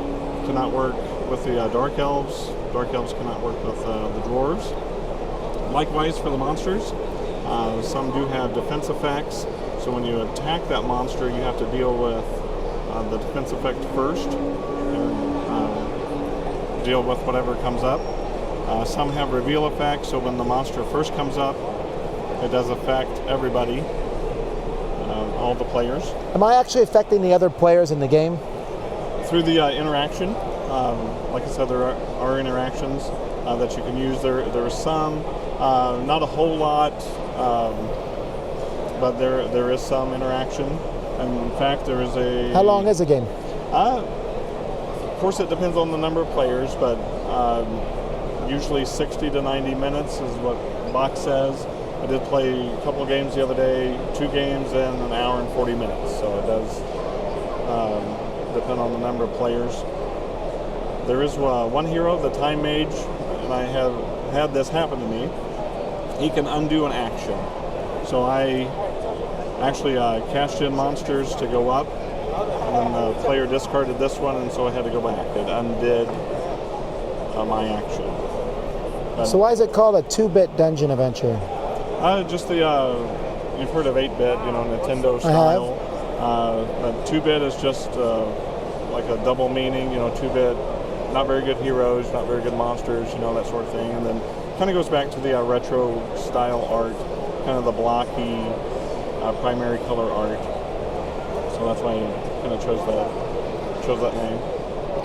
cannot work with the dark elves. Dark elves cannot work with the dwarves. Likewise for the monsters. Some do have defense effects, so when you attack that monster, you have to deal with the defense effect first and deal with whatever comes up. Some have reveal effects, so when the monster first comes up, it does affect everybody, all the players. Am I actually affecting the other players in the game? Through the interaction. Like I said, there are interactions that you can use. There are some, not a whole lot, but there is some interaction. And in fact, there is a... How long is the game? Of course, it depends on the number of players, but usually 60 to 90 minutes is what the box says. I did play a couple of games the other day, 2 games in an hour and 40 minutes, so it does depend on the number of players. There is one hero, the Time Mage, and I have had this happen to me. He can undo an action. So I actually cashed in monsters to go up, and then the player discarded this one, and so I had to go back. It undid my action. But So why is it called a 2-bit dungeon adventure? just the, you've heard of 8-bit, Nintendo style. But 2-bit is just like a double meaning, 2-bit, not very good heroes, not very good monsters, that sort of thing. And then kind of goes back to the retro style art, kind of the blocky primary color art. So that's why I kind of chose that name.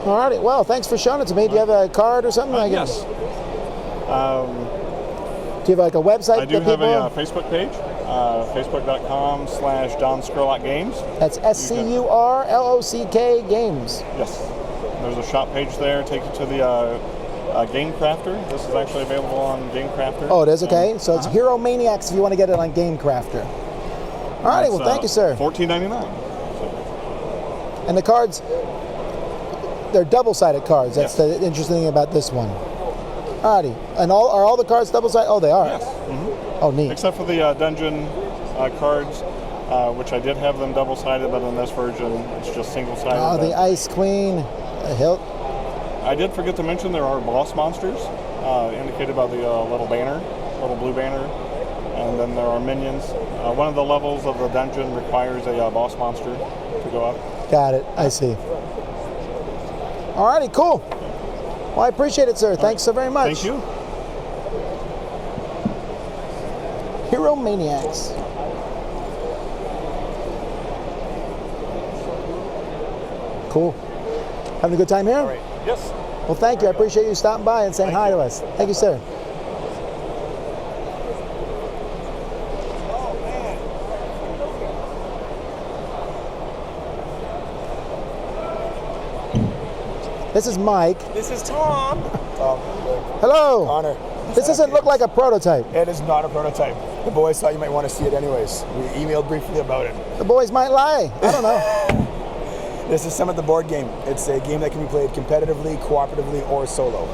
All righty. Well, thanks for showing it to me. Do you have a card or something? Yes. Do you have like a website? I do have a Facebook page, facebook.com/Don Scurlock Games. That's SCURLOCK Games. Yes. There's a shop page there. Take you to the Game Crafter. This is actually available on Game Crafter. Oh, it is? Okay. So it's Heromaniacs if you want to get it on Game Crafter. All righty. Well, thank you, sir. $14.99. And the cards, they're double-sided cards. That's the interesting thing about this one. Alrighty. And are all the cards double-sided? Oh, they are. Yes. Mm-hmm. Oh, neat. Except for the dungeon cards, which I did have them double-sided, but in this version, it's just single-sided. Oh, the Ice Queen, the hilt. I did forget to mention there are boss monsters, indicated by the little blue banner, and then there are minions. One of the levels of the dungeon requires a boss monster to go up. Got it. I see. Alrighty, cool. Well, I appreciate it, sir. Thanks so very much. Thank you. Heromaniacs. Cool. Having a good time here? All right. Yes. Well, thank you. I appreciate you stopping by and saying hi to us. Thank you, sir. This is Mike. This is Tom. Hello. Honor. This doesn't look like a prototype. It is not a prototype. The boys thought you might want to see it anyways. We emailed briefly about it. The boys might lie. I don't know. This is Summit the board game. It's a game that can be played competitively, cooperatively, or solo.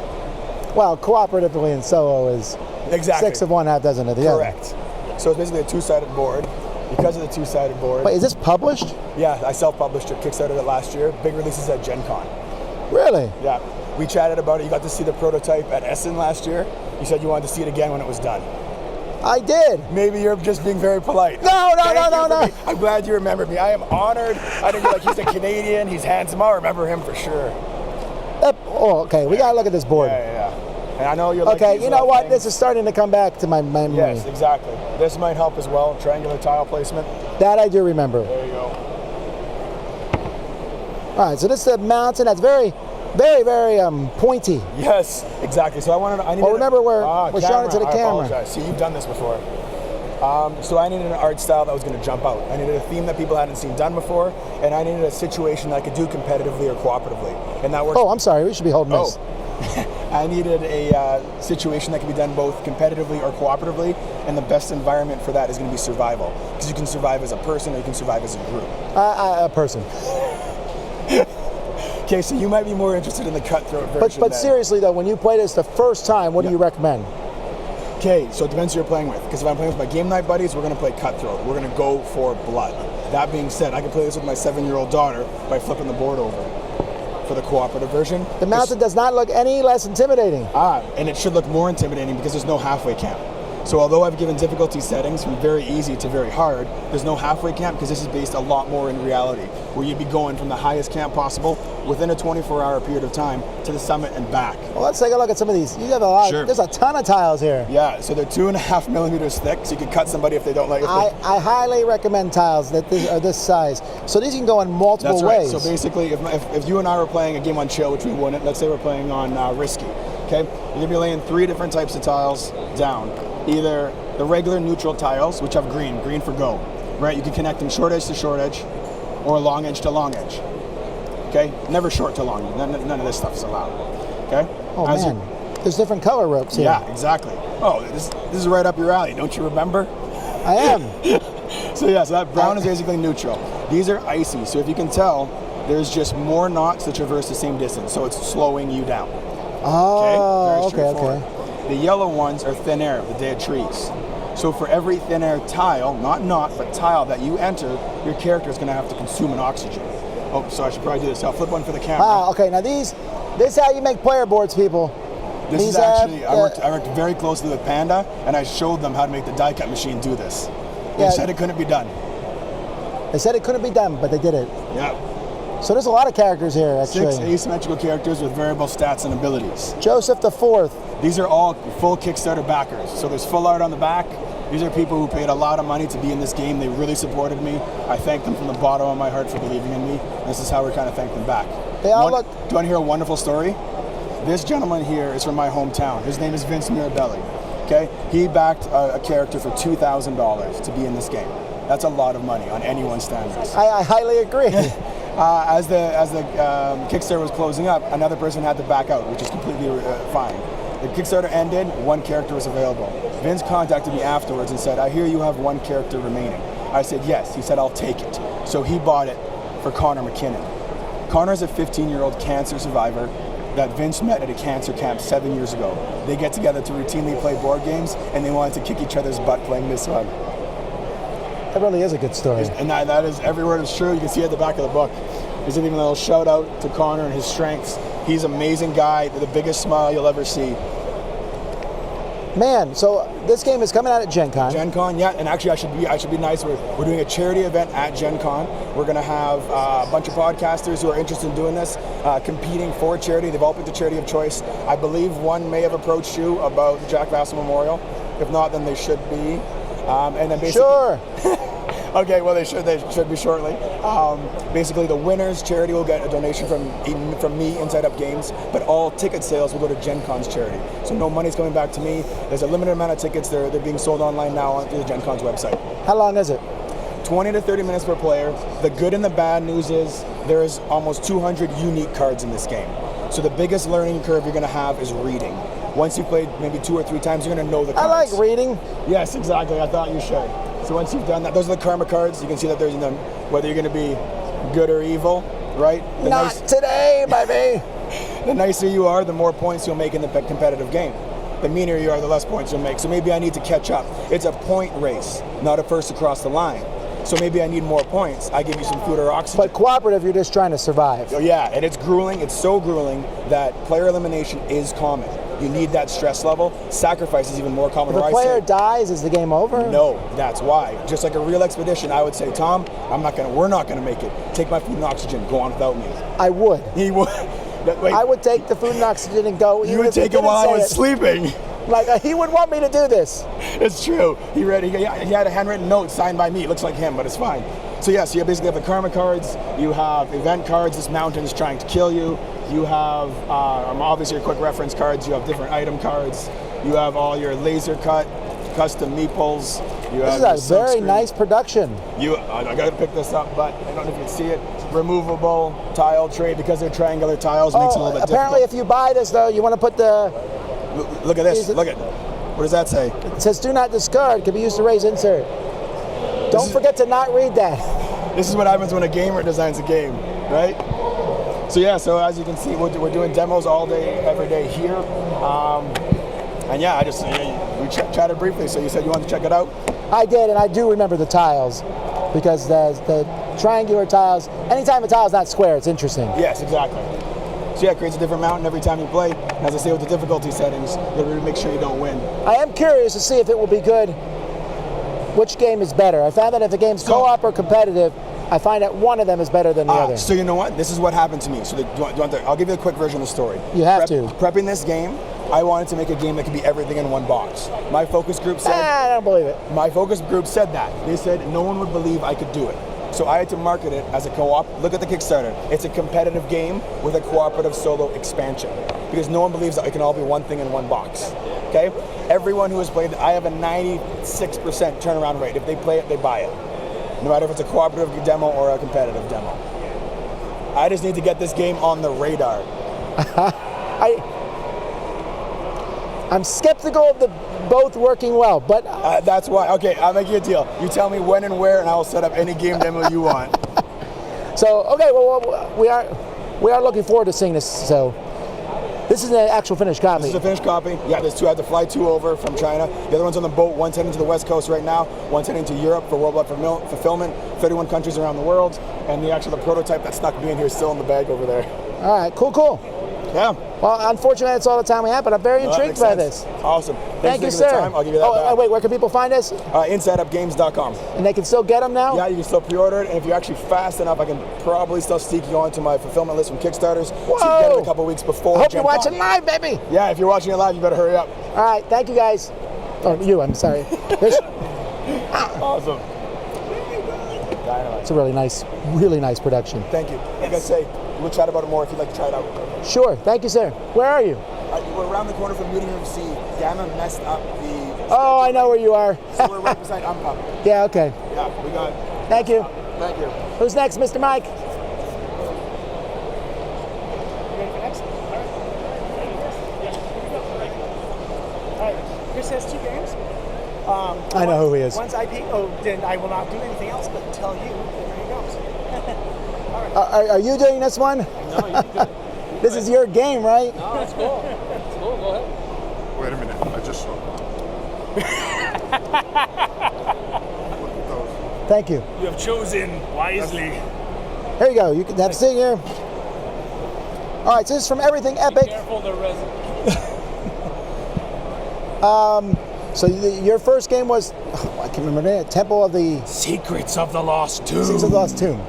Well, cooperatively and solo is Exactly. 6 of one, half dozen of the other. Correct. So it's basically a 2-sided board. Because of the 2-sided board. Wait, is this published? Yeah, I self-published it, kickstarted it last year. Big releases at Gen Con. Really? Yeah. We chatted about it. You got to see the prototype at Essen last year. You said you wanted to see it again when it was done. I did. Maybe you're just being very polite. No. I'm glad you remembered me. I am honored. I didn't be like, he's a Canadian, he's handsome. I'll remember him for sure. Okay. We got to look at this board. Yeah. And I know you're like, okay, you know what? This is starting to come back to my memory. Yes, exactly. This might help as well. Triangular tile placement. That I do remember. There you go. All right, so this is a mountain that's very, very, very pointy. Yes, exactly. So I needed. Oh, remember we're showing it to the camera. I apologize. See, you've done this before. So I needed an art style that was going to jump out. I needed a theme that people hadn't seen done before, and I needed a situation that I could do competitively or cooperatively. And that works. Oh, I'm sorry. We should be holding this. I needed a situation that can be done both competitively or cooperatively, and the best environment for that is going to be survival. Because you can survive as a person or you can survive as a group. A person. Okay, so you might be more interested in the cutthroat version. But seriously though, when you play this the first time, what do you recommend? Okay, so it depends who you're playing with. Because if I'm playing with my game night buddies, we're going to play cutthroat. We're going to go for blood. That being said, I can play this with my 7-year-old daughter by flipping the board over for the cooperative version. The mountain does not look any less intimidating. And it should look more intimidating because there's no halfway camp. So although I've given difficulty settings from very easy to very hard, there's no halfway camp because this is based a lot more in reality, where you'd be going from the highest camp possible within a 24-hour period of time to the summit and back. Well, let's take a look at some of these. You have a lot. There's a ton of tiles here. Yeah, so they're 2.5 millimeters thick, so you can cut somebody if they don't like it. I highly recommend tiles that are this size. So these can go in multiple ways. So basically, if you and I were playing a game on chill, which we wouldn't, let's say we're playing on risky, okay? You're gonna be laying 3 different types of tiles down. Either the regular neutral tiles, which have green for go, right? You can connect them short edge to short edge, or long edge to long edge. Okay, never short to long. None of this stuff is allowed. Okay. Oh man. There's different color ropes here. Yeah, exactly. Oh, this is right up your alley. Don't you remember? I am. So that brown is basically neutral. These are icy, so if you can tell, there's just more knots to traverse the same distance, so it's slowing you down. Oh, Very okay. straightforward. The yellow ones are thin air, the dead trees. So for every thin air tile, not knot, but tile that you enter, your character is going to have to consume an oxygen. Oh, so I should probably do this. I'll flip one for the camera. Wow, okay, now this is how you make player boards, people. This is actually, I worked very closely with Panda, and I showed them how to make the die cut machine do this. They said it couldn't be done. They said it couldn't be done, but they did it. Yeah. So there's a lot of characters here, actually. 6 asymmetrical characters with variable stats and abilities. Joseph the Fourth. These are all full Kickstarter backers. So there's full art on the back. These are people who paid a lot of money to be in this game. They really supported me. I thank them from the bottom of my heart for believing in me. This is how we kind of thank them back. They all look... Do you want to hear a wonderful story? This gentleman here is from my hometown. His name is Vince Mirabelli. Okay? He backed a character for $2,000 to be in this game. That's a lot of money on anyone's standards. I highly agree. As the Kickstarter was closing up, another person had to back out, which is completely fine. The Kickstarter ended, one character was available. Vince contacted me afterwards and said, I hear you have one character remaining. I said, yes. He said, I'll take it. So he bought it for Connor McKinnon. Connor's a 15-year-old cancer survivor that Vince met at a cancer camp 7 years ago. They get together to routinely play board games, and they wanted to kick each other's butt playing this one. That really is a good story. And that is, every word is true. You can see it at the back of the book. There's even a little shout out to Connor and his strengths. He's an amazing guy, the biggest smile you'll ever see. Man, so this game is coming out at Gen Con. Gen Con, yeah, and actually I should be nice. We're doing a charity event at Gen Con. We're going to have a bunch of podcasters who are interested in doing this, competing for charity. They've all picked a charity of choice. I believe one may have approached you about the Jack Vassal Memorial. If not, then they should be. And then basically, sure. Okay, well they should be shortly. Basically, the winners charity will get a donation from me, Inside Up Games, but all ticket sales will go to Gen Con's charity. So no money's coming back to me. There's a limited amount of tickets. They're being sold online now through the Gen Con's website. How long is it? 20 to 30 minutes per player. The good and the bad news is there is almost 200 unique cards in this game. So the biggest learning curve you're going to have is reading. Once you've played maybe 2 or 3 times, you're going to know the cards. I like reading. Yes, exactly. I thought you should. So once you've done that, those are the karma cards. You can see that there's whether you're going to be good or evil, right? Today, baby. The nicer you are, the more points you'll make in the competitive game. The meaner you are, the less points you'll make. So maybe I need to catch up. It's a point race, not a first across the line. So maybe I need more points. I give you some food or oxygen. But cooperative, you're just trying to survive. Oh, yeah, and it's grueling. It's so grueling that player elimination is common. You need that stress level. Sacrifice is even more common. If a player dies, is the game over? No, that's why. Just like a real expedition, I would say, Tom, we're not gonna make it. Take my food and oxygen. Go on without me. I would. He would. Wait. I would take the food and oxygen and go. You would take it while I was sleeping. Like he would want me to do this. It's true. He had a handwritten note signed by me. It looks like him, but it's fine. So yes, you basically have the karma cards. You have event cards. This mountain is trying to kill you. You have obviously your quick reference cards. You have different item cards. You have all your laser cut, custom meeples. This is a very nice production. I got to pick this up, but I don't know if you can see it. Removable tile tray because they're triangular tiles makes it a little bit apparently difficult. If you buy this though, you want to put the. Look at this. Look at. What does that say? It says "Do not discard." Can be used to raise insert. Don't forget to not read that. This is what happens when a gamer designs a game, right? So yeah, so as you can see, we're doing demos all day, every day here. And yeah, we chatted briefly, so you said you wanted to check it out? I did, and I do remember the tiles, because the triangular tiles, anytime a tile's not square, it's interesting. Yes, exactly. So yeah, it creates a different mountain every time you play. And as I say with the difficulty settings, you gotta make sure you don't win. I am curious to see if it will be good. Which game is better? I found that if the game's co-op or competitive, I find that one of them is better than the other. So you know what? This is what happened to me. So I'll give you a quick version of the story. You have to. Prepping this game, I wanted to make a game that could be everything in one box. My focus group said... I don't believe it. My focus group said that. They said no one would believe I could do it. So I had to market it as a co-op. Look at the Kickstarter. It's a competitive game with a cooperative solo expansion. Because no one believes that it can all be one thing in one box. Okay? Everyone who has played it, I have a 96% turnaround rate. If they play it, they buy it. No matter if it's a cooperative demo or a competitive demo. I just need to get this game on the radar. I'm skeptical of the both working well, but that's why. Okay, I'll make you a deal. You tell me when and where, and I will set up any game demo you want. So, okay, well, we are looking forward to seeing this. So, this is an actual finished copy. This is a finished copy. Yeah, there's two. I had to fly two over from China. The other one's on the boat. One's heading to the West Coast right now. One's heading to Europe for worldwide fulfillment. 31 countries around the world. And the prototype that snuck me in here is still in the bag over there. All right, cool. Yeah. Well, unfortunately, that's all the time we have, but I'm very intrigued by this. Awesome. Thank you, for sir. the time. I'll give you that back. Wait, where can people find us? InsideUpGames.com. And they can still get them now? Yeah, you can still pre-order it, and if you're actually fast enough, I can probably still sneak you onto my fulfillment list from Kickstarters. Whoa! So you can get it a couple weeks before. I hope you're watching live, baby. Yeah, if you're watching it live, you better hurry up. All right, thank you guys. Oh, you, I'm sorry. Awesome. It's a really nice production. Thank you. Like I say, we'll chat about it more if you'd like to try it out. Sure. Thank you, sir. Where are you? We're around the corner from Meeting Room C. Gamma messed up the... Oh, I know where you are. So we're right beside Umpop. Yeah, okay. Yeah, we got... Thank you. Thank you. Who's next, Mr. Mike? Chris has two games. I know who he is. One's IP. Oh, then I will not do anything else but tell you. There he goes. All right. Are you doing this one? No, you do. This is your game, right? No, that's cool. That's cool. Go ahead. Wait a minute. I just saw. Thank you. You have chosen wisely. There you go. You can have a seat here. All right, so this is from Everything Epic. Be careful the resin. So your first game was, I can't remember the name, Temple of the... Secrets of the Lost Tomb. Secrets of the Lost Tomb.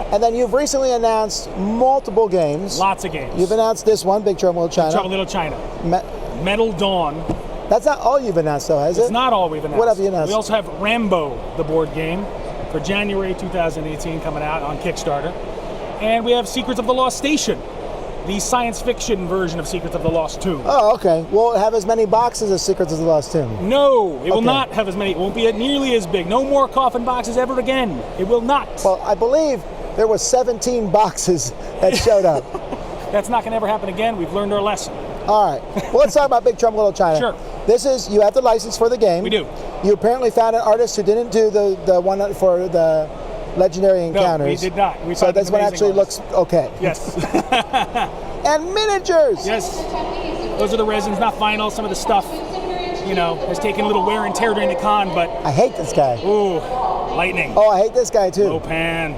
And then you've recently announced multiple games. Lots of games. You've announced this one, Big Trouble in Little China. Big Trouble in Little China. Metal Dawn. That's not all you've announced, though, has it? It's not all we've announced. What have you announced? We also have Rambo, the board game, for January 2018 coming out on Kickstarter. And we have Secrets of the Lost Station, the science fiction version of Secrets of the Lost Tomb. Oh, okay. Will it have as many boxes as Secrets of the Lost Tomb? No, it will not have as many. It won't be nearly as big. No more coffin boxes ever again. It will not. Well, I believe there was 17 boxes that showed up. That's not going to ever happen again. We've learned our lesson. All right. Well, let's talk about Big Trouble in Little China. Sure. This is, you have the license for the game. We do. You apparently found an artist who didn't do the one for the Legendary Encounters. No, we did not. We so this one actually looks okay. Yes. And miniatures. Yes. Those are the resins, not final. Some of the stuff, has taken a little wear and tear during the con, but... I hate this guy. Ooh, lightning. Oh, I hate this guy, too. Lopan.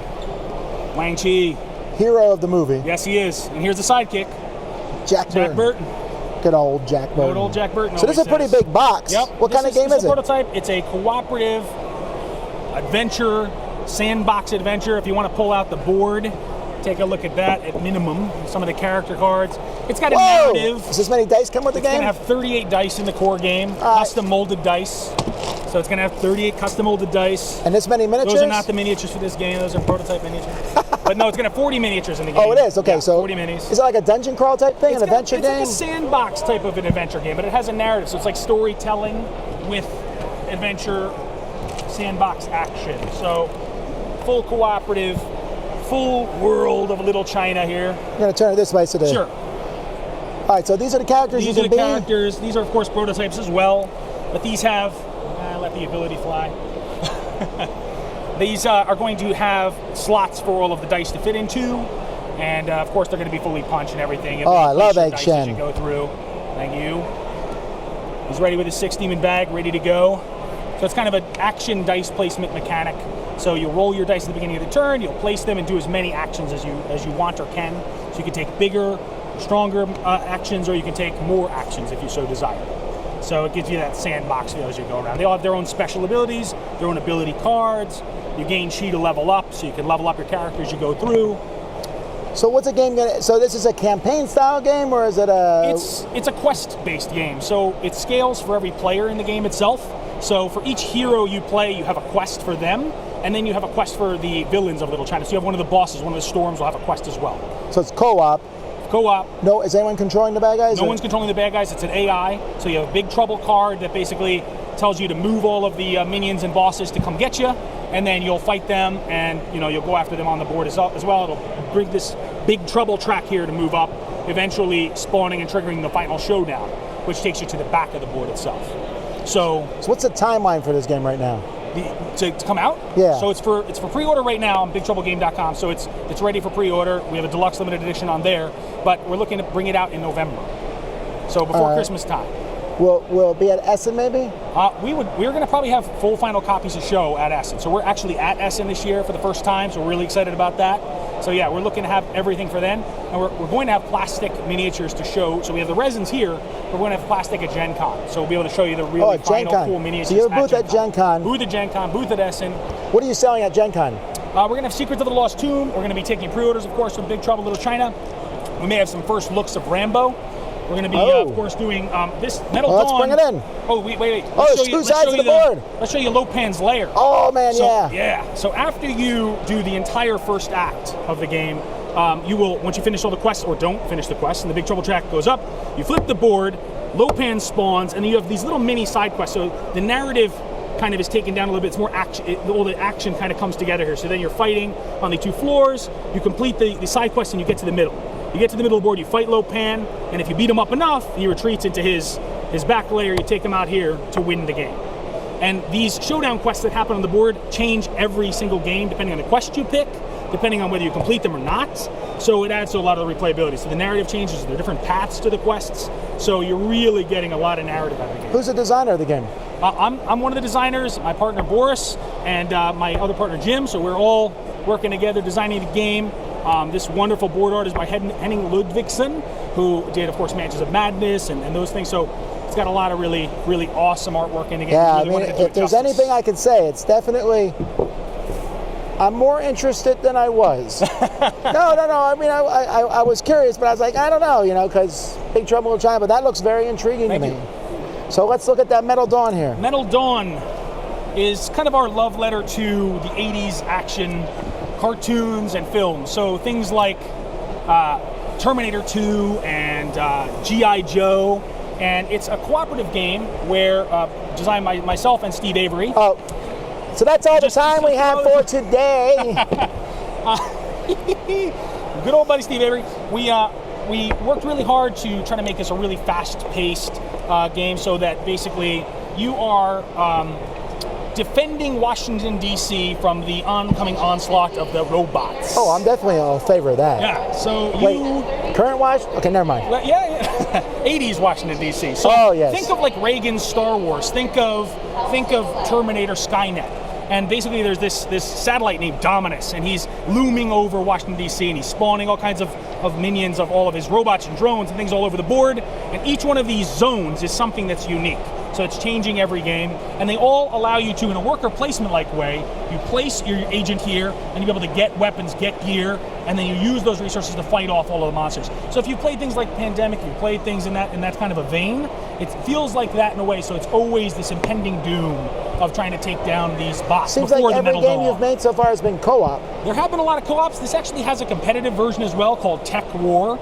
Wang Chi. Hero of the movie. Yes, he is. And here's the sidekick. Jack Burton. Good old Jack Burton. Good old Jack Burton. So this is a pretty big box. Yep. What kind of game is it? Prototype. It's a cooperative adventure, sandbox adventure. If you want to pull out the board, take a look at that at minimum. Some of the character cards. It's got a narrative. Does this many dice come with the game? It's going to have 38 dice in the core game, custom molded dice. So it's going to have 38 custom molded dice. And this many miniatures? Those are not the miniatures for this game. Those are prototype miniatures. But no, it's going to have 40 miniatures in the game. Oh, it is? Okay, yeah, so 40 minis. Is it like a dungeon crawl type thing, an adventure game? It's like a sandbox type of an adventure game, but it has a narrative. So it's like storytelling with adventure sandbox action. So full cooperative, full world of Little China here. I'm going to turn it this way so the... Sure. All right, so these are the characters These you are can the be? characters. These are, of course, prototypes as well. But these have... let the ability fly. These are going to have slots for all of the dice to fit into. And, of course, they're going to be fully punched and everything. Oh, I love Egg Egg Shen. As you go through. Thank you. He's ready with his 6-demon bag, ready to go. So it's kind of an action dice placement mechanic. So you'll roll your dice at the beginning of the turn, you'll place them and do as many actions as you want or can. So you can take bigger, stronger actions, or you can take more actions if you so desire. So it gives you that sandbox feel as you go around. They all have their own special abilities, their own ability cards. You gain chi to level up, so you can level up your character as you go through. So what's a game gonna? So this is a campaign style game, or is it a? It's a quest-based game. So it scales for every player in the game itself. So for each hero you play, you have a quest for them, and then you have a quest for the villains of Little China. So you have one of the bosses, one of the storms will have a quest as well. So it's co-op. Co-op. No, is anyone controlling the bad guys? No one's controlling the bad guys. It's an AI. So you have a big trouble card that basically tells you to move all of the minions and bosses to come get you, and then you'll fight them, and you'll go after them on the board as well. It'll bring this big trouble track here to move up, eventually spawning and triggering the final showdown. which takes you to the back of the board itself. So what's the timeline for this game right now? To come out? Yeah. So it's for pre-order right now on BigTroubleGame.com. So it's ready for pre-order. We have a deluxe limited edition on there, but we're looking to bring it out in November. So before Christmas time. Will it be at Essen maybe? We're going to probably have full final copies to show at Essen. So we're actually at Essen this year for the first time, so we're really excited about that. So yeah, we're looking to have everything for then. And we're going to have plastic miniatures to show. So we have the resins here, but we're going to have plastic at Gen Con. So we'll be able to show you the really final cool miniatures. So you're booth at Gen Con. Booth at Gen Con, booth at Essen. What are you selling at Gen Con? We're going to have Secrets of the Lost Tomb. We're going to be taking pre-orders, of course, from Big Trouble Little China. We may have some first looks of Rambo. We're going to be, of course, doing this Metal Dawn. Let's bring it in. Oh, wait. There's two sides of the board. Let's show you Lopan's lair. Oh, man, yeah. Yeah. So after you do the entire first act of the game, you will, once you finish all the quests, or don't finish the quests, and the Big Trouble track goes up, you flip the board, Lopan spawns, and then you have these little mini side quests. So the narrative kind of is taken down a little bit. It's more action. All the action kind of comes together here. So then you're fighting on the 2 floors. You complete the side quest, and you get to the middle. You get to the middle of the board, you fight Lopan, and if you beat him up enough, he retreats into his back layer. You take him out here to win the game. And these showdown quests that happen on the board change every single game depending on the quest you pick, depending on whether you complete them or not. So it adds to a lot of the replayability. So the narrative changes, there are different paths to the quests, so you're really getting a lot of narrative out of the game. Who's the designer of the game? I'm one of the designers, my partner Boris, and my other partner Jim, so we're all working together designing the game. This wonderful board art is by Henning Ludvigsen, who did, of course, Mansions of Madness and those things. So it's got a lot of really, really awesome artwork in the game. Yeah, really if there's anything I can say, it's definitely, I'm more interested than I was. No. I mean, I was curious, but I was like, I don't know, because Big Trouble in China, but that looks very intriguing to me. So let's look at that Metal Dawn here. Metal Dawn is kind of our love letter to the 80s action cartoons and films. So things like Terminator 2 and G.I. Joe. And it's a cooperative game where designed by myself and Steve Avery. Oh, so that's all the time we have for today. Good old buddy Steve Avery. We worked really hard to try to make this a really fast-paced game so that basically you are defending Washington, D.C. from the oncoming onslaught of the robots. Oh, I'm definitely in favor of that. Yeah, so current Washington? Okay, never mind. Well, yeah. 80s Washington, D.C. So think of like Reagan's Star Wars. Think of Terminator Skynet. And basically there's this satellite named Dominus, and he's looming over Washington, D.C., and he's spawning all kinds of minions of all of his robots and drones and things all over the board. And each one of these zones is something that's unique. So it's changing every game, and they all allow you to, in a worker placement-like way, you place your agent here, and you'll be able to get weapons, get gear, and then you use those resources to fight off all of the monsters. So if you played things like Pandemic, you played things in that kind of a vein, it feels like that in a way. So it's always this impending doom of trying to take down these bots. Seems like every game you've made so far has been co-op. There have been a lot of co-ops. This actually has a competitive version as well called Tech War.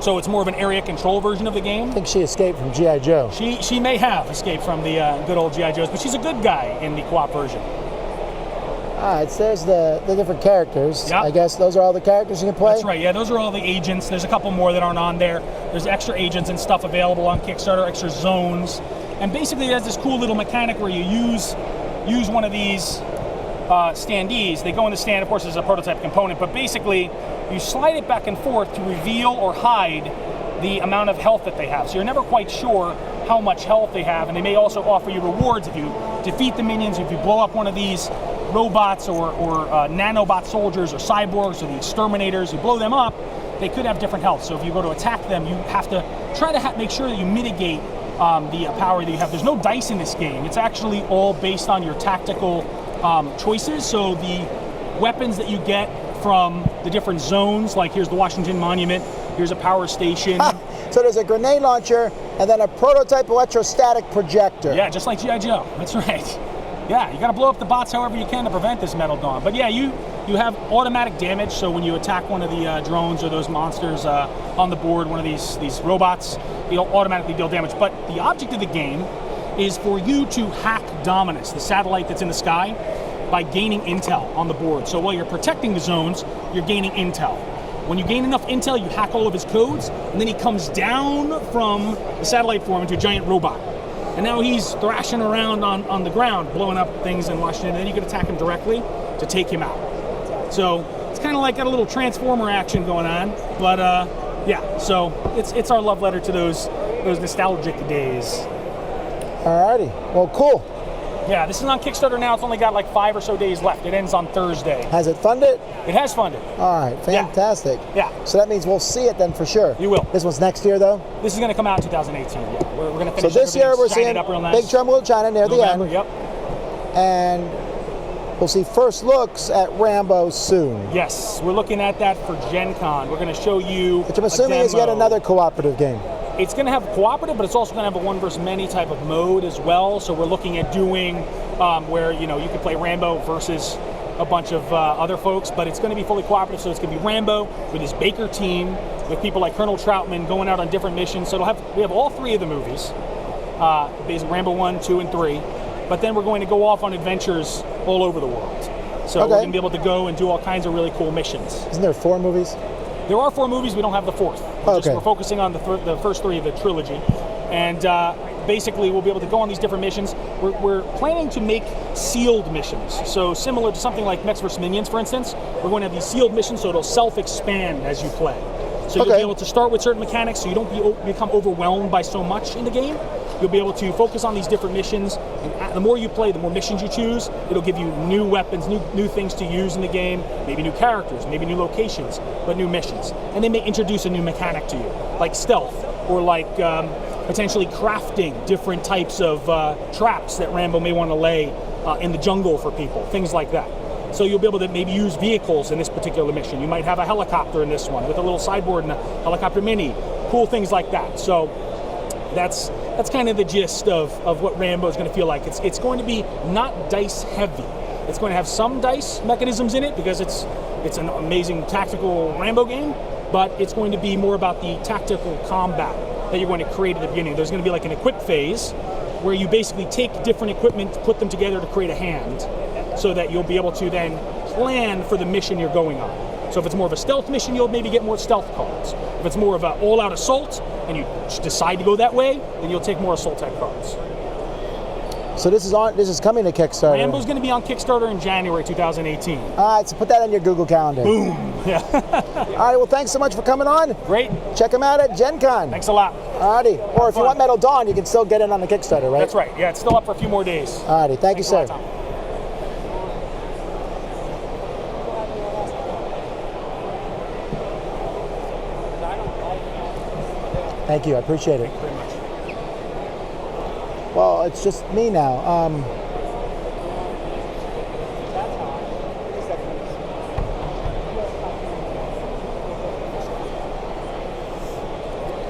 So it's more of an area control version of the game. I think she escaped from G.I. Joe. She may have escaped from the good old G.I. Joes, but she's a good guy in the co-op version. All right, so there's the different characters. Yep. I guess those are all the characters you can play? That's right, yeah, those are all the agents. There's a couple more that aren't on there. There's extra agents and stuff available on Kickstarter, extra zones. And basically it has this cool little mechanic where you use one of these standees. They go in the stand, of course, as a prototype component, but basically you slide it back and forth to reveal or hide the amount of health that they have. So you're never quite sure how much health they have, and they may also offer you rewards if you defeat the minions, if you blow up one of these robots or nanobot soldiers or cyborgs or the exterminators, you blow them up, they could have different health. So if you go to attack them, you have to try to make sure that you mitigate the power that you have. There's no dice in this game. It's actually all based on your tactical choices. So the weapons that you get from the different zones, like here's the Washington Monument, here's a power station. So there's a grenade launcher and then a prototype electrostatic projector. Yeah, just like G.I. Joe. That's right. Yeah, you got to blow up the bots however you can to prevent this Metal Dawn. But yeah, you have automatic damage, so when you attack one of the drones or those monsters on the board, one of these robots, you'll automatically deal damage. But the object of the game is for you to hack Dominus, the satellite that's in the sky, by gaining intel on the board. So while you're protecting the zones, you're gaining intel. When you gain enough intel, you hack all of his codes, and then he comes down from the satellite form into a giant robot. And now he's thrashing around on the ground, blowing up things in Washington, and then you can attack him directly to take him out. So it's kind of like got a little Transformer action going on, but yeah, so it's our love letter to those nostalgic days. Alrighty, well, cool. Yeah, this is on Kickstarter now. It's only got like 5 or so days left. It ends on Thursday. Has it funded? It has funded. All right, fantastic. Yeah. So that means we'll see it then for sure. You will. This one's next year though? This is going to come out in 2018. Yeah. We're going to So finish this year we're shine it seeing up real nice. Big Trouble in China near November, the end. Yep. And we'll see first looks at Rambo soon. Yes, we're looking at that for Gen Con. We're going to show you Which I'm assuming is yet another cooperative game. It's going to have cooperative, but it's also going to have a one versus many type of mode as well. So we're looking at doing where you can play Rambo versus a bunch of other folks, but it's going to be fully cooperative. So it's going to be Rambo with his Baker team, with people like Colonel Troutman going out on different missions. So we have all 3 of the movies, basically Rambo 1, 2, and 3. But then we're going to go off on adventures all over the world. So we're going to be able to go and do all kinds of really cool missions. Isn't there 4 movies? There are 4 movies. We don't have the 4th. We're focusing on the first 3 of the trilogy. And basically, we'll be able to go on these different missions. We're planning to make sealed missions. So similar to something like Mechs vs. Minions, for instance, we're going to have these sealed missions so it'll self-expand as you play. So you'll be able to start with certain mechanics so you don't become overwhelmed by so much in the game. You'll be able to focus on these different missions. And the more you play, the more missions you choose. It'll give you new weapons, new things to use in the game, maybe new characters, maybe new locations, but new missions. And they may introduce a new mechanic to you, like stealth, or like potentially crafting different types of traps that Rambo may want to lay in the jungle for people, things like that. So you'll be able to maybe use vehicles in this particular mission. You might have a helicopter in this one with a little sideboard and a helicopter mini, cool things like that. So that's kind of the gist of what Rambo is going to feel like. It's going to be not dice heavy. It's going to have some dice mechanisms in it because it's an amazing tactical Rambo game, but it's going to be more about the tactical combat that you're going to create at the beginning. There's going to be like an equip phase where you basically take different equipment, put them together to create a hand so that you'll be able to then plan for the mission you're going on. So if it's more of a stealth mission, you'll maybe get more stealth cards. If it's more of an all-out assault and you decide to go that way, then you'll take more assault type cards. So this is coming to Kickstarter. Rambo's going to be on Kickstarter in January 2018. All right, so put that on your Google Calendar. Boom. Yeah. All right, well, thanks so much for coming on. Great. Check them out at Gen Con. Thanks a lot. All righty. Or if you want Metal Dawn, you can still get it on the Kickstarter, right? That's right. Yeah, it's still up for a few more days. All righty. Thank you, sir. Thank you. I appreciate it. Thank you very much. Well, it's just me now.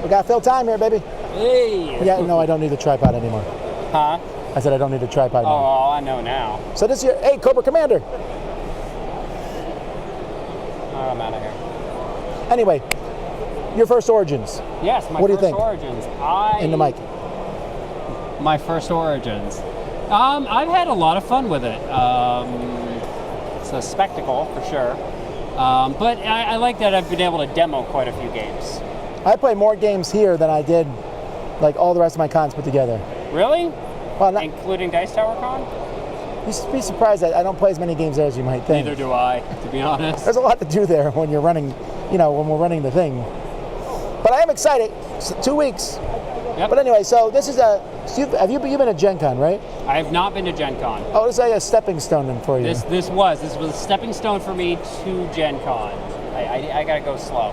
We got to fill time here, baby. Hey. Yeah, no, I don't need the tripod anymore. Huh? I said I don't need a tripod anymore. Oh, I know now. So this year, hey, Cobra Commander. Oh, I'm out of here. Anyway, your first Origins. Yes, my what do you first think? Origins. In the mic. My first Origins. I've had a lot of fun with it. It's a spectacle for sure. But I like that I've been able to demo quite a few games. I play more games here than I did, like all the rest of my cons put together. Really? Well, including Dice Tower Con? You'd be surprised that I don't play as many games there as you might think. Neither do I, to be honest. There's a lot to do there when you're running, when we're running the thing. But I am excited. It's 2 weeks. Yep. But anyway, so this is you've been to Gen Con, right? I have not been to Gen Con. Oh, this is like a stepping stone then for you. This was a stepping stone for me to Gen Con. I gotta go slow.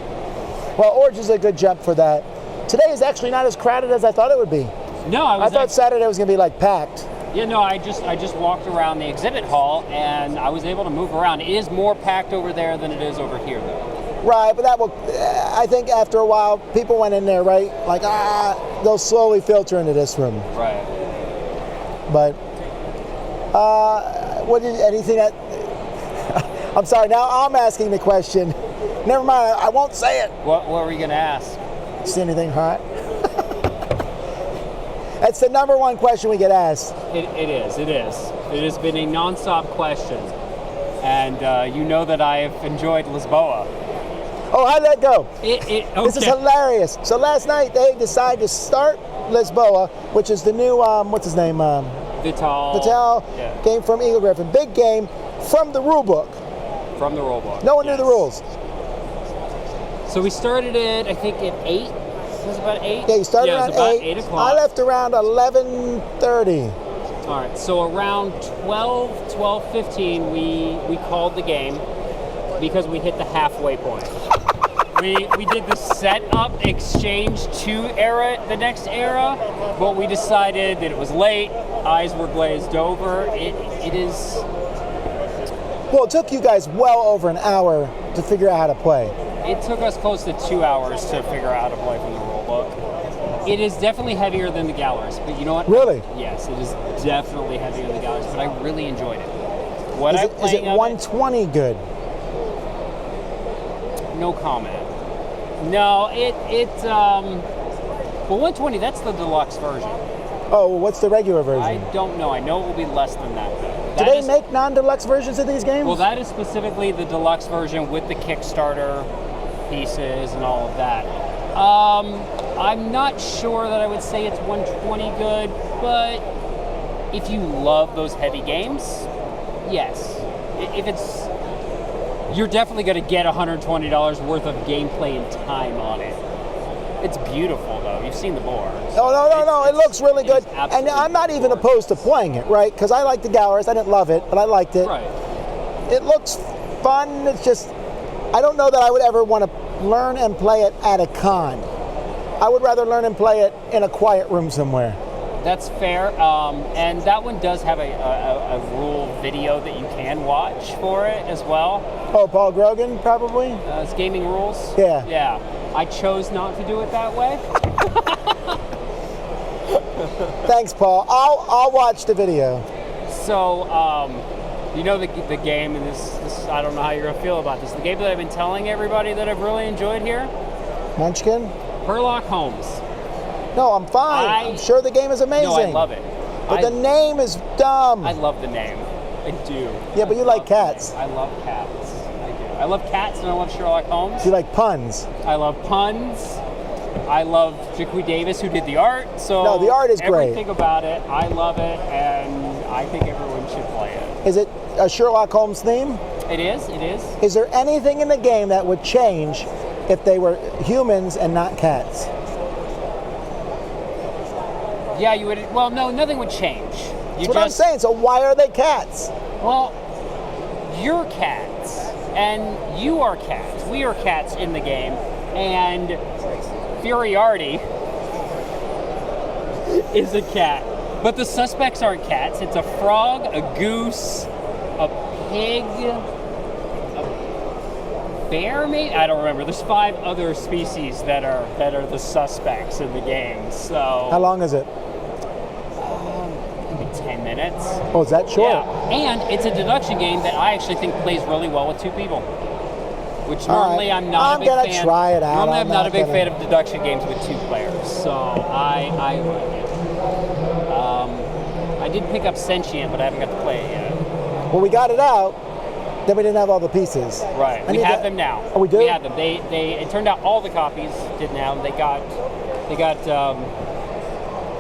Well, Origins is a good jump for that. Today is actually not as crowded as I thought it would be. No, I thought Saturday was gonna be like packed. Yeah, no, I just walked around the exhibit hall and I was able to move around. It is more packed over there than it is over here, though. Right, but I think after a while, people went in there, right? Like, they'll slowly filter into this room. Right. But, anything that, I'm sorry, now I'm asking the question. Never mind, I won't say it. What were you going to ask? See anything hot? That's the number one question we get asked. It is. It has been a nonstop question. And you know that I have enjoyed Lisboa. Oh, how'd that go? Okay. This is hilarious. So last night they decided to start Lisboa, which is the new, what's his name? Vital. Yeah. Game from Eagle Griffin. Big game from the rule book. From the rule book. No one knew the rules. So we started it, I think, at 8. It was about 8? Yeah, you started around about 8 o'clock. I left around 11:30. All right, so around 12:15, we called the game because we hit the halfway point. We did the setup exchange to the next era, but we decided that it was late, eyes were glazed over. It is... Well, it took you guys well over an hour to figure out how to play. It took us close to 2 hours to figure out how to play from the rulebook. It is definitely heavier than the Galleries, but you know what? Really? Yes, it is definitely heavier than the Galleries, but I really enjoyed it. Is it 120 good? No comment. No, well, 120, that's the deluxe version. Oh, well, what's the regular version? I don't know. I know it will be less than that, though. Do they make non-deluxe versions of these games? Well, that is specifically the deluxe version with the Kickstarter pieces and all of that. I'm not sure that I would say it's 120 good, but if you love those heavy games, yes. If it's... You're definitely going to get $120 worth of gameplay and time on it. It's beautiful, though. You've seen the board. No. It looks really good. And I'm not even opposed to playing it, right? Because I like the Galleries. I didn't love it, but I liked it. Right. It looks fun. It's just, I don't know that I would ever want to learn and play it at a con. I would rather learn and play it in a quiet room somewhere. That's fair. And that one does have a rule video that you can watch for it as well. Oh, Paul Grogan, probably? It's Gaming Rules. Yeah. Yeah. I chose not to do it that way. Thanks, Paul. I'll watch the video. So, you know the game, and this I don't know how you're going to feel about this. The game that I've been telling everybody that I've really enjoyed here? Munchkin? Herlock Holmes. No, I'm fine. I'm sure the game is amazing. No, I love it. But the name is dumb. I love the name. I do. Yeah, but you like cats. I love cats. I do. I love cats and I love Sherlock Holmes. You like puns. I love puns. I love Jacqui Davis, who did the art. So no, the art is great. Everything about it, I love it, and I think everyone should play it. Is it a Sherlock Holmes theme? It is. It is. Is there anything in the game that would change if they were humans and not cats? Yeah, you would. Well, no, nothing would change. That's what I'm saying. So why are they cats? Well, you're cats, and you are cats. We are cats in the game, and Furiardi is a cat. But the suspects aren't cats. It's a frog, a goose, a pig, a bear, maybe? I don't remember. There's 5 other species that are the suspects in the game. So how long is it? Maybe 10 minutes. Oh, is that short? Yeah, and it's a deduction game that I actually think plays really well with 2 people. Which normally I'm not a big fan. I'm gonna try it out. Normally I'm not a big fan of deduction games with 2 players. So I like it. I did pick up Sentient, but I haven't got to play it yet. Well, we got it out. Then we didn't have all the pieces. Right. We have them now. Oh, we do? We have them. It turned out all the copies didn't have them. They got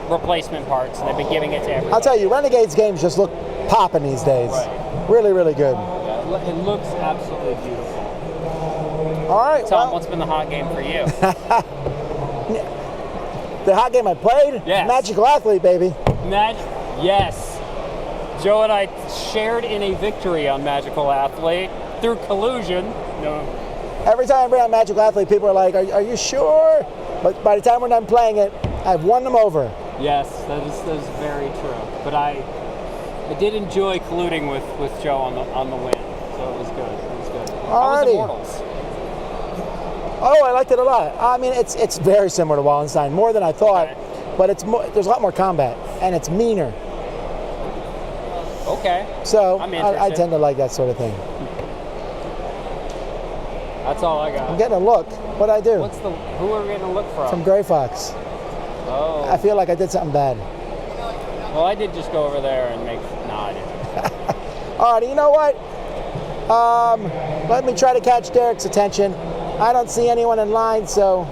replacement parts, and they've been giving it to everyone. I'll tell you, Renegades games just look popping these days. Right. Really, really good. Yeah, it looks absolutely beautiful. All right. Tom, what's been the hot game for you? The hot game I played? Yes. Magical Athlete, baby. Yes. Joe and I shared in a victory on Magical Athlete through collusion. No. Every time I bring out Magical Athlete, people are like, are you sure? But by the time we're done playing it, I've won them over. Yes, that is very true. But I did enjoy colluding with Joe on the win, so it was good. It was good. How was Immortals? Oh, I liked it a lot. I mean, it's very similar to Wallenstein, more than I thought, but there's a lot more combat, and it's meaner. Okay. So I'm I tend to like that sort of thing. That's all I got. I'm getting a look. What'd I do? Who are we getting a look from? From Gray Fox. Oh. I feel like I did something bad. Well, I did just go over there and make... No, I didn't. All right, you know what? Let me try to catch Derek's attention. I don't see anyone in line, so.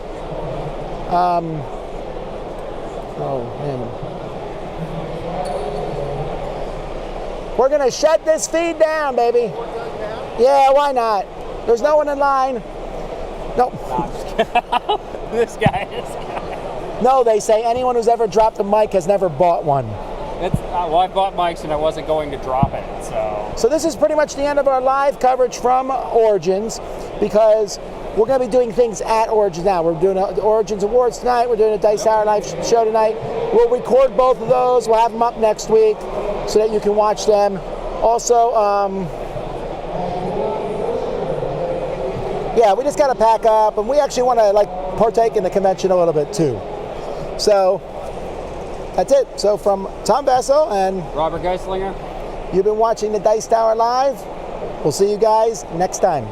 Oh man. We're gonna shut this feed down, baby. Yeah, why not? There's no one in line. Nope. This guy. No, they say anyone who's ever dropped a mic has never bought one. Well, I bought mics and I wasn't going to drop it, so. So this is pretty much the end of our live coverage from Origins, because we're going to be doing things at Origins now. We're doing the Origins Awards tonight. We're doing a Dice Hour live show tonight. We'll record both of those. We'll have them up next week so that you can watch them. Also, yeah, we just got to pack up, and we actually want to partake in the convention a little bit too. So that's it. So from Tom Vessel and Robert Geistlinger, you've been watching the Dice Tower Live. We'll see you guys next time.